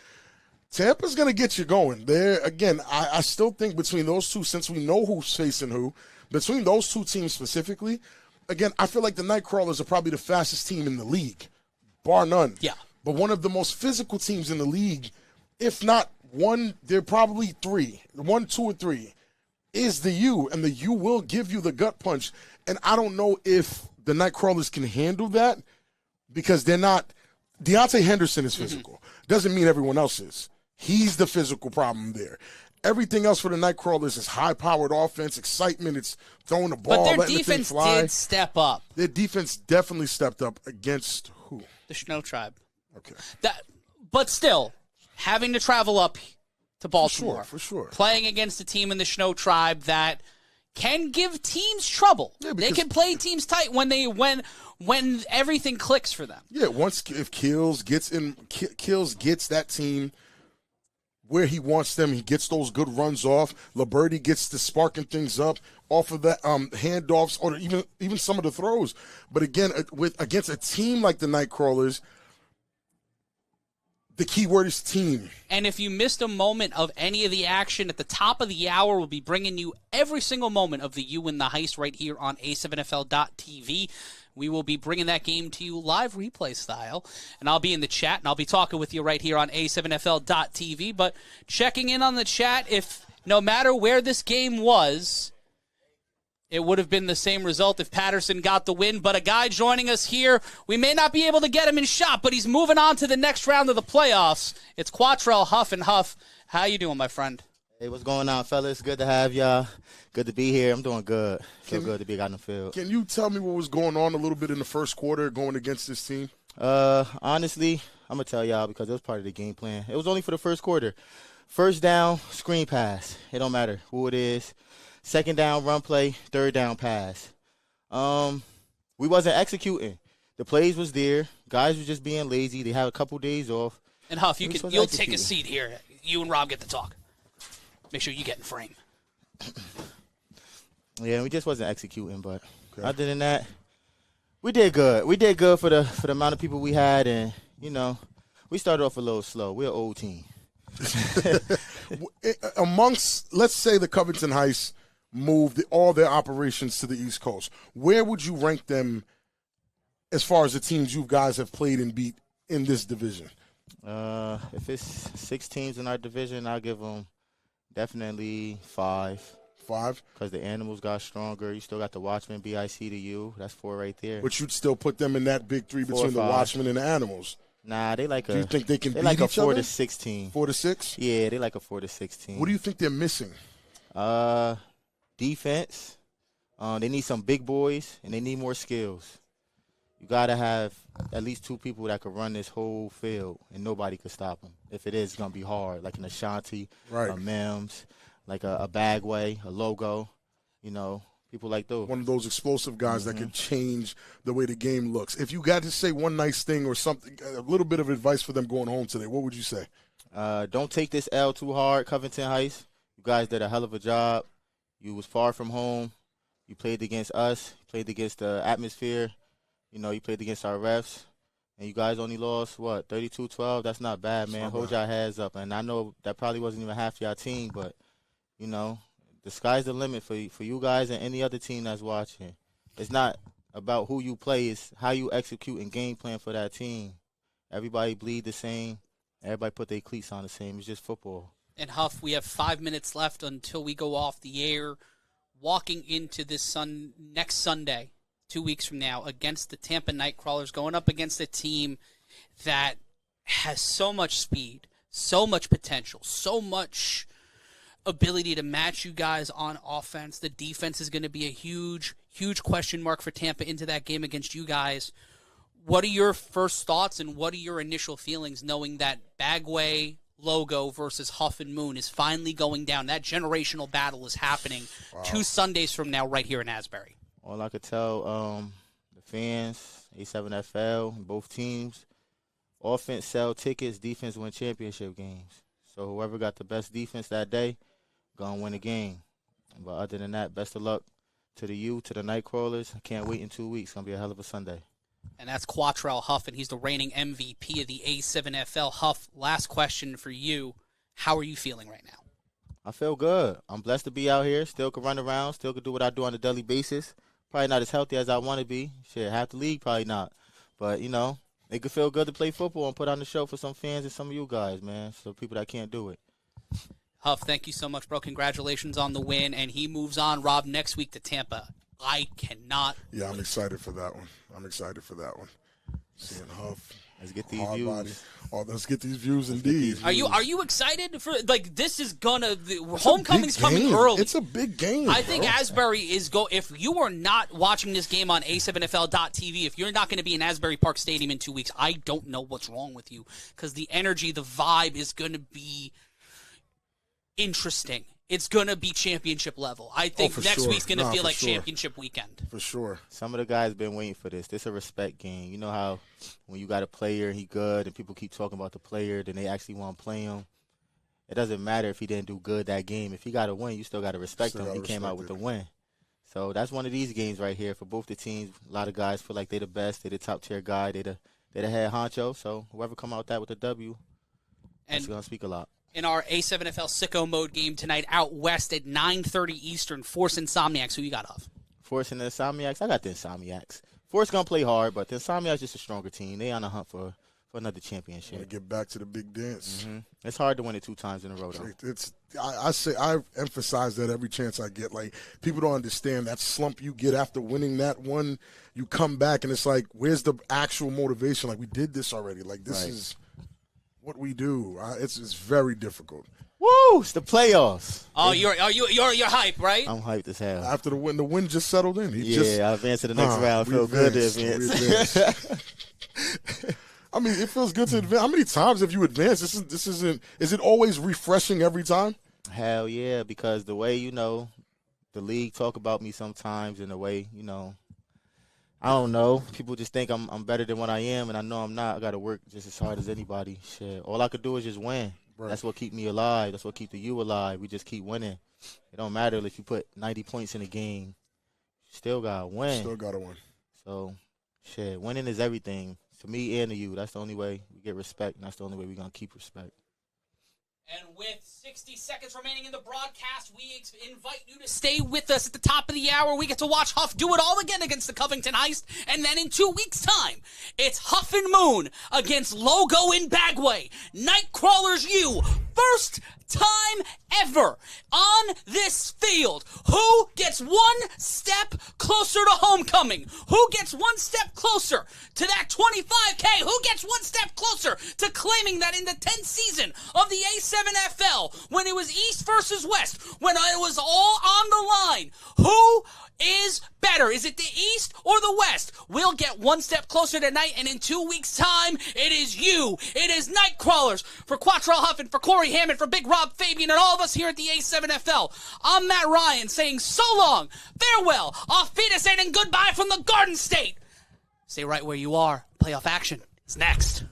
going to get you going. There again, I still think between those two, since we know who's facing who, between those two teams specifically, again, I feel like the Nightcrawlers are probably the fastest team in the league, bar none. Yeah. But one of the most physical teams in the league, if not one, they're probably three, 1, 2, or 3. is the U, and the U will give you the gut punch. And I don't know if the Nightcrawlers can handle that because they're not. Deontay Henderson is physical. Doesn't mean everyone else is. He's the physical problem there. Everything else for the Nightcrawlers is high-powered offense, excitement. It's throwing the ball, but their letting the thing defense fly. did step up. Their defense definitely stepped up against who? The Snow Tribe. Okay. But still, having to travel up to Baltimore, For sure. playing against a team in the Snow Tribe that can give teams trouble. Yeah, they can play teams tight when everything clicks for them. Yeah, if Kills gets that team where he wants them, he gets those good runs off. Liberty gets to sparking things up off of that handoffs or even some of the throws. But again, against a team like the Nightcrawlers, the key word is team. And if you missed a moment of any of the action at the top of the hour, we'll be bringing you every single moment of the U in the Heist right here on A7FL.tv. We will be bringing that game to you live replay style, and I'll be in the chat, and I'll be talking with you right here on A7FL.tv. But checking in on the chat, if no matter where this game was, it would have been the same result if Paterson got the win. But a guy joining us here, we may not be able to get him in shot, but he's moving on to the next round of the playoffs. It's Quattrell Huff and Huff. How you doing, my friend? Hey, what's going on, fellas? Good to have y'all. Good to be here. I'm doing good. Feel good to be out in the field. Can you tell me what was going on a little bit in the first quarter going against this team? Honestly, I'm going to tell y'all because it was part of the game plan. It was only for the first quarter. First down, screen pass. It don't matter who it is. Second down, run play. Third down, pass. We wasn't executing. The plays was there. Guys were just being lazy. They had a couple days off. And Huff, you'll take a seat here. You and Rob get to talk. Make sure you get in frame. Yeah, we just wasn't executing, but other than that, we did good. We did good for the amount of people we had, and we started off a little slow. We're an old team. Amongst, let's say, the Covington Heist moved all their operations to the East Coast, where would you rank them as far as the teams you guys have played and beat in this division? If it's 6 teams in our division, I'll give them definitely 5. 5? Because the Animals got stronger. You still got the Watchmen, BIC to you. That's 4 right there. But you'd still put them in that big 3 between the Watchmen and the Animals. Nah, they like Do you think they can beat like a each 4 other? to 6 team. 4 to 6? Yeah, they like a 4 to 6 team. What do you think they're missing? Defense. They need some big boys, and they need more skills. You got to have at least 2 people that could run this whole field, and nobody could stop them. If it is, it's going to be hard, like an Ashanti, a Mims, like a Bagway, a Logo, people like those. One of those explosive guys that can change the way the game looks. If you got to say one nice thing or something, a little bit of advice for them going home today, what would you say? Don't take this L too hard, Covington Heist. You guys did a hell of a job. You was far from home. You played against us. You played against the atmosphere. You played against our refs. And you guys only lost, 32-12? That's not bad, man. Hold your heads up. And I know that probably wasn't even half your team, but, the sky's the limit for you guys and any other team that's watching. It's not about who you play. It's how you execute and game plan for that team. Everybody bleed the same. Everybody put their cleats on the same. It's just football. And Huff, we have 5 minutes left until we go off the air. Walking into this next Sunday, 2 weeks from now, against the Tampa Nightcrawlers, going up against a team that has so much speed, so much potential, so much ability to match you guys on offense. The defense is going to be a huge, huge question mark for Tampa into that game against you guys. What are your first thoughts and what are your initial feelings knowing that Bagway Logo versus Huff and Moon is finally going down? That generational battle is happening 2 Sundays from now right here in Asbury. All I could tell the fans, A7FL, both teams, offense sell tickets, defense win championship games. So whoever got the best defense that day, going to win the game. But other than that, best of luck to the U, to the Nightcrawlers. I can't wait in 2 weeks. It's going to be a hell of a Sunday. And that's Quattrell Huff, and he's the reigning MVP of the A7FL. Huff, last question for you. How are you feeling right now? I feel good. I'm blessed to be out here. Still can run around. Still can do what I do on a daily basis. Probably not as healthy as I want to be. Shit, half the league probably not. But, it could feel good to play football and put on the show for some fans and some of you guys, man. So people that can't do it. Huff, thank you so much, bro. Congratulations on the win. And he moves on, Rob, next week to Tampa. I cannot. Yeah, I'm excited for that one. Seeing Huff. Let's get these views. Let's get these views indeed. Are you excited for, like, this is gonna, homecoming's coming early. It's a big game. I think Asbury is if you are not watching this game on A7FL.TV, if you're not going to be in Asbury Park Stadium in 2 weeks, I don't know what's wrong with you, because the energy, the vibe is going to be interesting. It's going to be championship level. I think next week's going to feel like championship weekend. For sure. Some of the guys been waiting for this. This is a respect game. You know how when you got a player, he good, and people keep talking about the player, then they actually want to play him. It doesn't matter if he didn't do good that game. If he got a win, you still got to respect him. He came out with a win. So that's one of these games right here for both the teams. A lot of guys feel like they the best. They the top-tier guy. They the head honcho. So whoever come out that with a W, that's going to speak a lot. In our A7FL sicko mode game tonight out west at 9:30 Eastern, Force Insomniacs. Who you got, Huff? Force and the Insomniacs. I got the Insomniacs. Force going to play hard, but the Insomniacs just a stronger team. They on the hunt for another championship. Gotta get back to the big dance. It's hard to win it 2 times in a row, though. I emphasize that every chance I get. Like, people don't understand that slump you get after winning that one. You come back, and it's like, where's the actual motivation? Like, we did this already. Like, this is what we do. It's very difficult. Woo! It's the playoffs. Oh, you're hyped, right? I'm hyped as hell. After the win just settled in. I advanced to the next round. Feel good to advance. I mean, it feels good to advance. How many times have you advanced? Is it always refreshing every time? Hell yeah, because the way, the league talk about me sometimes, and the way, I don't know. People just think I'm better than what I am, and I know I'm not. I got to work just as hard as anybody. Shit. All I could do is just win. Right. That's what keep me alive. That's what keep the U alive. We just keep winning. It don't matter if you put 90 points in a game. You still got to win. Still got to win. So, shit, winning is everything. To me and to you, that's the only way we get respect, and that's the only way we're going to keep respect. And with 60 seconds remaining in the broadcast, we invite you to stay with us at the top of the hour. We get to watch Huff do it all again against the Covington Heist. And then in 2 weeks' time, it's Huff and Moon against Logo in Bagway. Nightcrawlers U. First time ever on this field. Who gets one step closer to homecoming? Who gets one step closer to that 25K? Who gets one step closer to claiming that in the 10th season of the A7FL, when it was East versus West, when it was all on the line, who is better? Is it the East or the West? We'll get one step closer tonight, and in 2 weeks' time, it is you. It is Nightcrawlers. For Quattrell Huff and for Corey Hammond, for Big Rob Fabien, and all of us here at the A7FL, I'm Matt Ryan saying so long, farewell, auf Wiedersehen, and goodbye from the Garden State. Stay right where you are. Playoff action is next.